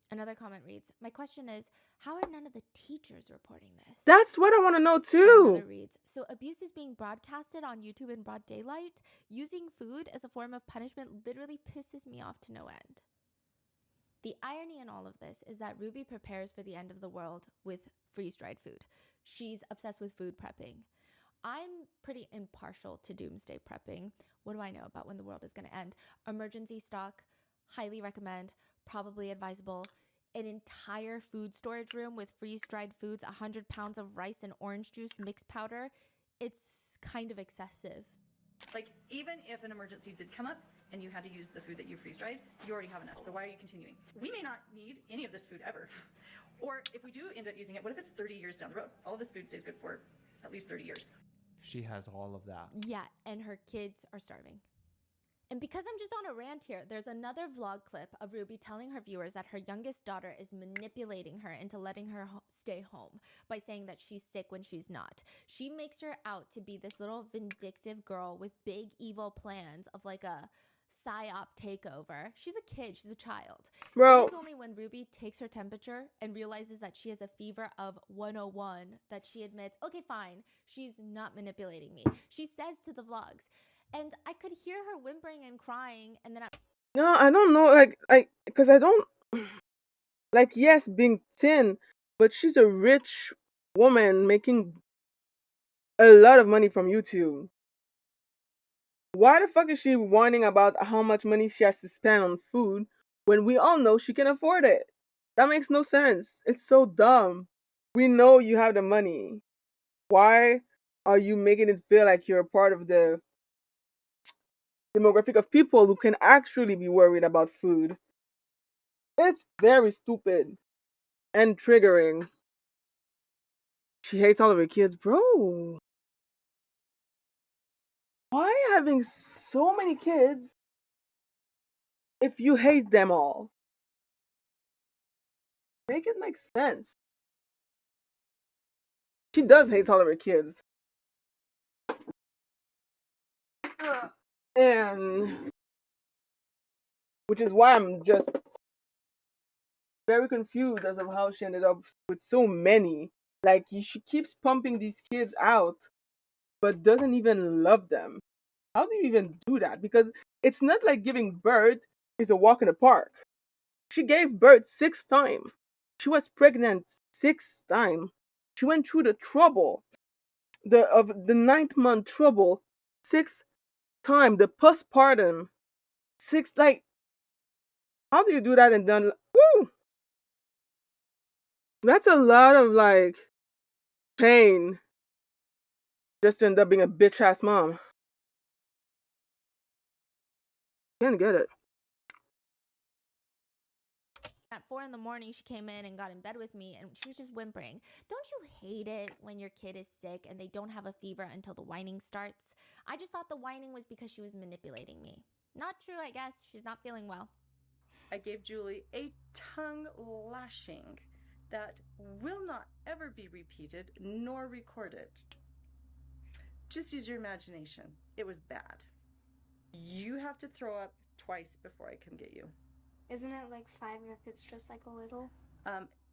Another comment reads, my question is, how are none of the teachers reporting this? That's what I want to know And too. another reads, so abuse is being broadcasted on YouTube in broad daylight? Using food as a form of punishment literally pisses me off to no end. The irony in all of this is that Ruby prepares for the end of the world with freeze-dried food. She's obsessed with food prepping. I'm pretty impartial to doomsday prepping. What do I know about when the world is going to end? Emergency stock, highly recommend, probably advisable. An entire food storage room with freeze-dried foods, 100 pounds of rice and orange juice mixed powder. It's kind of excessive. Like, even if an emergency did come up and you had to use the food that you freeze-dried, you already have enough. So why are you continuing? We may not need any of this food ever. Or if we do end up using it, what if it's 30 years down the road? All of this food stays good for at least 30 years. She has all of that. Yeah, and her kids are starving. And because I'm just on a rant here, there's another vlog clip of Ruby telling her viewers that her youngest daughter is manipulating her into letting her stay home by saying that she's sick when she's not. She makes her out to be this little vindictive girl with big evil plans of like a psyop takeover. She's a kid, she's a child. Bro. It is only when Ruby takes her temperature and realizes that she has a fever of 101 that she admits, okay, fine, she's not manipulating me. She says to the vlogs, and I could hear her whimpering and crying, and then No, I don't know, because I don't, like, yes, being thin, but she's a rich woman making a lot of money from YouTube. Why the fuck is she whining about how much money she has to spend on food when we all know she can afford it? That makes no sense. It's so dumb. We know you have the money. Why are you making it feel like you're a part of the demographic of people who can actually be worried about food? It's very stupid and triggering. She hates all of her kids, bro. Why having so many kids if you hate them all? Make it make sense. She does hate all of her kids. And which is why I'm just very confused as of how she ended up with so many. Like, she keeps pumping these kids out, but doesn't even love them. How do you even do that? Because it's not like giving birth is a walk in the park. She gave birth 6 times. She was pregnant 6 times. She went through the trouble, of the 9th-month trouble 6 times. The postpartum 6, like, how do you do that and then, woo! That's a lot of, like, pain just to end up being a bitch ass mom. Can't get it. at 4 in the morning, she came in and got in bed with me, and she was just whimpering. Don't you hate it when your kid is sick and they don't have a fever until the whining starts? I just thought the whining was because she was manipulating me. Not true, I guess. She's not feeling well. I gave Julie a tongue lashing that will not ever be repeated nor recorded. Just use your imagination. It was bad. You have to throw up twice before I come get you. Isn't it like 5 if it's just like a little?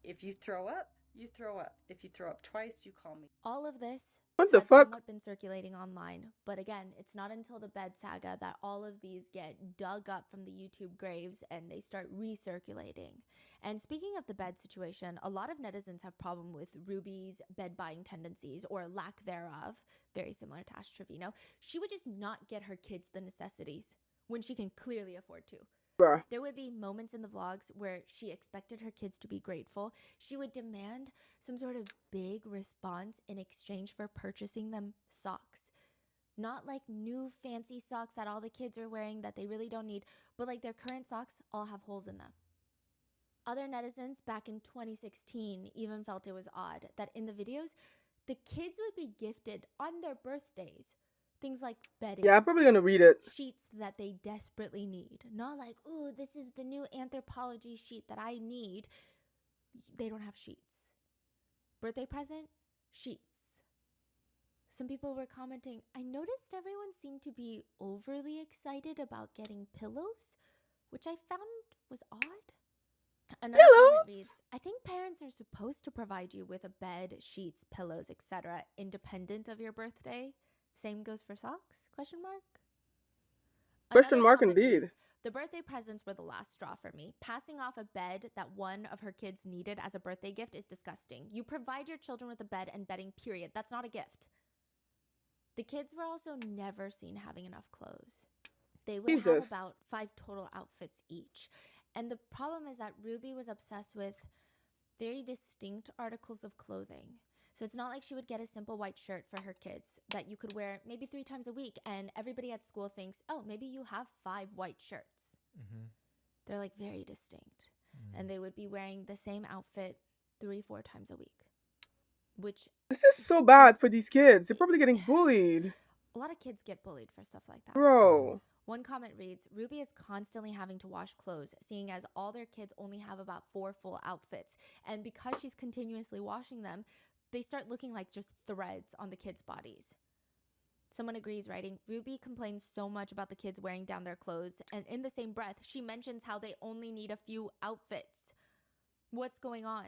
If you throw up, you throw up. If you throw up twice, you call me. All of this What the had fuck? somewhat been circulating online, but again, it's not until the bed saga that all of these get dug up from the YouTube graves and they start recirculating. And speaking of the bed situation, a lot of netizens have problem with Ruby's bed buying tendencies or lack thereof, very similar to Ash Trevino. She would just not get her kids the necessities when she can clearly afford to. Bruh. There would be moments in the vlogs where she expected her kids to be grateful. She would demand some sort of big response in exchange for purchasing them socks. Not like new fancy socks that all the kids are wearing that they really don't need, but like their current socks all have holes in them. Other netizens back in 2016 even felt it was odd that in the videos, the kids would be gifted on their birthdays things like bedding. Yeah, I'm probably gonna read it. Sheets that they desperately need. Not like, ooh, this is the new anthropology sheet that I need. They don't have sheets. Birthday present? Sheets. Some people were commenting, I noticed everyone seemed to be overly excited about getting pillows, which I found was odd. Another comment reads, I think parents are supposed to provide you with a bed, sheets, pillows, etc., independent of your birthday. Same goes for socks? Question mark. Question Another mark comment indeed. reads, the birthday presents were the last straw for me. Passing off a bed that one of her kids needed as a birthday gift is disgusting. You provide your children with a bed and bedding, period. That's not a gift. The kids were also never seen having enough clothes. They would have about 5 total outfits each. And the problem is that Ruby was obsessed with very distinct articles of clothing. So it's not like she would get a simple white shirt for her kids that you could wear maybe 3 times a week and everybody at school thinks, oh, maybe you have 5 white shirts. Mm-hmm. They're like very distinct. And they would be wearing the same outfit 3-4 times a week. Which this is so bad for these kids. They're probably getting bullied. A lot of kids get bullied for stuff like that. Bro. One comment reads, Ruby is constantly having to wash clothes, seeing as all their kids only have about 4 full outfits. And because she's continuously washing them, they start looking like just threads on the kids' bodies. Someone agrees, writing, Ruby complains so much about the kids wearing down their clothes, and in the same breath, she mentions how they only need a few outfits. What's going on?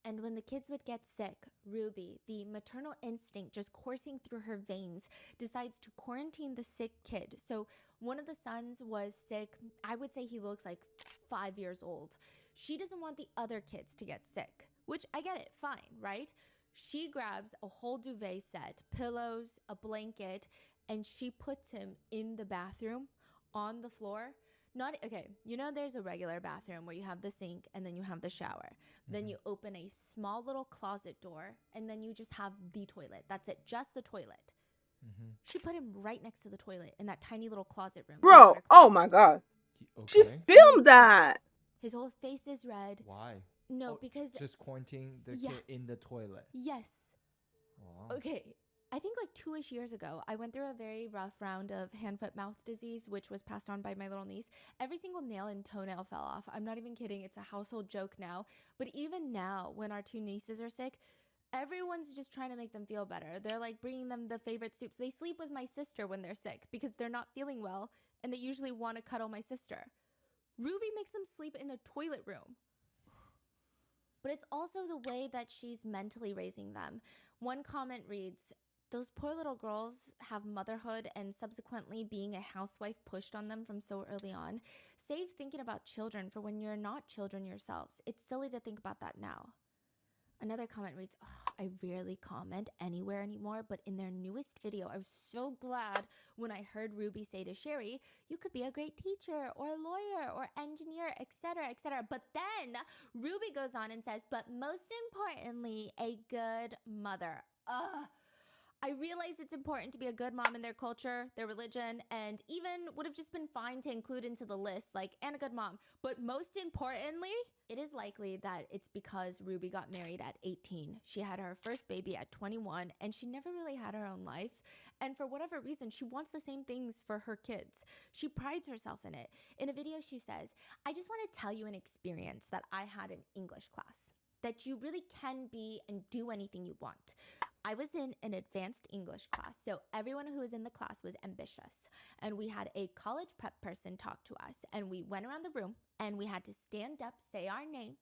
And when the kids would get sick, Ruby, the maternal instinct just coursing through her veins, decides to quarantine the sick kid. So one of the sons was sick. I would say he looks like 5 years old. She doesn't want the other kids to get sick, which I get it, fine, right? She grabs a whole duvet set, pillows, a blanket, and she puts him in the bathroom on the floor. Okay, you know there's a regular bathroom where you have the sink and then you have the shower. Then you open a small little closet door and then you just have the toilet. That's it, just the toilet. She put him right next to the toilet in that tiny little closet room. Bro, oh my god. She filmed that. His whole face is red. Why? No, because... Just quarantine the kid in the toilet. Yes. Wow. Okay. I think like 2-ish years ago, I went through a very rough round of hand, foot, mouth disease, which was passed on by my little niece. Every single nail and toenail fell off. I'm not even kidding. It's a household joke now. But even now, when our 2 nieces are sick, everyone's just trying to make them feel better. They're like bringing them the favorite soups. They sleep with my sister when they're sick because they're not feeling well, and they usually want to cuddle my sister. Ruby makes them sleep in a toilet room. But it's also the way that she's mentally raising them. One comment reads, those poor little girls have motherhood and subsequently being a housewife pushed on them from so early on. Save thinking about children for when you're not children yourselves. It's silly to think about that now. Another comment reads, I rarely comment anywhere anymore, but in their newest video, I was so glad when I heard Ruby say to Sherry, you could be a great teacher or a lawyer or engineer, etc., etc. But then Ruby goes on and says, but most importantly, a good mother. I realize it's important to be a good mom in their culture, their religion, and even would have just been fine to include into the list, like, and a good mom. But most importantly, it is likely that it's because Ruby got married at 18. She had her first baby at 21, and she never really had her own life. And for whatever reason, she wants the same things for her kids. She prides herself in it. In a video, she says, I just want to tell you an experience that I had in English class, that you really can be and do anything you want. I was in an advanced English class, so everyone who was in the class was ambitious. And we had a college prep person talk to us, and we went around the room, and we had to stand up, say our name,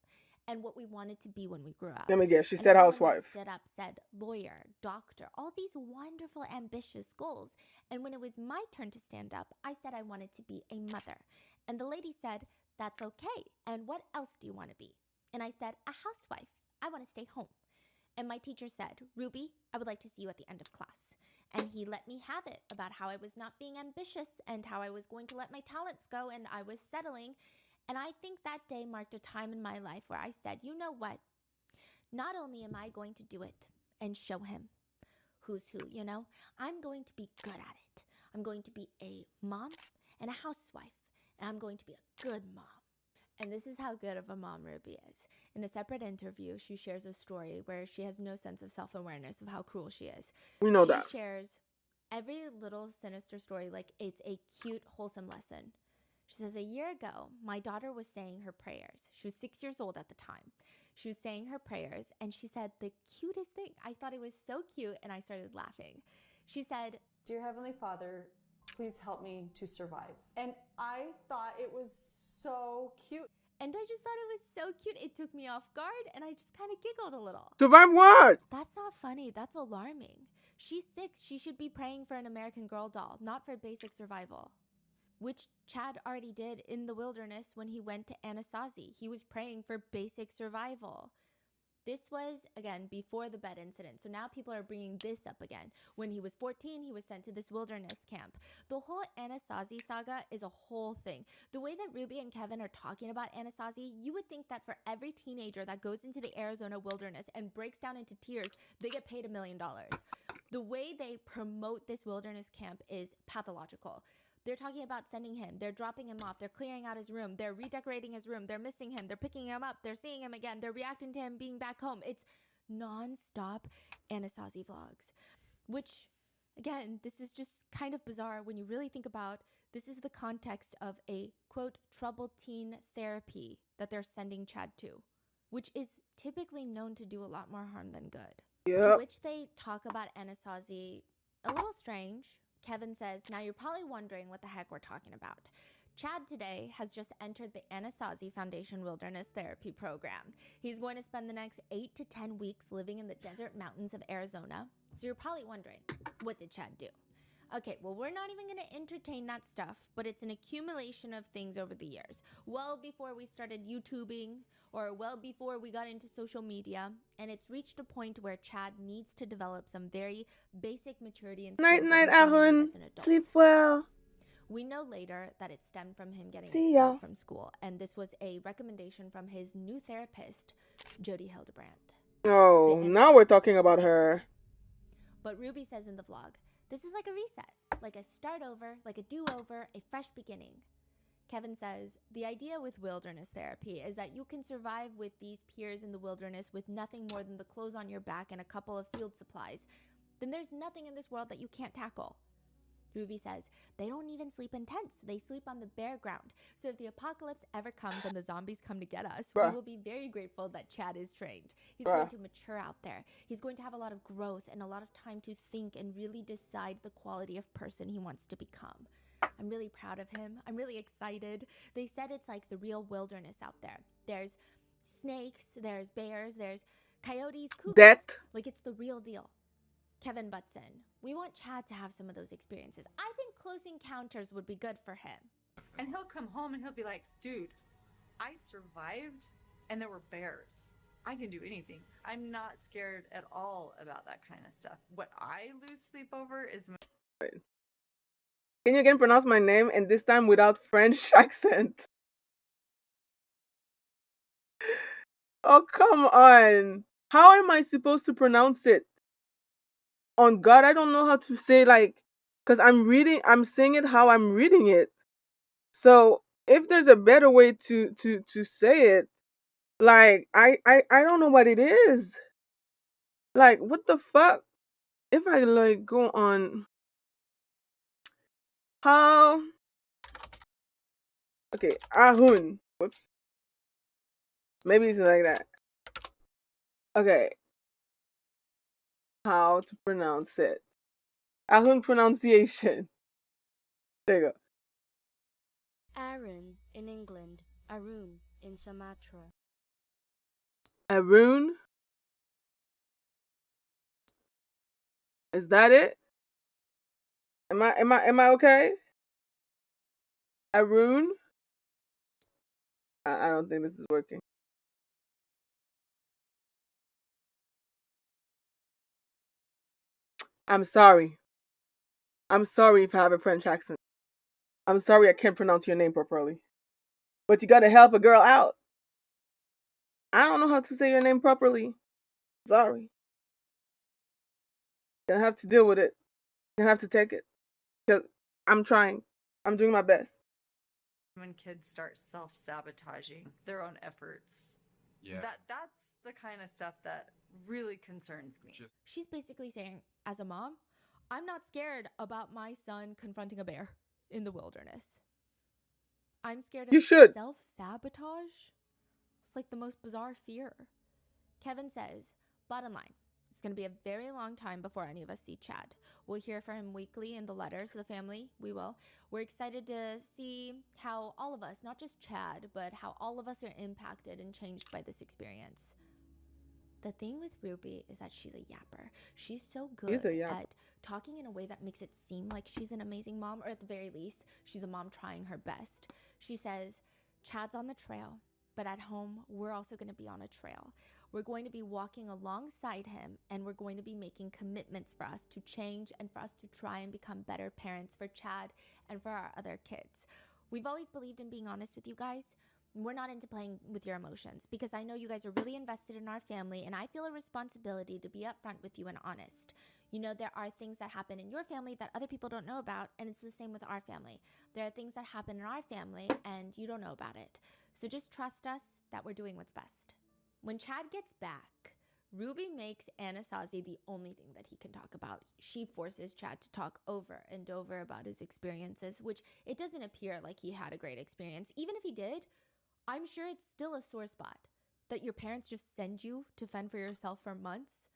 and what we wanted to be when we grew up. Let me guess. She And said everyone that housewife. stood up said lawyer, doctor, all these wonderful, ambitious goals. And when it was my turn to stand up, I said I wanted to be a mother. And the lady said, that's okay. And what else do you want to be? And I said, a housewife. I want to stay home. And my teacher said, Ruby, I would like to see you at the end of class. And he let me have it about how I was not being ambitious and how I was going to let my talents go and I was settling. And I think that day marked a time in my life where I said, you know what? Not only am I going to do it and show him who's who, you know, I'm going to be good at it. I'm going to be a mom and a housewife, and I'm going to be a good mom. And this is how good of a mom Ruby is. In a separate interview, she shares a story where she has no sense of self-awareness of how cruel she is. We know that. She shares every little sinister story like it's a cute, wholesome lesson. She says, a year ago, my daughter was saying her prayers. She was 6 years old at the time. She was saying her prayers, and she said the cutest thing. I thought it was so cute, and I started laughing. She said, Dear Heavenly Father, please help me to survive. And I thought it was so cute. And I just thought it was so cute. It took me off guard, and I just kind of giggled a little. Survive what? That's not funny. That's alarming. She's 6. She should be praying for an American Girl doll, not for basic survival. Which Chad already did in the wilderness when he went to Anasazi. He was praying for basic survival. This was, again, before the bed incident. So now people are bringing this up again. When he was 14, he was sent to this wilderness camp. The whole Anasazi saga is a whole thing. The way that Ruby and Kevin are talking about Anasazi, you would think that for every teenager that goes into the Arizona wilderness and breaks down into tears, they get paid $1 million. The way they promote this wilderness camp is pathological. They're talking about sending him. They're dropping him off. They're clearing out his room. They're redecorating his room. They're missing him. They're picking him up. They're seeing him again. They're reacting to him being back home. It's non-stop Anasazi vlogs, which, again, this is just kind of bizarre when you really think about this is the context of a, quote, troubled teen therapy that they're sending Chad to, which is typically known to do a lot more harm than good. Yep. To which they talk about Anasazi a little strange. Kevin says, now you're probably wondering what the heck we're talking about. Chad today has just entered the Anasazi Foundation Wilderness Therapy Program. He's going to spend the next 8 to 10 weeks living in the desert mountains of Arizona. So you're probably wondering, what did Chad do? Okay, well, we're not even going to entertain that stuff, but it's an accumulation of things over the years. Well before we started YouTubing, or well before we got into social media, and it's reached a point where Chad needs to develop some very basic maturity and skills Night, that he's going to need Ahun. as an adult. Sleep well. We know later that it stemmed from him getting See ya. expelled from school, and this was a recommendation from his new therapist, Jody Hildebrandt. Oh, now we're talking about her. But Ruby says in the vlog, this is like a reset, like a start over, like a do-over, a fresh beginning. Kevin says, the idea with wilderness therapy is that you can survive with these peers in the wilderness with nothing more than the clothes on your back and a couple of field supplies. Then there's nothing in this world that you can't tackle. Ruby says, they don't even sleep in tents. They sleep on the bare ground. So if the apocalypse ever comes and the zombies come to get us, we will be very grateful that Chad is trained. He's going to mature out there. He's going to have a lot of growth and a lot of time to think and really decide the quality of person he wants to become. I'm really proud of him. I'm really excited. They said it's like the real wilderness out there. There's snakes, there's bears, there's coyotes, cougars. Like it's the real deal. Kevin butts in. We want Chad to have some of those experiences. I think Close Encounters would be good for him. And he'll come home and he'll be like, dude, I survived and there were bears. I can do anything. I'm not scared at all about that kind of stuff. What I lose sleep over is... Can you again pronounce my name, and this time without French accent? Oh, come on. How am I supposed to pronounce it? On God, I don't know how to say, like, because I'm saying it how I'm reading it. So if there's a better way to say it, like, I don't know what it is. Like, what the fuck? If I, like, go on... How... Okay, Ahun. Whoops. Maybe it's like that. Okay. How to pronounce it. Ahun pronunciation. There you go. Arun in England, Arun in Sumatra. Arun? Is that it? Am I okay? Arun? I don't think this is working. I'm sorry. I'm sorry if I have a French accent. I'm sorry I can't pronounce your name properly. But you gotta help a girl out. I don't know how to say your name properly. Sorry. Gonna have to deal with it. Gonna have to take it. Because I'm trying. I'm doing my best. When kids start self-sabotaging their own efforts. Yeah. That's the kind of stuff that really concerns me. She's basically saying, as a mom, I'm not scared about my son confronting a bear in the wilderness. I'm scared of You should. self-sabotage. It's like the most bizarre fear. Kevin says, bottom line, it's going to be a very long time before any of us see Chad. We'll hear from him weekly in the letters to the family. We will. We're excited to see how all of us, not just Chad, but how all of us are impacted and changed by this experience. The thing with Ruby is that she's a yapper. She's so good at talking in a way that makes it seem like she's an amazing mom, or at the very least, she's a mom trying her best. She says, Chad's on the trail, but at home, we're also going to be on a trail. We're going to be walking alongside him, and we're going to be making commitments for us to change and for us to try and become better parents for Chad and for our other kids. We've always believed in being honest with you guys. We're not into playing with your emotions because I know you guys are really invested in our family, and I feel a responsibility to be upfront with you and honest. You know, there are things that happen in your family that other people don't know about, and it's the same with our family. There are things that happen in our family, and you don't know about it. So just trust us that we're doing what's best. When Chad gets back, Ruby makes Anasazi the only thing that he can talk about. She forces Chad to talk over and over about his experiences, which it doesn't appear like he had a great experience. Even if he did, I'm sure it's still a sore spot that your parents just send you to fend for yourself for months.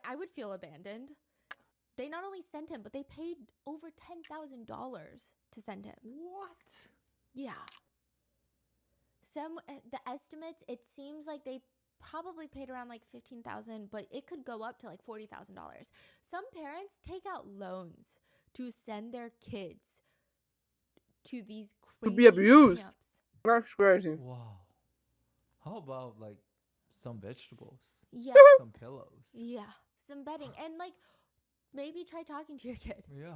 I would feel abandoned. They not only sent him, but they paid over $10,000 to send him. What? Yeah. The estimates, it seems like they probably paid around like $15,000, but it could go up to like $40,000. Some parents take out loans to send their kids to these To crazy be abused. camps. That's crazy. Wow. How about like some vegetables? Yeah. Some pillows. Yeah. Some bedding. And like maybe try talking to your kid. Yeah.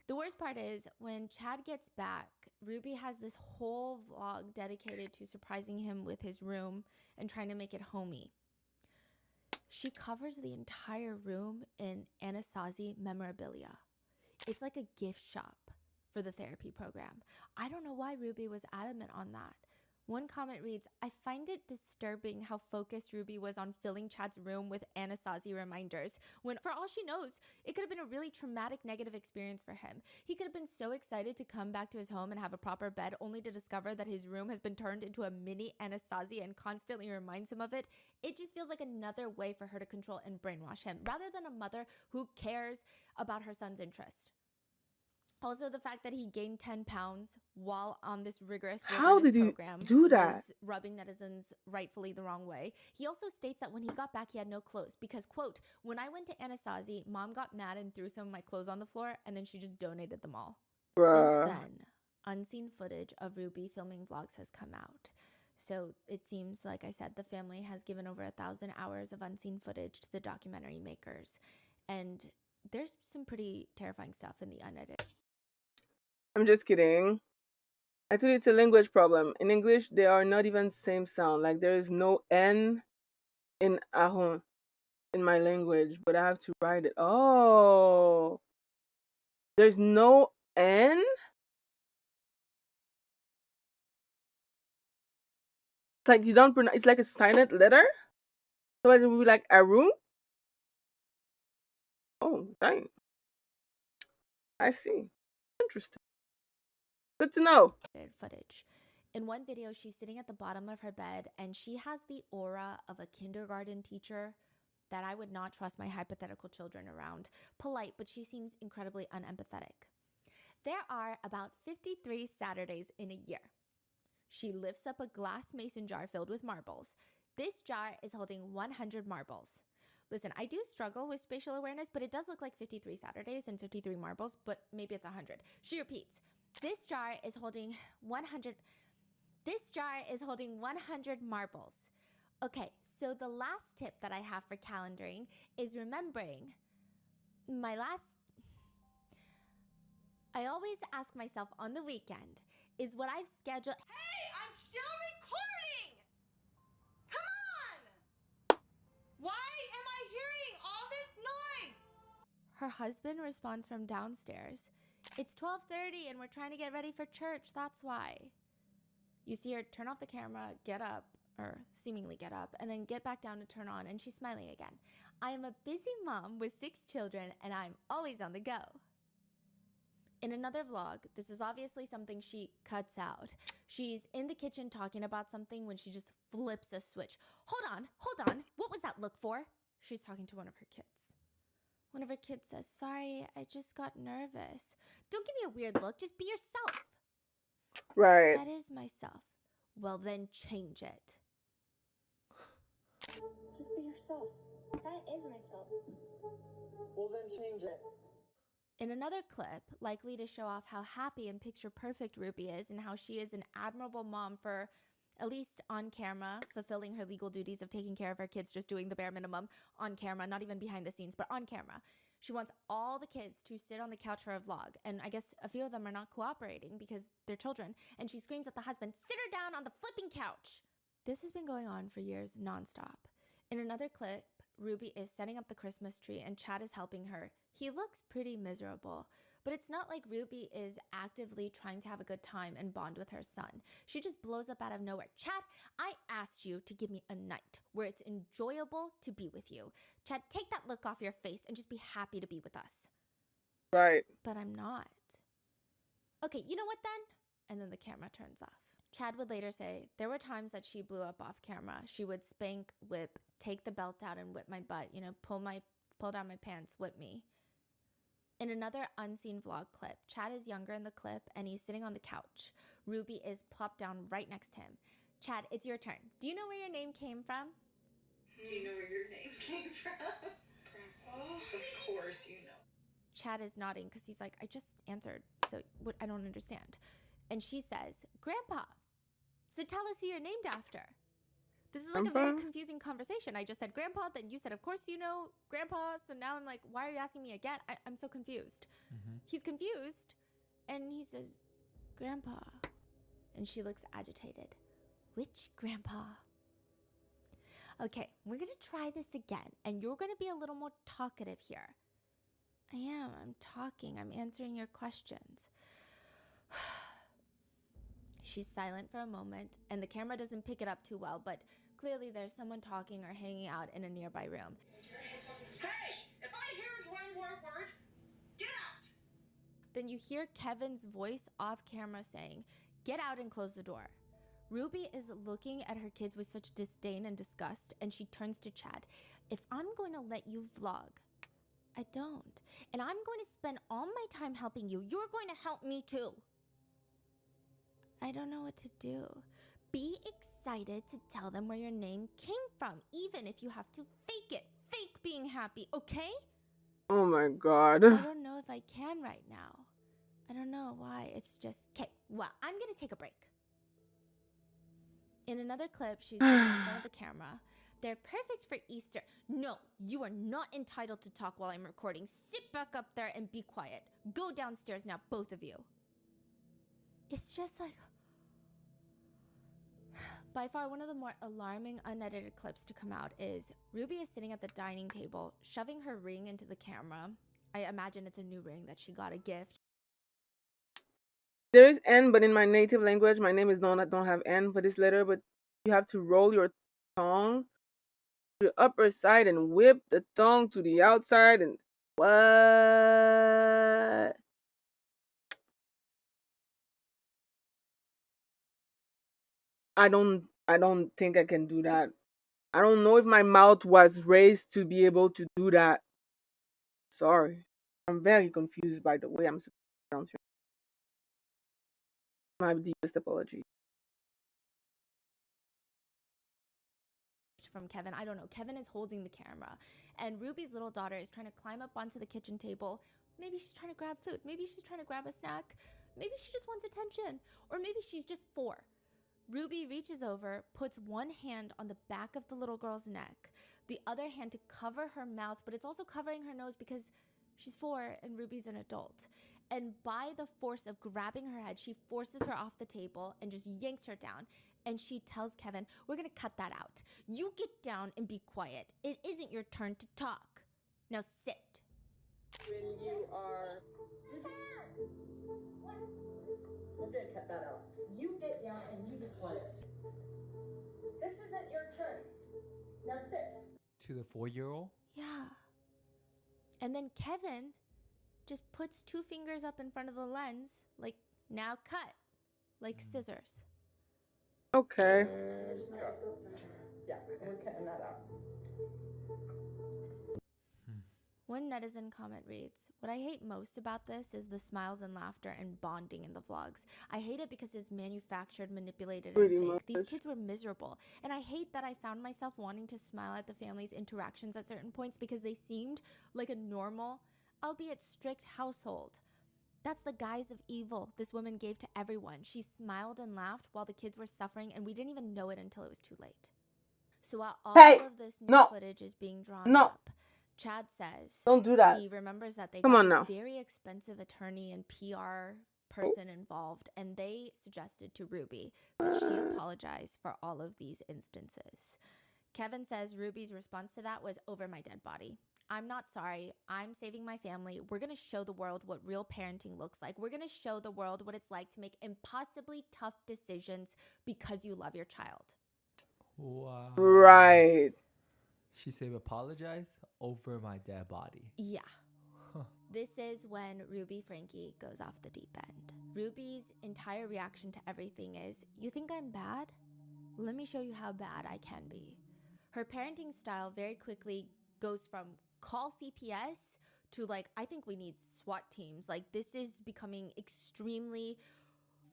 The worst part is when Chad gets back, Ruby has this whole vlog dedicated to surprising him with his room and trying to make it homey. She covers the entire room in Anasazi memorabilia. It's like a gift shop for the therapy program. I don't know why Ruby was adamant on that. One comment reads, I find it disturbing how focused Ruby was on filling Chad's room with Anasazi reminders, when for all she knows, it could have been a really traumatic negative experience for him. He could have been so excited to come back to his home and have a proper bed, only to discover that his room has been turned into a mini Anasazi and constantly reminds him of it. It just feels like another way for her to control and brainwash him, rather than a mother who cares about her son's interests. Also, the fact that he gained 10 pounds while on this rigorous How did he program do that? was rubbing netizens rightfully the wrong way. He also states that when he got back, he had no clothes because, quote, when I went to Anasazi, mom got mad and threw some of my clothes on the floor, and then she just donated them all. Bruh. Since then, unseen footage of Ruby filming vlogs has come out. So it seems, like I said, the family has given over 1,000 hours of unseen footage to the documentary makers. And there's some pretty terrifying stuff in the unedited. I'm just kidding. Actually, it's a language problem. In English, they are not even same sound. Like there is no N in ahon in my language, but I have to write it. Oh, there's no N. It's like you don't pronounce. It's like a silent letter. So it would be like Aru. Oh, dang. I see. Interesting. Good to know. Footage. In one video, she's sitting at the bottom of her bed and she has the aura of a kindergarten teacher that I would not trust my hypothetical children around. Polite, but she seems incredibly unempathetic. There are about 53 Saturdays in a year. She lifts up a glass mason jar filled with marbles, This jar is holding 100 marbles. Listen, I do struggle with spatial awareness, but it does look like 53 Saturdays and 53 marbles, but maybe it's 100. She repeats, this jar is holding 100 marbles. Okay, so the last tip that I have for calendaring is remembering I always ask myself on the weekend, is what I've scheduled. Hey, I'm still recording! Come on! Why am I hearing all this noise? Her husband responds from downstairs. It's 12:30 and we're trying to get ready for church, that's why. You see her turn off the camera, get up, or seemingly get up, and then get back down to turn on, and she's smiling again. I am a busy mom with 6 children, and I'm always on the go. In another vlog, this is obviously something she cuts out. She's in the kitchen talking about something when she just flips a switch. Hold on, what was that look for? She's talking to one of her kids. One of her kids says, sorry, I just got nervous. Don't give me a weird look, just be yourself. Right. That is myself. Well, then change it. Just be yourself. That is myself. Well, then change it. In another clip, likely to show off how happy and picture perfect Ruby is and how she is an admirable mom for, at least on camera, fulfilling her legal duties of taking care of her kids, just doing the bare minimum on camera, not even behind the scenes, but on camera. She wants all the kids to sit on the couch for a vlog, and I guess a few of them are not cooperating because they're children, and she screams at the husband, sit her down on the flipping couch! This has been going on for years nonstop. In another clip, Ruby is setting up the Christmas tree and Chad is helping her. He looks pretty miserable, but it's not like Ruby is actively trying to have a good time and bond with her son. She just blows up out of nowhere. Chad, I asked you to give me a night where it's enjoyable to be with you. Chad, take that look off your face and just be happy to be with us. Right. But I'm not. Okay, you know what then? And then the camera turns off. Chad would later say, there were times that she blew up off camera. She would spank, whip, take the belt out and whip my butt, pull down my pants, whip me. In another unseen vlog clip, Chad is younger in the clip and he's sitting on the couch. Ruby is plopped down right next to him. Chad, it's your turn. Do you know where your name came from? Do you know where your name came from? Grandpa? Of course you know. Chad is nodding because he's like, I just answered, so what? I don't understand. And she says, Grandpa. So tell us who you're named after. This is like a very confusing conversation. I just said Grandpa, then you said, of course you know Grandpa. So now I'm like, why are you asking me again? I'm so confused. He's confused. And he says, Grandpa. And she looks agitated. Which Grandpa? Okay, we're going to try this again. And you're going to be a little more talkative here. I am. I'm talking. I'm answering your questions. She's silent for a moment, and the camera doesn't pick it up too well, but clearly there's someone talking or hanging out in a nearby room. Hey, if I hear one more word, get out! Then you hear Kevin's voice off camera saying, get out and close the door. Ruby is looking at her kids with such disdain and disgust, and she turns to Chad. If I'm going to let you vlog, I don't. And I'm going to spend all my time helping you. You're going to help me too. I don't know what to do. Be excited to tell them where your name came from, even if you have to fake it. Fake being happy, okay? Oh my God. I don't know if I can right now. I don't know why. It's just, okay, well, I'm going to take a break. In another clip, she's sitting in front of the camera. They're perfect for Easter. No, you are not entitled to talk while I'm recording. Sit back up there and be quiet. Go downstairs now, both of you. It's just like... By far, one of the more alarming unedited clips to come out is Ruby is sitting at the dining table, shoving her ring into the camera. I imagine it's a new ring that she got a gift. There is N, but in my native language, my name is known. I don't have N for this letter, but you have to roll your tongue to the upper side and whip the tongue to the outside and what? I don't think I can do that. I don't know if my mouth was raised to be able to do that. Sorry. I'm very confused by the way I'm supposed to pronounce your name. My deepest apology. text from Kevin. I don't know. Kevin is holding the camera, and Ruby's little daughter is trying to climb up onto the kitchen table. Maybe she's trying to grab food. Maybe she's trying to grab a snack. Maybe she just wants attention. Or maybe she's just 4. Ruby reaches over, puts one hand on the back of the little girl's neck, the other hand to cover her mouth, but it's also covering her nose because she's 4 and Ruby's an adult. And by the force of grabbing her head, she forces her off the table and just yanks her down. And she tells Kevin, we're going to cut that out. You get down and be quiet. It isn't your turn to talk. Now sit. When you are... I'm gonna cut that out. You get down and you be quiet. This isn't your turn. Now sit. To the 4-year-old? Yeah. And then Kevin just puts 2 fingers up in front of the lens, like, now cut, like scissors. Okay. Cut. Yeah, we're cutting that out. One netizen comment reads, what I hate most about this is the smiles and laughter and bonding in the vlogs. I hate it because it's manufactured, manipulated, and Pretty fake. much. These kids were miserable. And I hate that I found myself wanting to smile at the family's interactions at certain points because they seemed like a normal, albeit strict household. That's the guise of evil this woman gave to everyone. She smiled and laughed while the kids were suffering, and we didn't even know it until it was too late. So while all Hey, of this new no. footage is being drawn No. up, Chad says Don't do that. he remembers that they Come got on this now. very expensive attorney and PR person involved, and they suggested to Ruby that she apologize for all of these instances. Kevin says Ruby's response to that was, over my dead body. I'm not sorry. I'm saving my family. We're going to show the world what real parenting looks like. We're going to show the world what it's like to make impossibly tough decisions because you love your child. Wow. Right. She said apologize over my dead body. Yeah. This is when Ruby Franke goes off the deep end. Ruby's entire reaction to everything is, you think I'm bad? Let me show you how bad I can be. Her parenting style very quickly goes from call CPS to like, I think we need SWAT teams. Like, this is becoming extremely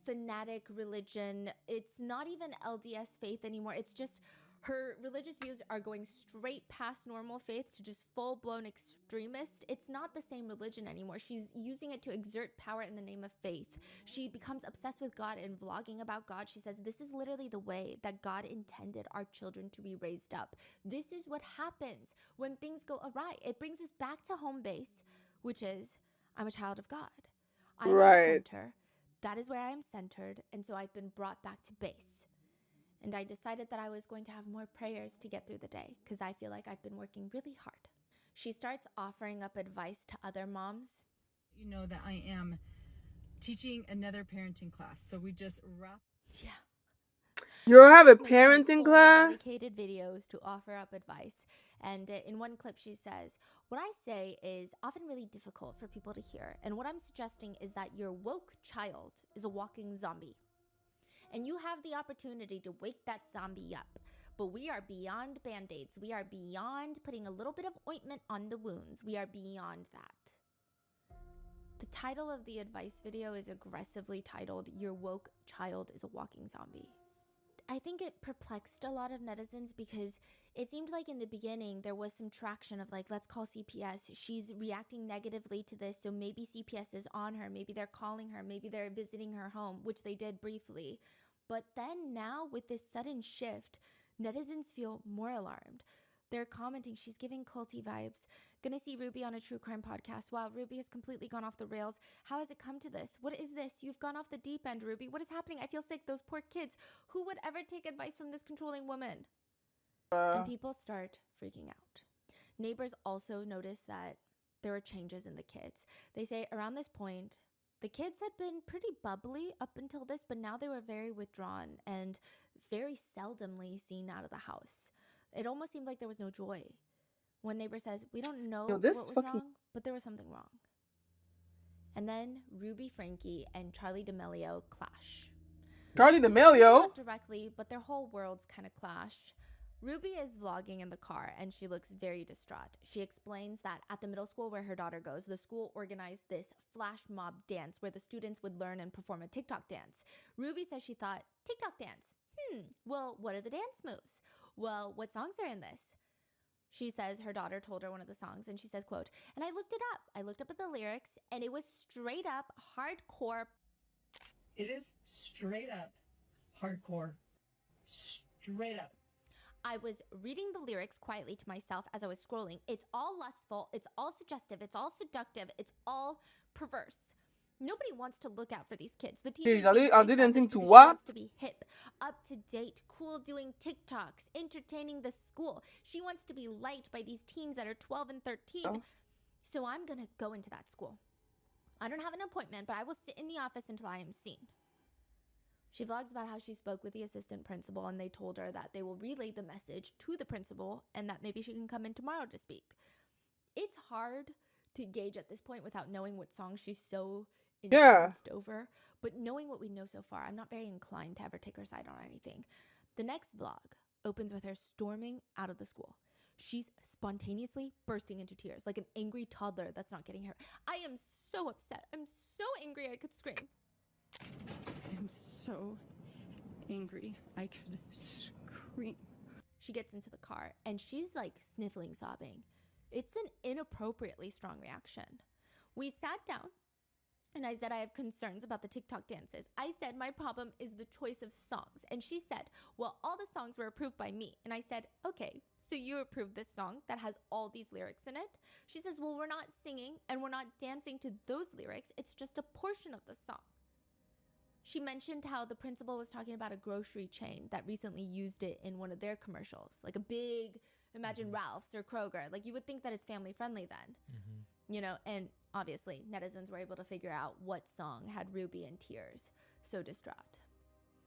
fanatic religion. It's not even LDS faith anymore. It's just her religious views are going straight past normal faith to just full-blown extremist. It's not the same religion anymore. She's using it to exert power in the name of faith. She becomes obsessed with God and vlogging about God. She says, this is literally the way that God intended our children to be raised up. This is what happens when things go awry. It brings us back to home base, which is, I'm a child of God. I'm at the Right. center. That is where I am centered, and so I've been brought back to base. And I decided that I was going to have more prayers to get through the day because I feel like I've been working really hard. She starts offering up advice to other moms. You know that I am teaching another parenting class, so we just wrapped. Yeah. You have a She's making, parenting full class? dedicated videos to offer up advice. And in one clip she says, what I say is often really difficult for people to hear. And what I'm suggesting is that your woke child is a walking zombie. And you have the opportunity to wake that zombie up. But we are beyond band-aids. We are beyond putting a little bit of ointment on the wounds. We are beyond that. The title of the advice video is aggressively titled, Your Woke Child is a Walking Zombie. I think it perplexed a lot of netizens because it seemed like in the beginning there was some traction of like, let's call CPS. She's reacting negatively to this, so maybe CPS is on her. Maybe they're calling her. Maybe they're visiting her home, which they did briefly. But then now with this sudden shift, netizens feel more alarmed. They're commenting, she's giving culty vibes. Gonna see Ruby on a true crime podcast. Wow, Ruby has completely gone off the rails. How has it come to this? What is this? You've gone off the deep end, Ruby. What is happening? I feel sick. Those poor kids. Who would ever take advice from this controlling woman? And people start freaking out. Neighbors also notice that there were changes in the kids. They say around this point, the kids had been pretty bubbly up until this, but now they were very withdrawn and very seldomly seen out of the house. It almost seemed like there was no joy. One neighbor says, we don't know what was wrong, but there was something wrong. And then Ruby Franke and Charlie D'Amelio clash. Charlie D'Amelio? Not directly, but their whole worlds kind of clash. Ruby is vlogging in the car and she looks very distraught. She explains that at the middle school where her daughter goes, the school organized this flash mob dance where the students would learn and perform a TikTok dance. Ruby says she thought, TikTok dance? Well, what are the dance moves? well, what songs are in this? She says her daughter told her one of the songs, and she says, quote, and I looked it up. I looked up at the lyrics, and it was straight up hardcore. It is straight up hardcore. Straight up. I was reading the lyrics quietly to myself as I was scrolling. It's all lustful. It's all suggestive. It's all seductive. It's all perverse. Nobody wants to look out for these kids. The teacher is being Are very they selfish dancing to because she what? wants to be hip, up to date, cool, doing TikToks, entertaining the school. She wants to be liked by these teens that are 12 and 13. Oh. So I'm going to go into that school. I don't have an appointment, but I will sit in the office until I am seen. She vlogs about how she spoke with the assistant principal, and they told her that they will relay the message to the principal and that maybe she can come in tomorrow to speak. It's hard to gauge at this point without knowing what song she's so incensed over. But knowing what we know so far, I'm not very inclined to ever take her side on anything. The next vlog opens with her storming out of the school. She's spontaneously bursting into tears like an angry toddler that's not getting her. I am so upset. I'm so angry I could scream. I'm so angry I could scream. She gets into the car and she's like sniffling, sobbing. It's an inappropriately strong reaction. We sat down and I said, I have concerns about the TikTok dances. I said, my problem is the choice of songs. And she said, well, all the songs were approved by me. And I said, okay, so you approved this song that has all these lyrics in it? She says, well, we're not singing and we're not dancing to those lyrics. It's just a portion of the song. She mentioned how the principal was talking about a grocery chain that recently used it in one of their commercials, like a big, imagine Ralph's or Kroger. Like you would think that it's family friendly then, you know, and obviously netizens were able to figure out what song had Ruby in tears, so distraught.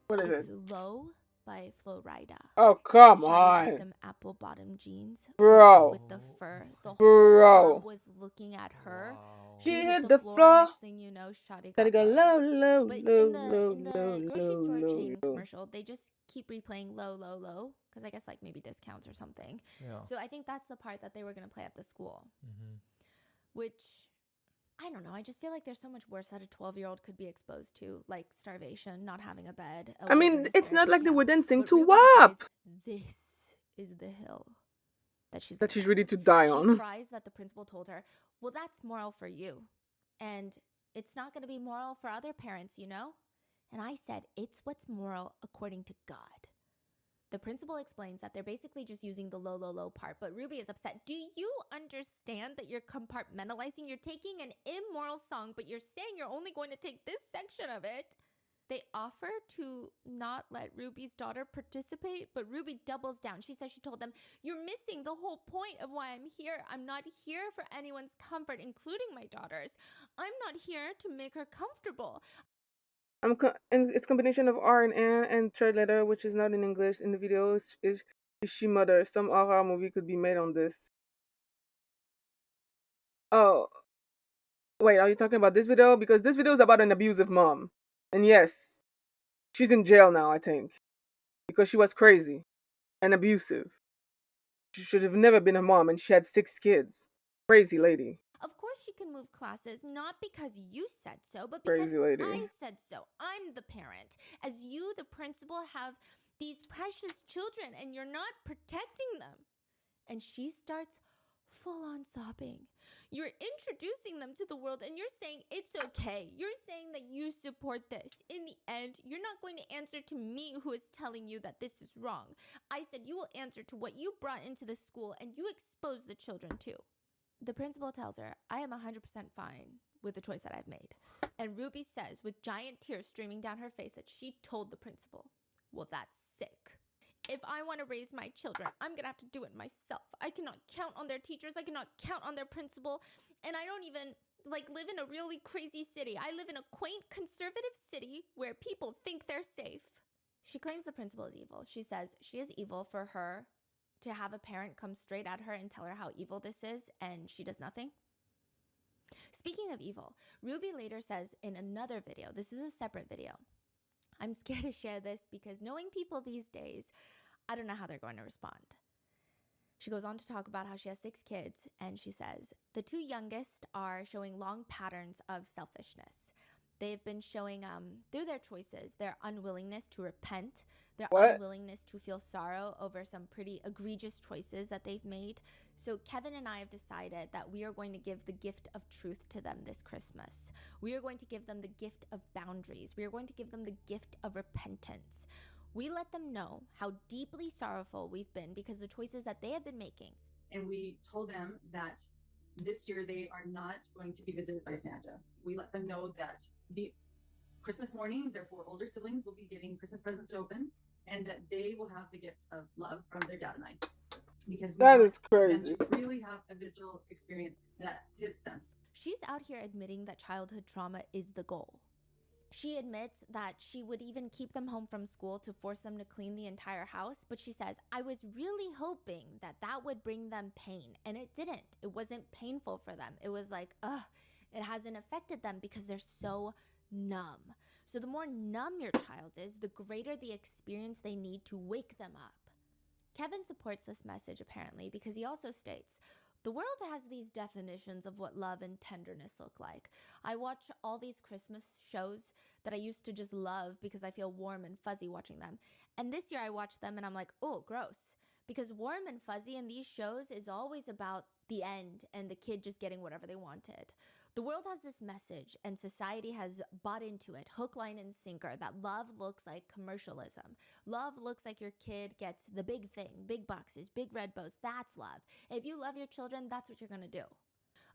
What is It's it? Low by Flo Rida. Oh, come Shawty on. got them apple bottom jeans, Bro. boots with the fur. The whole Bro. club was looking at her. Wow. She She hit the floor. Next thing you know, Shawty Gotta got go low. low, low, But low, in the low, grocery low, store low, chain low. commercial, they just keep replaying low, low, low, because I guess like maybe discounts or something. Yeah. So I think that's the part that they were gonna play at the school, which I don't know. I just feel like there's so much worse that a 12-year-old could be exposed to, like starvation, not having a bed. A I mean, wilderness it's not therapy like they camp. were dancing But to Ruby WAP decides this is the hill that she's that gonna she's die ready on. to die She on. cries that the principal told her, well, that's moral for you. And it's not going to be moral for other parents, you know? And I said, it's what's moral according to God. The principal explains that they're basically just using the low, low, low part, but Ruby is upset. Do you understand that you're compartmentalizing? You're taking an immoral song, but you're saying you're only going to take this section of it. They offer to not let Ruby's daughter participate, but Ruby doubles down. She says she told them, you're missing the whole point of why I'm here. I'm not here for anyone's comfort, including my daughter's. I'm not here to make her comfortable. And it's combination of R and N and third letter, which is not in English. In the video, is she mother? Some horror movie could be made on this. Oh, wait, are you talking about this video? Because this video is about an abusive mom. And yes, she's in jail now, I think. Because she was crazy and abusive. She should have never been a mom, and she had 6 kids. Crazy lady. Of course she can move classes, not because you said so, but because Crazy lady. I said so. I'm the parent. As you, the principal, have these precious children, and you're not protecting them. And she starts full-on sobbing. You're introducing them to the world and you're saying it's okay. You're saying that you support this. In the end, you're not going to answer to me who is telling you that this is wrong. I said you will answer to what you brought into the school and you expose the children to. The principal tells her, I am 100% fine with the choice that I've made. And Ruby says, with giant tears streaming down her face, that she told the principal. Well, that's sick. If I want to raise my children, I'm going to have to do it myself. I cannot count on their teachers. I cannot count on their principal. And I don't even, live in a really crazy city. I live in a quaint, conservative city where people think they're safe. She claims the principal is evil. She says she is evil for her to have a parent come straight at her and tell her how evil this is, and she does nothing. Speaking of evil, Ruby later says in another video, this is a separate video, I'm scared to share this because knowing people these days, I don't know how they're going to respond. She goes on to talk about how she has 6 kids, and she says, the 2 youngest are showing long patterns of selfishness. They've been showing through their choices their unwillingness to repent, their What? unwillingness to feel sorrow over some pretty egregious choices that they've made. So Kevin and I have decided that we are going to give the gift of truth to them this Christmas. We are going to give them the gift of boundaries. We are going to give them the gift of repentance. We let them know how deeply sorrowful we've been because of the choices that they have been making. And we told them that this year they are not going to be visited by Santa. We let them know that the Christmas morning, their 4 older siblings will be getting Christmas presents to open, and that they will have the gift of love from their dad and I. Because we That want is crazy. them to really have a visceral experience that hits them. She's out here admitting that childhood trauma is the goal. She admits that she would even keep them home from school to force them to clean the entire house, but she says, I was really hoping that that would bring them pain, and it didn't. It wasn't painful for them. It was like, it hasn't affected them because they're so numb. So the more numb your child is, the greater the experience they need to wake them up. Kevin supports this message apparently because he also states, the world has these definitions of what love and tenderness look like. I watch all these Christmas shows that I used to just love because I feel warm and fuzzy watching them. And this year I watched them and I'm like, oh, gross. Because warm and fuzzy in these shows is always about the end and the kid just getting whatever they wanted. The world has this message and society has bought into it, hook, line, and sinker, that love looks like commercialism. Love looks like your kid gets the big thing, big boxes, big red bows. That's love. If you love your children, that's what you're going to do.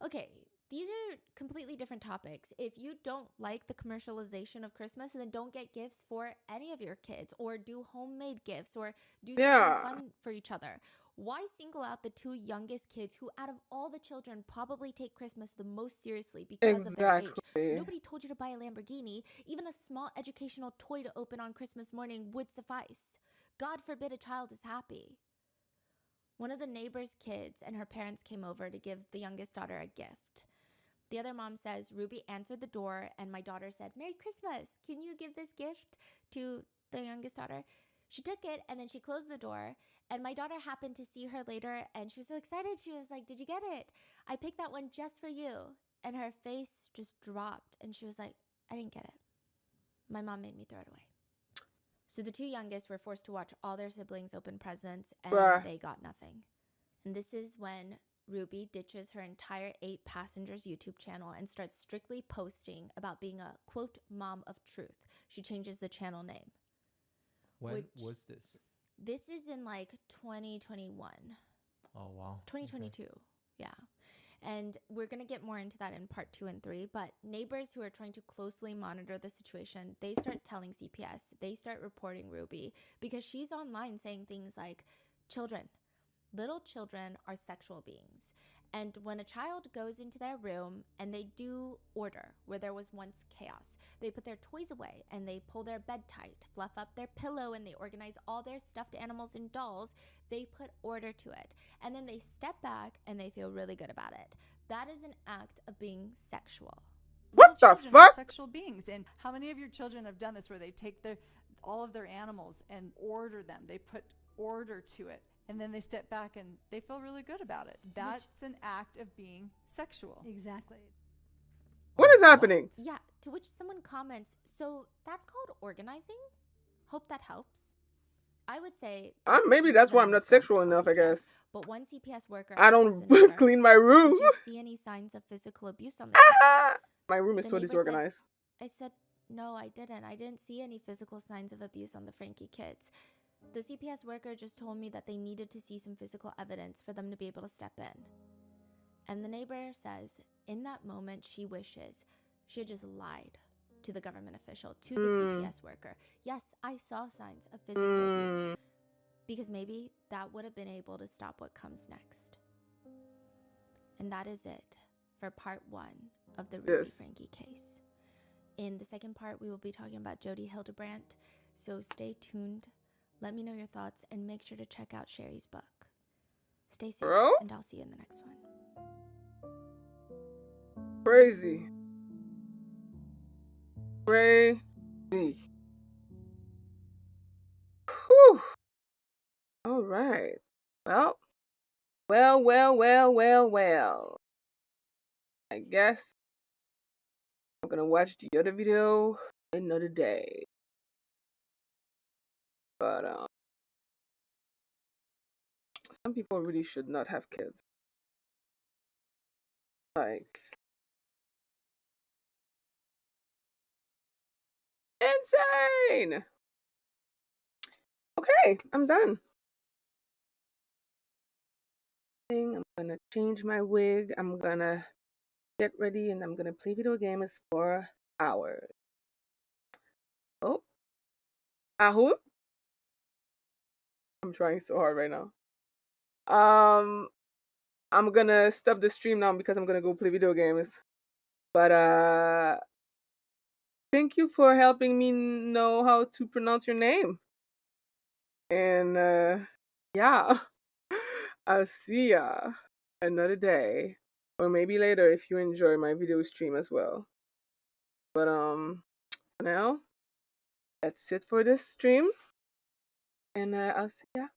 Okay, these are completely different topics. If you don't like the commercialization of Christmas, then don't get gifts for any of your kids, or do homemade gifts, or do something fun for each other. Why single out the 2 youngest kids who, out of all the children, probably take Christmas the most seriously because of their age? Nobody told you to buy a Lamborghini. Even a small educational toy to open on Christmas morning would suffice. God forbid a child is happy. One of the neighbor's kids and her parents came over to give the youngest daughter a gift. The other mom says, Ruby answered the door and my daughter said, Merry Christmas, can you give this gift to the youngest daughter? She took it and then she closed the door, and my daughter happened to see her later and she was so excited. She was like, did you get it? I picked that one just for you. And her face just dropped and she was like, I didn't get it. My mom made me throw it away. So the 2 youngest were forced to watch all their siblings open presents and they got nothing. And this is when Ruby ditches her entire 8 passengers YouTube channel and starts strictly posting about being a, quote, mom of truth. She changes the channel name. When was this? This is in like 2021. Oh, wow. 2022, yeah. And we're going to get more into that in part 2 and 3, but neighbors who are trying to closely monitor the situation, they start telling CPS, they start reporting Ruby because she's online saying things like, little children are sexual beings. And when a child goes into their room and they do order where there was once chaos, they put their toys away and they pull their bed tight, fluff up their pillow, and they organize all their stuffed animals and dolls, they put order to it. And then they step back and they feel really good about it. That is an act of being sexual. What the fuck? Sexual beings. And how many of your children have done this where they take all of their animals and order them? They put order to it. And then they step back and they feel really good about it. That's an act of being sexual. Exactly. What is happening? Yeah, to which someone comments, so that's called organizing? Hope that helps. I would say maybe that's why I'm not sexual enough, I guess. But one CPS worker I don't clean my room. Did you see any signs of physical abuse on the kids? My room is so disorganized. I said, no, I didn't. I didn't see any physical signs of abuse on the Franke kids. The CPS worker just told me that they needed to see some physical evidence for them to be able to step in. And the neighbor says, in that moment, she wishes she had just lied to the government official, to the CPS worker. Yes, I saw signs of physical abuse. Because maybe that would have been able to stop what comes next. And that is it for part 1 of the Ruby Franke case. In the second part, we will be talking about Jody Hildebrandt. So stay tuned. Let me know your thoughts and make sure to check out Sherry's book. Stay safe, and I'll see you in the next one. Crazy. Crazy. Whew. All right. Well. I guess I'm gonna watch the other video another day. But some people really should not have kids. Like, insane. Okay, I'm done. I'm gonna change my wig. I'm gonna get ready and I'm gonna play video games for hours. Oh, Ahu. I'm trying so hard right now. I'm gonna stop the stream now because I'm gonna go play video games. But thank you for helping me know how to pronounce your name. And yeah, I'll see ya another day. Or maybe later if you enjoy my video stream as well. But for now, that's it for this stream. And I'll see ya.